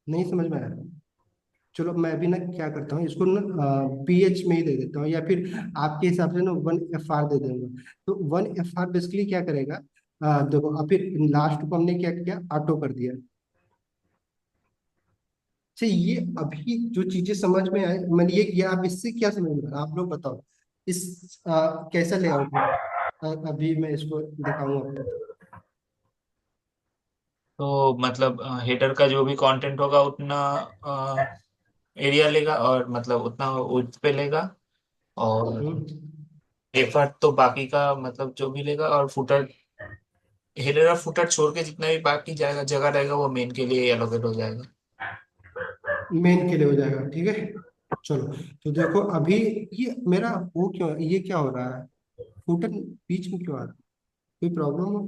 नहीं समझ में आया। चलो मैं अभी ना क्या करता हूँ, इसको ना BH में ही दे देता हूँ, या फिर आपके हिसाब से ना 1 FR दे दूंगा। तो 1 FR बेसिकली क्या करेगा, देखो अब फिर लास्ट को हमने क्या किया, ऑटो कर दिया। अच्छा ये अभी जो चीजें समझ में आए मैंने ये किया, आप इससे क्या समझ में आया? आप लोग बताओ, इस कैसा लेआउट है, अभी मैं इसको दिखाऊंगा आपको। तो मतलब हेडर का जो भी कंटेंट होगा उतना एरिया लेगा, और मतलब उतना उस पे लेगा, और हम्म। एफर्ट तो बाकी का मतलब जो भी लेगा, और फुटर, हेडर और फुटर छोड़ के जितना भी बाकी जाएगा जगह रहेगा वो मेन के लिए एलोकेट हो जाएगा। मेन के लिए हो जाएगा, ठीक है। चलो, तो देखो अभी ये मेरा वो क्यों, ये क्या हो रहा है, फुटर बीच में क्यों आ रहा है, कोई प्रॉब्लम हो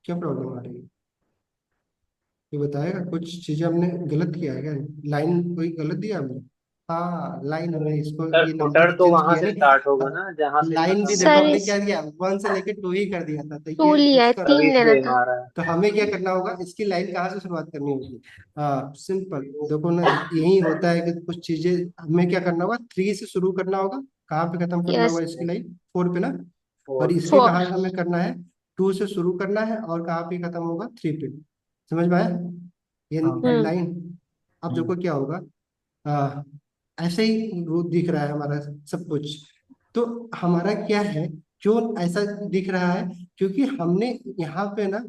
क्या प्रॉब्लम आ रही है, ये बताएगा, कुछ चीजें हमने गलत किया है क्या, लाइन कोई गलत दिया हमने, हाँ लाइन हमने इसको सर ये फुटर नंबर तो चेंज वहां किया से नहीं, स्टार्ट होगा ना जहां से लाइन खत्म भी देखो होगा। सर हमने इस क्या दिया, 1 से लेके 2 ही कर दिया था, तो टू ये लिया है, उसका, तीन तभी लेना फ्लेम था। आ रहा है। तो हमें क्या करना होगा, इसकी लाइन कहाँ से शुरुआत करनी होगी, सिंपल देखो ना, यही होता है कि कुछ चीजें हमें क्या करना होगा, 3 से शुरू करना होगा, कहाँ पे खत्म करना यस। होगा इसकी लाइन, 4 पे ना, और फोर। इसके फोर। कहाँ हमें करना है, 2 से शुरू करना है और कहाँ पे खत्म होगा, 3 पे, समझ में आया ये हाँ। हम्म। लाइन। अब हम्म। देखो क्या होगा, आ, ऐसे ही वो दिख रहा है हमारा सब कुछ, तो हमारा क्या है, क्यों ऐसा दिख रहा है, क्योंकि हमने यहाँ पे ना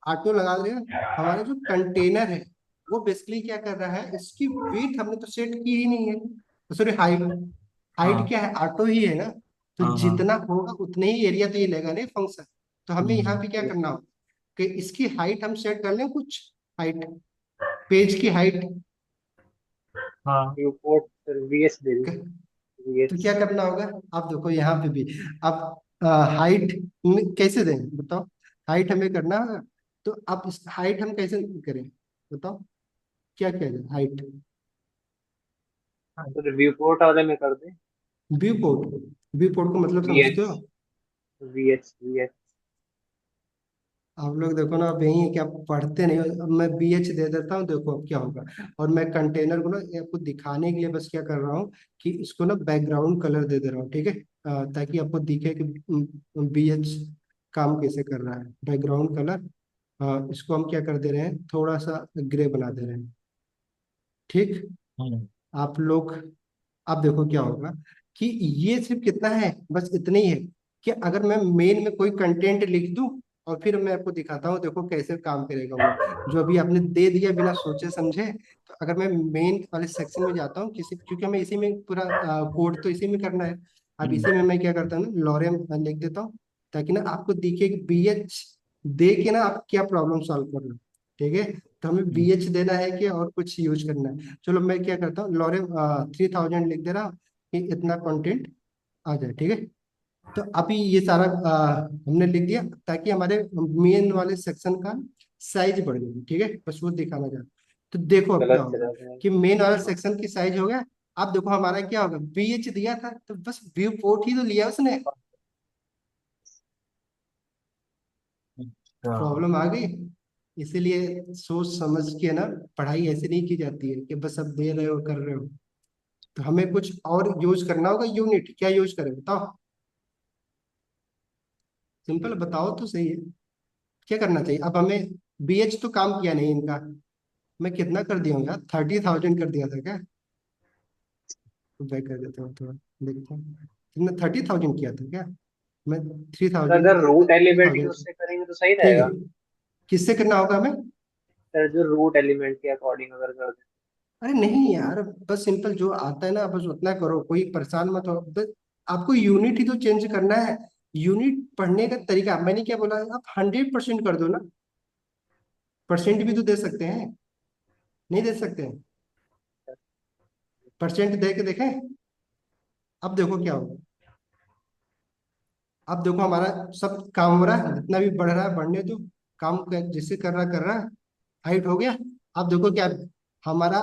ऑटो लगा दिया, हमारा जो कंटेनर है वो बेसिकली क्या कर रहा है, इसकी वेट हमने तो सेट की ही नहीं है, सॉरी हाइट, हाइट हाँ क्या है, ऑटो ही है ना, तो हाँ हाँ। जितना होगा उतने ही एरिया तो ये लेगा नहीं फंक्शन, तो हमें यहाँ हम्म। पे क्या करना होगा कि इसकी हाइट हम सेट कर लें, कुछ हाइट, पेज की हाइट, हाँ व्यू पोर्ट सर वीएस दे दीजिए। तो वीएस। क्या करना होगा, आप देखो यहाँ पे भी, आप हाइट कैसे दें बताओ, हाइट हमें करना होगा, तो आप इस हाइट हम कैसे करें, बताओ क्या किया जाए हाइट, सर व्यू पोर्ट वाले में कर दें। व्यू पोर्ट, व्यू पोर्ट का मतलब समझते वीएच। हो, वीएच वीएच। आप लोग देखो ना, अब यही है कि आप पढ़ते नहीं हो। अब मैं BH दे देता हूँ, देखो अब क्या होगा। और मैं कंटेनर को ना ये आपको दिखाने के लिए बस क्या कर रहा हूँ कि इसको ना बैकग्राउंड कलर दे दे रहा हूँ, ठीक है। ताकि आपको दिखे कि BH काम कैसे कर रहा है। बैकग्राउंड कलर इसको हम क्या कर दे रहे हैं, थोड़ा सा ग्रे बना दे रहे हैं, ठीक। हम्म। आप लोग अब देखो क्या होगा कि ये सिर्फ कितना है, बस इतना ही है कि अगर मैं मेन में कोई कंटेंट लिख दूं और फिर मैं आपको दिखाता हूँ, देखो कैसे काम करेगा वो जो अभी आपने दे दिया बिना सोचे समझे। तो अगर मैं मेन वाले सेक्शन में जाता हूँ किसी, क्योंकि हमें इसी में पूरा कोड तो इसी में करना है। अब हम्म। इसी में मैं क्या करता हूँ ना, लॉरेम लिख देता हूँ, ताकि ना आपको दिखे कि BH दे के ना आप क्या प्रॉब्लम सॉल्व कर लो, ठीक है। तो हमें BH देना है कि और कुछ यूज करना है। चलो मैं क्या करता हूँ, लॉरेम 3000 लिख दे रहा हूँ कि इतना कंटेंट आ जाए, ठीक है। तो अभी ये सारा हमने लिख दिया ताकि हमारे मेन वाले सेक्शन का साइज बढ़ जाए, ठीक है। बस वो दिखाना चाहता हूं। तो देखो अब क्या गलत होगा चला गया। कि मेन वाला सेक्शन की साइज हो गया। अब देखो हमारा क्या होगा, BH दिया था तो बस व्यू पोर्ट ही तो लिया उसने। हाँ। प्रॉब्लम आ गई। इसीलिए सोच समझ के ना पढ़ाई ऐसे नहीं की जाती है कि बस अब दे रहे हो कर रहे हो। तो हमें कुछ और यूज करना होगा। यूनिट क्या यूज करें बताओ, सिंपल बताओ तो सही है। क्या करना चाहिए अब हमें। BH तो काम किया नहीं इनका। मैं कितना कर दिया हूँ यार, 30,000 कर दिया था क्या। बैक कर देता हूँ थोड़ा, देखता हूँ तुमने 30,000 किया था क्या। मैं थ्री तो थाउजेंड अगर रूट एलिमेंट थाउजेंड यूज से करेंगे तो सही ठीक है। रहेगा। किससे करना होगा हमें। सर जो रूट एलिमेंट के अकॉर्डिंग अगर कर दें। अरे नहीं यार, बस सिंपल जो आता है ना बस उतना करो, कोई परेशान मत हो बस। आपको यूनिट ही तो चेंज करना है। यूनिट पढ़ने का तरीका मैंने क्या बोला, आप 100% कर दो ना। परसेंट भी तो दे सकते हैं, नहीं दे सकते हैं। परसेंट दे के देखें। अब देखो क्या होगा। अब देखो हमारा सब काम हो रहा है, जितना भी बढ़ रहा है बढ़ने दो। काम जिससे कर रहा है। हाइट हो गया। अब देखो क्या हमारा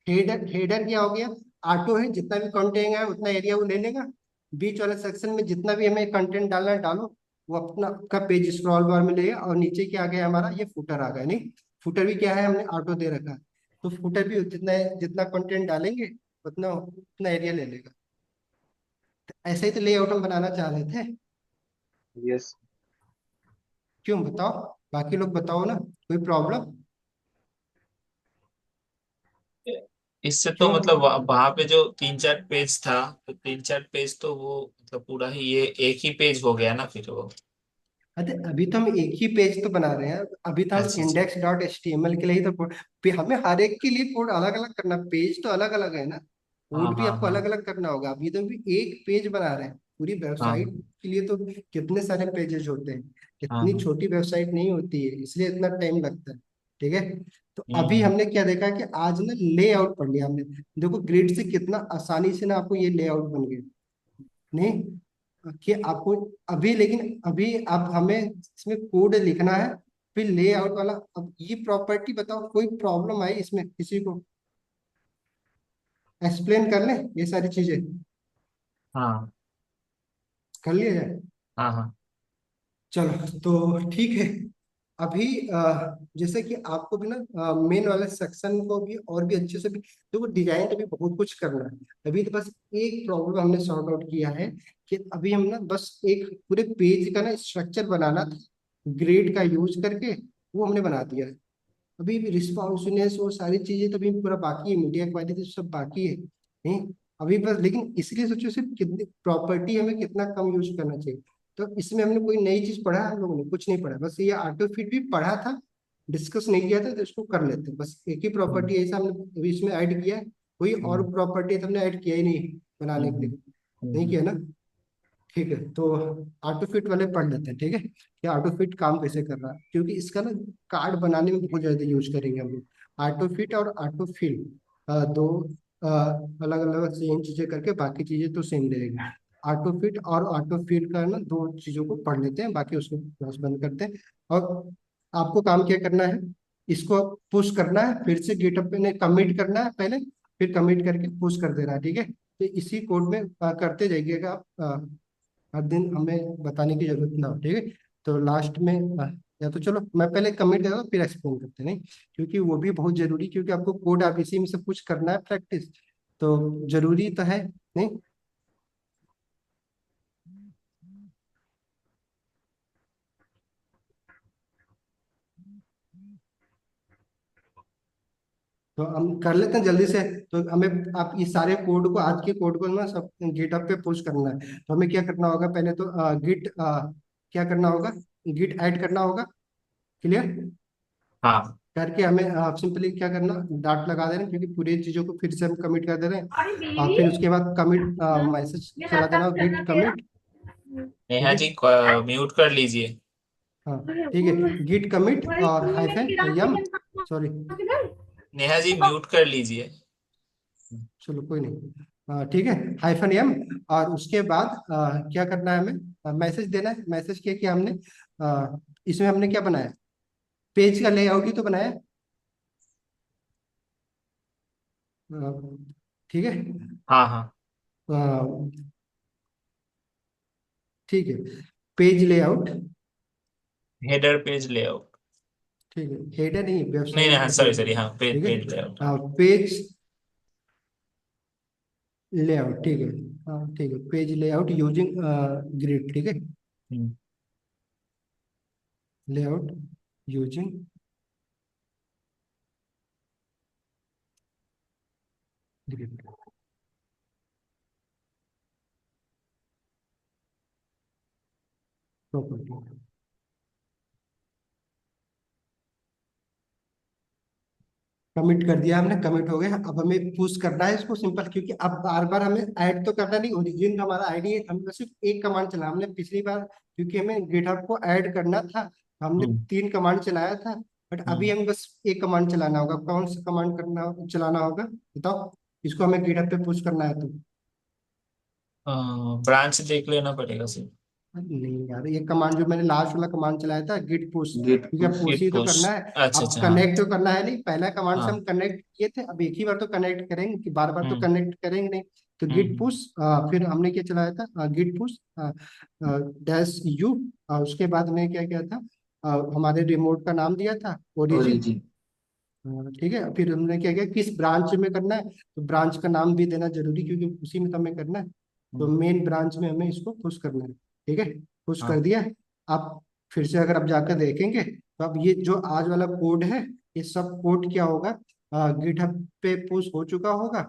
हेडर हेडर क्या हो गया। ऑटो है, जितना भी कंटेंट है उतना एरिया वो ले लेगा। बीच वाले सेक्शन में जितना भी हमें कंटेंट डालना है डालो। वो अपना का पेज स्क्रॉल बार में लेगा और नीचे क्या आ गया हमारा, ये फुटर आ गया नहीं। फुटर भी क्या है, हमने ऑटो दे रखा है। तो फुटर भी जितना जितना कंटेंट डालेंगे उतना उतना एरिया ले लेगा। ऐसे ही तो लेआउट हम बनाना चाह रहे थे। यस। क्यों बताओ, बाकी लोग बताओ ना, कोई प्रॉब्लम। इससे तो क्यों। मतलब वहां पे जो 3-4 पेज था, तो 3-4 पेज तो वो मतलब पूरा ही ये एक ही पेज हो गया ना फिर वो। अरे अभी तो हम एक ही पेज तो बना रहे हैं। अभी तो हम अच्छा अच्छा। index.html के लिए ही तो हमें हर एक के लिए कोड अलग अलग करना, पेज तो अलग अलग है ना। हाँ कोड भी हाँ आपको हाँ। अलग अलग करना होगा। अभी तो भी एक पेज बना रहे हैं। पूरी हाँ वेबसाइट के लिए तो कितने सारे पेजेस होते हैं। हाँ इतनी हाँ। छोटी वेबसाइट नहीं होती है, इसलिए इतना टाइम लगता है, ठीक है। तो अभी हम्म। हमने क्या देखा कि आज ना लेआउट पढ़ लिया हमने। देखो ग्रिड से कितना आसानी से ना आपको ये लेआउट बन गया। नहीं कि आपको अभी, लेकिन अभी अब हमें इसमें कोड लिखना है। फिर लेआउट वाला, अब ये प्रॉपर्टी बताओ, कोई प्रॉब्लम आई इसमें किसी को। एक्सप्लेन कर ले ये सारी चीजें, हाँ कर लिया जाए। हाँ हाँ। चलो तो ठीक है। अभी जैसे कि आपको भी ना मेन वाले सेक्शन को भी और भी अच्छे से भी देखो, डिजाइन अभी बहुत कुछ करना है। अभी तो बस एक प्रॉब्लम हमने सॉर्ट आउट किया है कि अभी हम ना बस एक पूरे पेज का ना स्ट्रक्चर बनाना था, ग्रेड का यूज करके। वो हमने बना दिया है। अभी भी रिस्पॉन्सिवनेस और सारी चीजें तो अभी पूरा बाकी है, मीडिया क्वालिटी सब बाकी है नहीं। अभी बस लेकिन इसलिए सोचो सिर्फ कितनी प्रॉपर्टी हमें कितना कम यूज करना चाहिए। तो इसमें हमने कोई नई चीज पढ़ा, हम लोगों ने कुछ नहीं पढ़ा, बस ये ऑटो फिट भी पढ़ा था, डिस्कस नहीं किया था, तो इसको कर लेते हैं। बस एक ही हम्म प्रॉपर्टी ऐसा हमने अभी इसमें ऐड किया है। कोई और हम्म प्रॉपर्टी तो हमने ऐड किया ही नहीं बनाने के हम्म लिए। नहीं हम्म किया ना। ठीक है तो ऑटो फिट वाले पढ़ लेते हैं, ठीक है। कि ऑटो फिट काम कैसे कर रहा है, क्योंकि इसका ना कार्ड बनाने में बहुत ज्यादा यूज करेंगे हम लोग। ऑटो फिट और ऑटो फिल दो अलग अलग सेम चीजें करके, बाकी चीजें तो सेम रहेगी। ऑटो फिट और ऑटो फिल का ना दो चीजों को पढ़ लेते हैं, बाकी उसको क्लास बंद करते हैं। और आपको काम क्या करना है, इसको पुश करना है, फिर से गिटअप पे कमिट करना है पहले, फिर कमिट करके पुश कर देना है, ठीक है। तो इसी कोड में करते जाइएगा आप। हर दिन हमें बताने की जरूरत ना हो, ठीक है। तो लास्ट में या तो चलो मैं पहले कमिट करूँ फिर एक्सप्लेन करते हैं, नहीं क्योंकि वो भी बहुत जरूरी, क्योंकि आपको कोड आप इसी में सब कुछ करना है प्रैक्टिस, तो जरूरी तो है नहीं। तो हम कर लेते हैं जल्दी से। तो हमें आप इस सारे कोड को, आज के कोड को ना सब गिटहब पे पुश करना है। तो हमें क्या करना होगा, पहले तो गिट क्या करना होगा, गिट ऐड करना होगा। क्लियर हाँ करके हमें सिंपली क्या करना, डाट लगा देना, क्योंकि पूरी चीजों को फिर से हम कमिट कर दे रहे हैं। और फिर उसके बाद कमिट मैसेज चला देना, गिट कमिट। ठीक नेहा है, जी म्यूट कर लीजिए। हाँ ठीक है, गिट कमिट और हाइफन यम, सॉरी, नेहा जी म्यूट कर लीजिए। चलो कोई नहीं, ठीक है, हाइफन एम। और उसके बाद क्या करना है, हमें मैसेज देना है। मैसेज किया कि हमने इसमें हमने क्या बनाया, पेज का लेआउट ही तो बनाया। अ, ठीक है, हाँ हाँ। अ, ठीक है, page layout. Header page layout. ठीक है, हेडर नहीं, नहीं नहीं, वेबसाइट हाँ का सॉरी पेज। सॉरी, हाँ पेज ठीक है, पेज लेआउट। पेज लेआउट, ठीक है, हाँ ठीक है, पेज लेआउट यूजिंग ग्रिड। ठीक है, hmm. Layout using grid property. Commit कर दिया हमने, कमिट हो गया। अब हमें पुश करना है इसको सिंपल, क्योंकि अब बार बार हमें ऐड तो करना नहीं, ओरिजिन हमारा आईडी है, हमें सिर्फ एक कमांड चला हमने पिछली बार, क्योंकि हमें गिटहब को ऐड करना था, हमने हम्म। 3 कमांड चलाया था। बट अभी हम्म। हमें बस एक कमांड चलाना होगा। कौन सा कमांड करना चलाना होगा बताओ, इसको हमें गिटहब पे पुश करना है तो। ब्रांच देख लेना पड़ेगा सर। नहीं यार, ये कमांड जो मैंने लास्ट वाला कमांड चलाया था, गिट पुश, गिट क्योंकि अब पुश, पुश गिट ही तो पुश। करना है। अच्छा अब अच्छा, हाँ कनेक्ट तो करना है नहीं, पहला कमांड से हम हाँ। कनेक्ट किए थे, अब एक ही बार तो कनेक्ट करेंगे कि बार बार तो हम्म। कनेक्ट करेंगे नहीं। तो गिट हम्म। पुश, फिर हमने क्या चलाया था, गिट पुश डैश यू। उसके बाद हमने क्या किया था, हमारे रिमोट का नाम दिया था ओरिजिन। ओरिजिन। ठीक है, फिर हमने क्या किया, किस ब्रांच में करना है, तो ब्रांच का नाम भी देना जरूरी, क्योंकि उसी में तो हमें करना है। तो हम्म। मेन ब्रांच में हमें इसको पुश करना है। ठीक है, पुश कर हाँ। दिया। आप फिर से अगर आप जाकर देखेंगे, तो अब ये जो आज वाला कोड है, ये सब कोड क्या होगा, गिटहब पे पुश हो चुका होगा।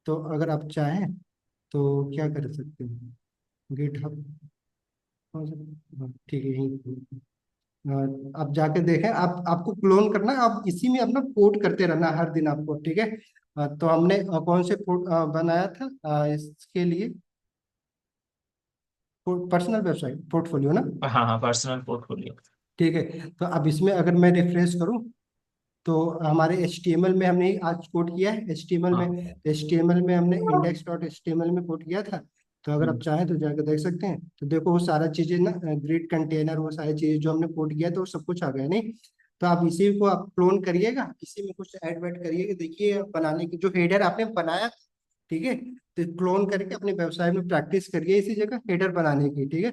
तो अगर आप चाहें तो क्या कर सकते हैं, गिटहब, ठीक है, यहीं आप जाके देखें। आप आपको क्लोन करना है, आप इसी में अपना कोड करते रहना हर दिन आपको। ठीक है, तो हमने कौन से बनाया था इसके लिए, पर्सनल वेबसाइट पोर्टफोलियो ना। हाँ हाँ, पर्सनल पोर्टफोलियो। ठीक है, तो अब इसमें अगर मैं रिफ्रेश करूं, तो हमारे HTML में हमने आज कोड किया है, HTML हाँ। में, HTML में हमने index.html में कोड किया था। तो अगर आप हम्म। चाहें तो जाकर देख सकते हैं। तो देखो वो सारा चीजें ना, ग्रिड कंटेनर, वो सारी चीजें जो हमने कोड किया था वो सब कुछ आ गया नहीं। तो आप इसी को आप क्लोन करिएगा, इसी में कुछ ऐड वैड करिएगा, देखिए बनाने की जो हेडर आपने बनाया, ठीक है, तो क्लोन करके अपने व्यवसाय में प्रैक्टिस करिए इसी जगह हेडर बनाने की। ठीक है,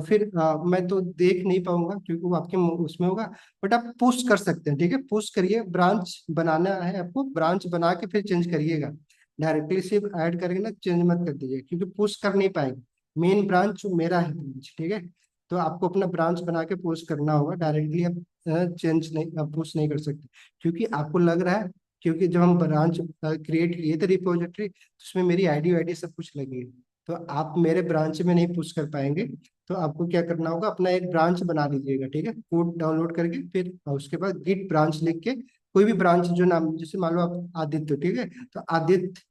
फिर मैं तो देख नहीं पाऊंगा क्योंकि वो आपके उसमें होगा, बट आप पुश कर सकते हैं। ठीक है, पुश करिए, ब्रांच बनाना है आपको, ब्रांच बना के फिर चेंज करिएगा। डायरेक्टली सिर्फ ऐड करके ना चेंज मत कर दीजिए, क्योंकि पुश कर नहीं पाएंगे। मेन ब्रांच मेरा है ब्रांच, ठीक है, तो आपको अपना ब्रांच बना के पुश करना होगा, डायरेक्टली आप चेंज नहीं, पुश नहीं कर सकते, क्योंकि आपको लग रहा है, क्योंकि जब हम ब्रांच क्रिएट किए थे रिपोजिटरी, तो उसमें मेरी आईडी वाईडी सब कुछ लगी है। तो आप मेरे ब्रांच में नहीं पुश कर पाएंगे। तो आपको क्या करना होगा, अपना एक ब्रांच बना लीजिएगा। ठीक है, कोड डाउनलोड करके फिर उसके बाद गिट ब्रांच लिख के, कोई भी ब्रांच जो नाम, जैसे मान लो आप आदित्य, ठीक है, तो आदित्य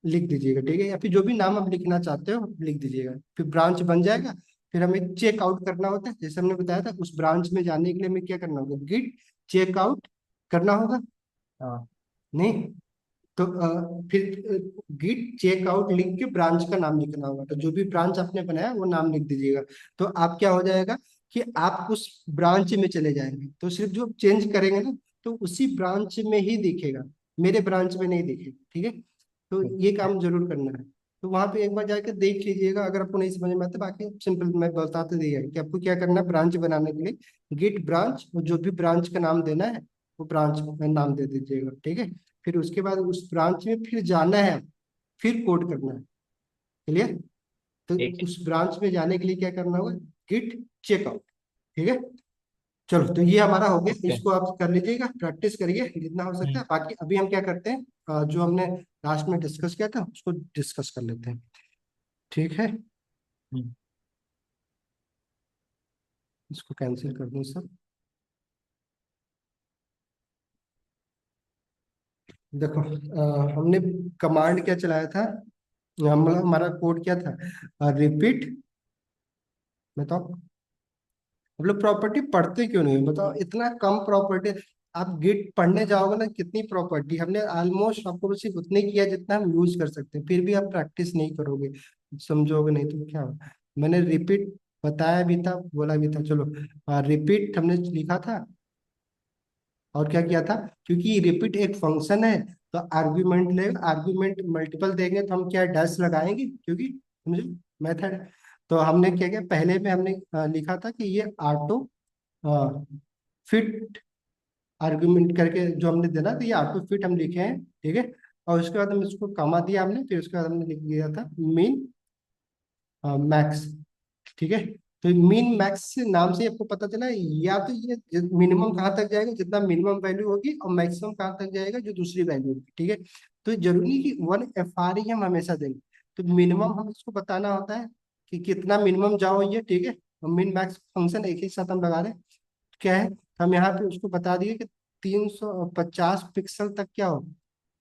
लिख दीजिएगा। ठीक है, या फिर जो भी नाम आप लिखना चाहते हो लिख दीजिएगा, फिर ब्रांच बन जाएगा। फिर हमें चेकआउट करना होता है, जैसे हमने बताया था, उस ब्रांच में जाने के लिए हमें क्या करना होगा, गिट चेकआउट करना होगा। हाँ। नहीं, तो फिर गिट चेकआउट लिख के ब्रांच का नाम लिखना होगा। तो जो भी ब्रांच आपने बनाया वो नाम लिख दीजिएगा। तो आप क्या हो जाएगा कि आप उस ब्रांच में चले जाएंगे, तो सिर्फ जो चेंज करेंगे ना, तो उसी ब्रांच में ही दिखेगा, मेरे ब्रांच में नहीं दिखेगा। ठीक है, तो ये काम जरूर करना है। तो वहां पे एक बार जाके देख लीजिएगा, अगर आपको नहीं समझ में आता। बाकी सिंपल मैं बताते दिया कि आपको क्या करना है। ब्रांच बनाने के लिए गिट ब्रांच, और जो भी ब्रांच का नाम देना है वो ब्रांच का नाम दे दीजिएगा, ठीक है। फिर उसके बाद उस ब्रांच में फिर जाना है, फिर कोड करना है। क्लियर? तो ठीक है। उस ब्रांच में जाने के लिए क्या करना होगा, गिट चेकआउट, ठीक है। चलो, तो ये हमारा हो गया। ओके। इसको आप कर लीजिएगा, प्रैक्टिस करिए जितना हो सकता है। बाकी अभी हम क्या करते हैं, जो हमने लास्ट में डिस्कस किया था उसको डिस्कस कर लेते हैं, ठीक है। हम्म। इसको कैंसिल कर दूं सर। देखो, हमने कमांड क्या चलाया था, हमारा कोड क्या था, रिपीट। बताओ, हम लोग प्रॉपर्टी पढ़ते क्यों नहीं, बताओ इतना कम प्रॉपर्टी। आप गिट पढ़ने जाओगे ना, कितनी प्रॉपर्टी हमने ऑलमोस्ट आपको बस सिर्फ उतने किया जितना हम यूज कर सकते हैं, फिर भी आप प्रैक्टिस नहीं करोगे, समझोगे नहीं तो क्या होगा। मैंने रिपीट बताया भी था, बोला भी था। चलो, रिपीट हमने लिखा था, और क्या किया था, क्योंकि रिपीट एक फंक्शन है तो आर्ग्यूमेंट लेगा, आर्ग्यूमेंट मल्टीपल देंगे तो हम क्या डैश लगाएंगे, क्योंकि समझे मेथड है। तो हमने क्या किया, पहले में हमने लिखा था कि ये ऑटो फिट आर्ग्यूमेंट करके जो हमने देना, तो ये ऑटो फिट हम लिखे हैं, ठीक है। और उसके बाद हम इसको कमा दिया हमने, फिर उसके बाद हमने लिख दिया था मीन मैक्स, ठीक है। तो मीन मैक्स से नाम से आपको पता चला, या तो ये मिनिमम कहाँ तक जाएगा जितना मिनिमम वैल्यू होगी, और मैक्सिमम कहाँ तक जाएगा जो दूसरी वैल्यू होगी, ठीक है। तो जरूरी नहीं कि 1 FR ही हम हमेशा देंगे, तो मिनिमम हम इसको बताना होता है कि कितना मिनिमम जाओ ये, ठीक है। और मिन मैक्स फंक्शन एक ही साथ हम लगा रहे हैं, क्या है, हम यहाँ पे उसको बता दिए कि 350 पिक्सल तक क्या हो,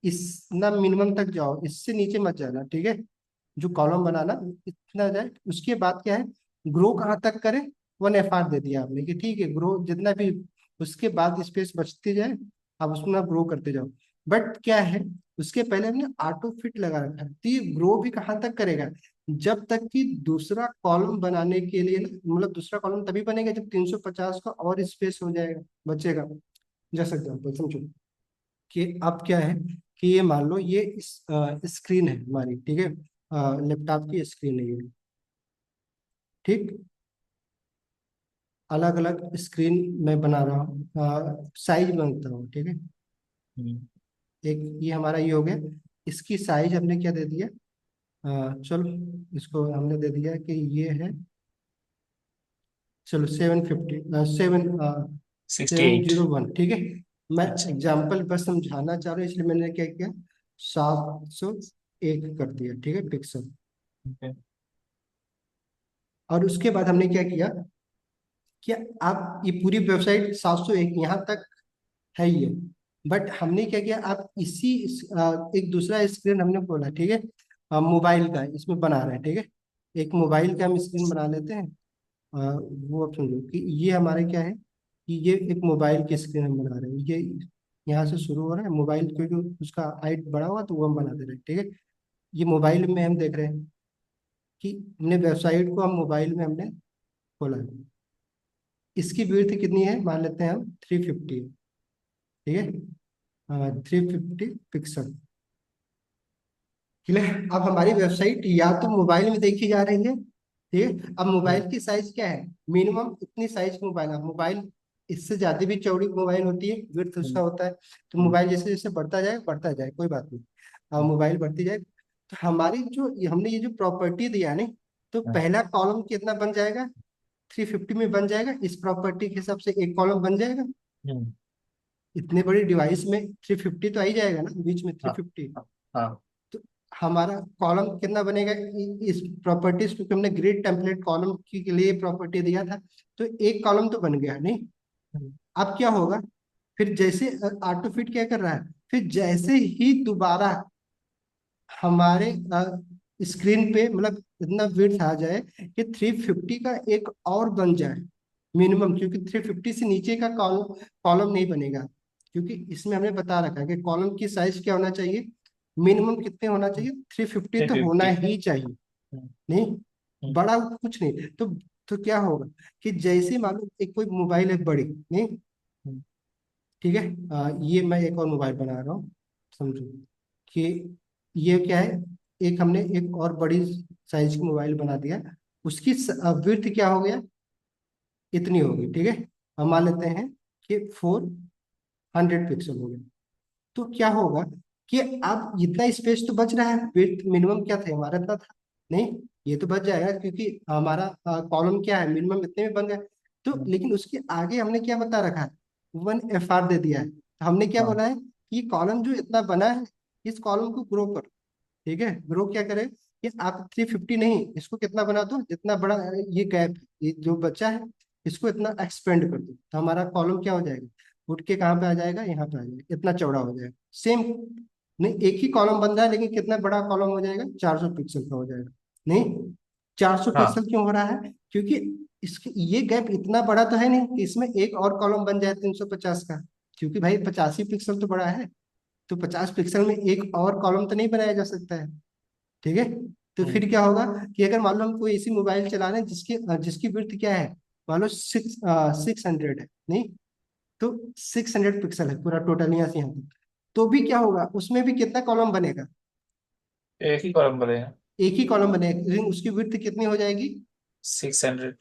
इतना मिनिमम तक जाओ, इससे नीचे मत जाना, ठीक है। जो कॉलम बनाना इतना जाए। उसके बाद क्या है, ग्रो कहाँ तक करे, 1 FR दे दिया आपने कि ठीक है, ग्रो जितना भी, उसके बाद स्पेस बचती जाए, आप उसमें ग्रो करते जाओ। बट क्या है, उसके पहले हमने ऑटो फिट लगा रखा है, तो ये ग्रो भी कहाँ तक करेगा, जब तक कि दूसरा कॉलम बनाने के लिए ना, मतलब दूसरा कॉलम तभी बनेगा जब 350 का और स्पेस हो जाएगा, बचेगा। जैसा एग्जाम्पल समझो कि अब क्या है, कि ये मान लो ये स्क्रीन है हमारी, ठीक है। लैपटॉप की स्क्रीन है ये, ठीक। अलग अलग स्क्रीन में बना रहा हूँ, साइज बनता हूँ, ठीक है। हम्म। एक ये हमारा ये हो गया। इसकी साइज हमने क्या दे दिया, चलो इसको हमने दे दिया कि ये है, चलो 750, 68। 701, ठीक है। मैं अच्छा। एग्जाम्पल बस समझाना चाह रहा हूँ, इसलिए मैंने क्या किया, 701 कर दिया, ठीक है, पिक्सल। ओके। और उसके बाद हमने क्या किया, कि आप ये पूरी वेबसाइट 701 यहाँ तक है ये, बट हमने क्या किया, आप एक दूसरा स्क्रीन हमने खोला, ठीक है। मोबाइल का इसमें बना रहे हैं, ठीक है। एक मोबाइल का हम स्क्रीन बना लेते हैं। वो आप समझो कि ये हमारे क्या है, कि ये एक मोबाइल की स्क्रीन हम बना रहे हैं। ये यहाँ से शुरू हो रहा है मोबाइल, क्योंकि उसका हाइट बड़ा हुआ तो वो हम बना दे रहे हैं, ठीक है। ये मोबाइल में हम देख रहे हैं कि हमने वेबसाइट को हम मोबाइल में हमने खोला है। इसकी विड्थ कितनी है, मान लेते हैं हम 350 है, ठीक है। 350 पिक्सल, क्लियर। अब हमारी वेबसाइट या तो मोबाइल में देखी जा रही है, ठीक है। अब मोबाइल की साइज क्या है, मिनिमम इतनी साइज की मोबाइल, अब मोबाइल इससे ज्यादा भी चौड़ी मोबाइल होती है, विड्थ उसका होता है। तो मोबाइल जैसे जैसे बढ़ता जाए कोई बात नहीं, अब मोबाइल बढ़ती जाए, तो हमारी जो हमने ये जो प्रॉपर्टी दिया नहीं, तो पहला कॉलम कितना बन जाएगा, 350 में बन जाएगा, इस प्रॉपर्टी के हिसाब से एक कॉलम बन जाएगा। इतने बड़ी डिवाइस में 350 तो आ ही जाएगा ना, बीच में हाँ 350। हाँ। तो हमारा कॉलम कितना बनेगा, इस प्रॉपर्टीज, क्योंकि हमने ग्रिड टेम्पलेट कॉलम के लिए प्रॉपर्टी दिया था, तो एक कॉलम तो बन गया नहीं। अब क्या होगा, फिर जैसे ऑटो फिट क्या कर रहा है, फिर जैसे ही दोबारा हमारे स्क्रीन पे मतलब इतना विड्थ आ जाए कि 350 का एक और बन जाए मिनिमम, क्योंकि 350 से नीचे का कॉलम कॉलम नहीं बनेगा, क्योंकि इसमें हमने बता रखा है कि कॉलम की साइज क्या होना चाहिए, मिनिमम कितने होना चाहिए, 350 तो होना 350। ही चाहिए, नहीं बड़ा कुछ नहीं। तो क्या होगा, कि जैसे मानो एक कोई मोबाइल है बड़ी, नहीं, ठीक है। ये मैं एक और मोबाइल बना रहा हूँ, समझो कि ये क्या है, एक हमने एक और बड़ी साइज की मोबाइल बना दिया, उसकी विड्थ क्या हो गया, इतनी होगी, ठीक है। हम मान लेते हैं कि 400 पिक्सल हो गया। तो क्या होगा कि अब इतना स्पेस तो बच रहा है, विड्थ मिनिमम क्या था हमारा, इतना था नहीं, ये तो बच जाएगा क्योंकि हमारा कॉलम क्या है, मिनिमम इतने में बन गया। तो लेकिन उसके आगे हमने क्या बता रखा है, 1 FR दे दिया है। तो हमने क्या हाँ बोला है कि कॉलम जो इतना बना है, इस कॉलम को ग्रो करो, ठीक है। ग्रो क्या करे कि आप 350 नहीं, इसको कितना बना दो, जितना बड़ा ये गैप, ये जो बचा है, इसको इतना एक्सपेंड कर दो, तो हमारा कॉलम क्या हो जाएगा, उठ के कहाँ पे आ जाएगा, यहाँ पे आ जाएगा, इतना चौड़ा हो जाएगा। सेम नहीं, एक ही कॉलम बन रहा है लेकिन कितना बड़ा कॉलम हो जाएगा, 400 पिक्सल का हो जाएगा। नहीं, 400 पिक्सल हाँ क्यों हो रहा है, क्योंकि इसके ये गैप इतना बड़ा तो है नहीं कि इसमें एक और कॉलम बन जाए 350 का, क्योंकि भाई 85 पिक्सल तो बड़ा है। तो 50 पिक्सल में एक और कॉलम तो नहीं बनाया जा सकता है, ठीक है। तो फिर क्या होगा कि अगर मान लो हम कोई ऐसी मोबाइल चला रहे हैं जिसकी जिसकी विड्थ क्या है, मान लो 600 है, नहीं, तो 600 पिक्सल है पूरा टोटल यहाँ से यहाँ तक, तो भी क्या होगा, उसमें भी कितना कॉलम बनेगा, एक ही कॉलम बनेगा। एक ही कॉलम बनेगा, लेकिन उसकी विड्थ कितनी हो जाएगी, 600।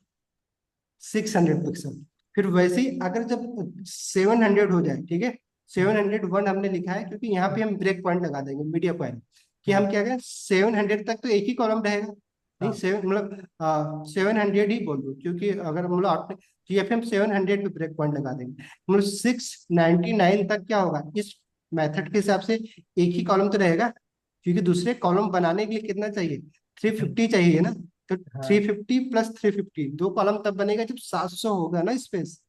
600 पिक्सल। फिर वैसे ही अगर जब 700 हो जाए, ठीक है, 701 हमने लिखा है क्योंकि यहाँ पे हम ब्रेक पॉइंट लगा देंगे, मीडिया पॉइंट, कि हम क्या करें, 700 तक तो एक ही कॉलम रहेगा, नहीं, हाँ 7 मतलब 700 ही बोल दो, क्योंकि अगर मतलब आपने, तो या फिर हम 700 पे ब्रेक पॉइंट लगा देंगे, मतलब 699 तक क्या होगा, इस मेथड के हिसाब से एक ही कॉलम तो रहेगा, क्योंकि दूसरे कॉलम बनाने के लिए कितना चाहिए, 350 चाहिए ना। तो हाँ 350 + 350, दो कॉलम तब बनेगा जब 700 होगा ना स्पेस,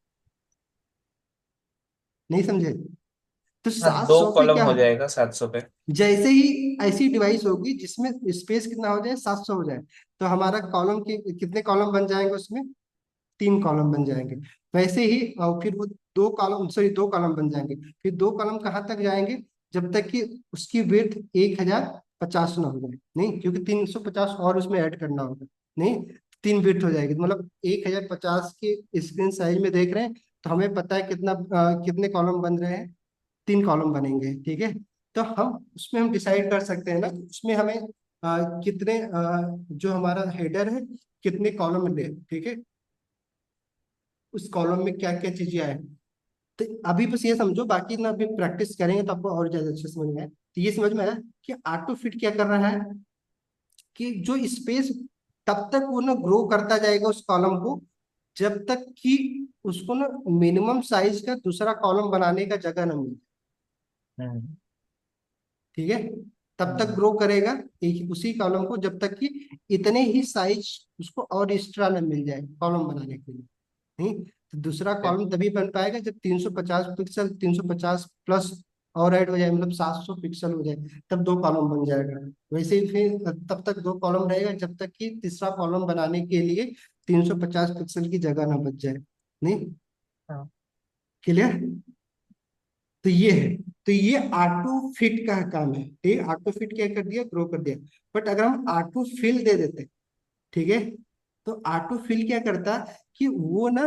नहीं समझे। तो हाँ, दो 700 पे कॉलम क्या, हो जाएगा 700 पे। जैसे ही ऐसी डिवाइस होगी जिसमें स्पेस कितना हो जाए, 700 हो जाए, तो हमारा कॉलम के कितने कॉलम बन जाएंगे उसमें, 3 कॉलम बन जाएंगे। वैसे ही और फिर वो 2 कॉलम बन जाएंगे, फिर 2 कॉलम कहाँ तक जाएंगे, जब तक कि उसकी विड्थ 1050 ना हो जाए, नहीं, क्योंकि 350 और उसमें ऐड करना होगा, नहीं, 3 विड्थ हो जाएगी, तो मतलब 1050 के स्क्रीन साइज में देख रहे हैं, तो हमें पता है कितना कितने कॉलम बन रहे हैं, 3 कॉलम बनेंगे, ठीक है। तो हम उसमें हम डिसाइड कर सकते हैं ना, उसमें हमें कितने जो हमारा हेडर है, कितने कॉलम ले, ठीक है, उस कॉलम में क्या क्या चीजें आए। तो अभी बस ये समझो, बाकी ना अभी प्रैक्टिस करेंगे तो आपको और ज्यादा अच्छे समझ में आए। तो ये समझ में आया कि ऑटो फिट क्या कर रहा है, कि जो स्पेस, तब तक वो ना ग्रो करता जाएगा उस कॉलम को, जब तक कि उसको ना मिनिमम साइज का दूसरा कॉलम बनाने का जगह ना मिले, हम्म ठीक है। तब तक हम्म, ग्रो करेगा एक उसी कॉलम को, जब तक कि इतने ही साइज उसको और एक्स्ट्रा ना मिल जाए कॉलम बनाने के लिए, नहीं। तो दूसरा कॉलम तभी बन पाएगा जब 350 पिक्सल, 350 प्लस और ऐड हो जाए, मतलब 700 पिक्सल हो जाए, तब 2 कॉलम बन जाएगा। वैसे ही फिर तब तक 2 कॉलम रहेगा जब तक कि तीसरा कॉलम बनाने के लिए 350 पिक्सल की जगह ना बच जाए, नहीं। हाँ क्लियर। तो ये है, तो ये ऑटो फिट का काम है, ठीक है। ऑटो फिट क्या कर दिया, ग्रो कर दिया। बट अगर हम ऑटो फिल दे देते, ठीक है, तो ऑटो फिल क्या करता कि वो ना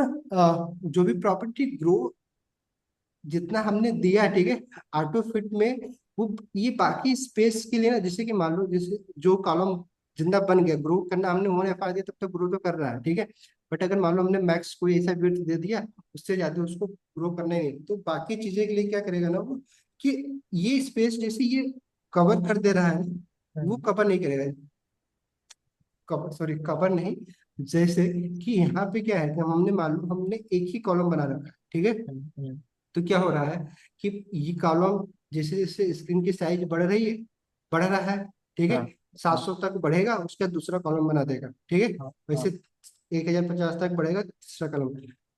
जो भी प्रॉपर्टी ग्रो जितना हमने दिया, ठीक है, ऑटो फिट में, वो ये बाकी स्पेस के लिए ना, जैसे कि मान लो जैसे जो कॉलम जिंदा बन गया, ग्रो करना हमने होने पा दिया, तब तक ग्रो तो कर रहा है, ठीक है। बट अगर मान लो हमने मैक्स कोई ऐसा विड्थ दे दिया, उससे ज्यादा उसको ग्रो करना ही नहीं, तो बाकी चीजें के लिए क्या करेगा ना वो, कि ये स्पेस जैसे ये कवर कर दे रहा है, वो हम्म कवर नहीं करेगा, कवर, सॉरी, कवर नहीं। जैसे कि यहाँ पे क्या है कि हमने मान लो हमने एक ही कॉलम बना रखा है, ठीक है। हम्म, हम्म, तो क्या हो रहा है कि ये कॉलम जैसे जैसे स्क्रीन की साइज बढ़ रही है, बढ़ रहा है, ठीक है, हाँ 700 तक बढ़ेगा, उसका दूसरा कॉलम बना देगा, ठीक है। हाँ हाँ वैसे 1050 तक बढ़ेगा तीसरा कॉलम।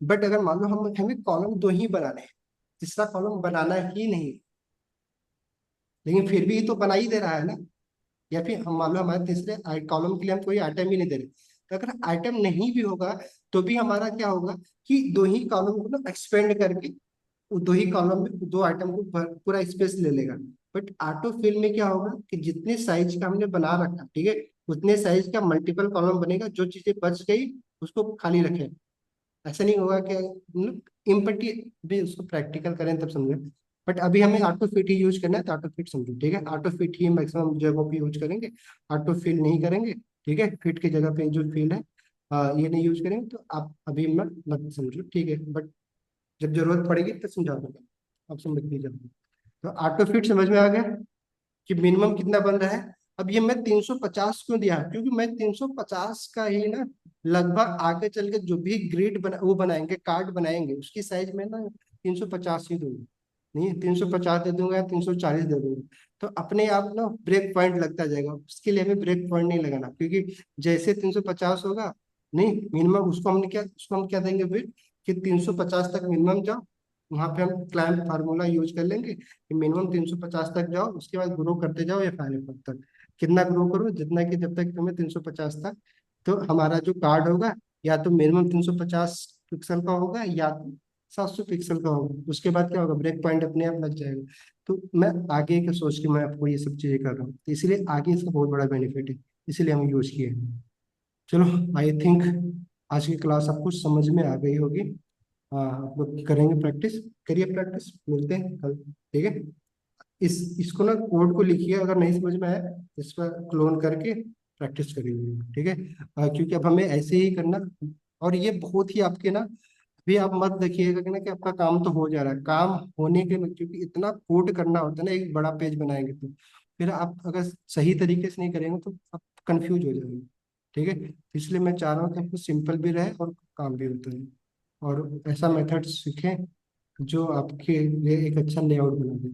बट अगर मान लो हम हमें कॉलम दो ही बनाने हैं, तीसरा कॉलम बनाना ही नहीं, लेकिन फिर भी तो बना ही दे रहा है ना, या फिर हम मान लो हमारे तीसरे कॉलम के लिए हम कोई आइटम ही नहीं दे रहे, तो अगर आइटम नहीं भी होगा तो भी हमारा क्या होगा कि दो ही कॉलम को ना एक्सपेंड करके वो दो ही कॉलम में दो आइटम को पूरा स्पेस ले लेगा। बट ऑटो फिल में क्या होगा कि जितने साइज का हमने बना रखा, ठीक है, उतने साइज का मल्टीपल कॉलम बनेगा, जो चीजें बच गई उसको खाली रखें। ऐसा नहीं होगा कि मतलब इम्पटी भी उसको प्रैक्टिकल करें तब समझे। बट अभी हमें ऑटो फिट ही यूज करना है, तो ऑटो फिट समझो, ठीक है। ऑटो फिट ही मैक्सिमम जगहों पे यूज करेंगे, ऑटो फिल नहीं करेंगे, ठीक है। फिट की जगह पे जो फिल है ये नहीं यूज करेंगे, तो आप अभी मत समझो, ठीक है। बट जब जरूरत पड़ेगी तो समझा दूंगा, आप समझ लीजिए। तो ऑटो फिट समझ में आ गया कि मिनिमम कितना बन रहा है। अब ये मैं 350 क्यों दिया, क्योंकि मैं 350 का ही ना लगभग आगे चल के जो भी ग्रिड वो बनाएंगे, कार्ड बनाएंगे, उसकी साइज में ना 350 ही दूंगा। नहीं 350 दे दूंगा, 340 दे दूंगा, तो अपने आप ना ब्रेक पॉइंट लगता जाएगा। उसके लिए हमें ब्रेक पॉइंट नहीं लगाना, क्योंकि जैसे 350 होगा, नहीं मिनिमम उसको हम क्या देंगे फिर, कि 350 तक मिनिमम जाओ। वहां पे हम क्लाइंब फार्मूला यूज कर लेंगे कि मिनिमम 350 तक जाओ, उसके बाद ग्रो करते जाओ या फाइनल तक। कितना ग्रो करो, जितना कि जब तक तुम्हें 350 तक, तो हमारा जो कार्ड होगा या तो मिनिमम 350 पिक्सल का होगा या तो 700 पिक्सल का होगा। उसके बाद क्या होगा, ब्रेक पॉइंट अपने आप लग जाएगा। तो मैं आगे का सोच के मैं आपको ये सब चीजें कर रहा हूँ, तो इसलिए आगे इसका बहुत बड़ा बेनिफिट है, इसीलिए हम यूज किए हैं। चलो, आई थिंक आज की क्लास आपको समझ में आ गई होगी। आप लोग करेंगे प्रैक्टिस, करिए प्रैक्टिस, मिलते हैं कल, ठीक है। इसको ना कोड को लिखिए, अगर नहीं समझ में आया इस पर क्लोन करके प्रैक्टिस करिए, ठीक है। क्योंकि अब हमें ऐसे ही करना, और ये बहुत ही आपके ना, भी आप मत देखिएगा कि ना कि आपका काम तो हो जा रहा है, काम होने के क्योंकि इतना कोड करना होता है ना, एक बड़ा पेज बनाएंगे तो फिर आप अगर सही तरीके से नहीं करेंगे तो आप कंफ्यूज हो जाएंगे, ठीक है। इसलिए मैं चाह रहा हूँ कि आपको सिंपल भी रहे और काम भी होता है, और ऐसा मेथड सीखें जो आपके लिए एक अच्छा लेआउट बना दे,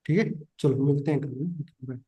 ठीक है। चलो मिलते हैं कल।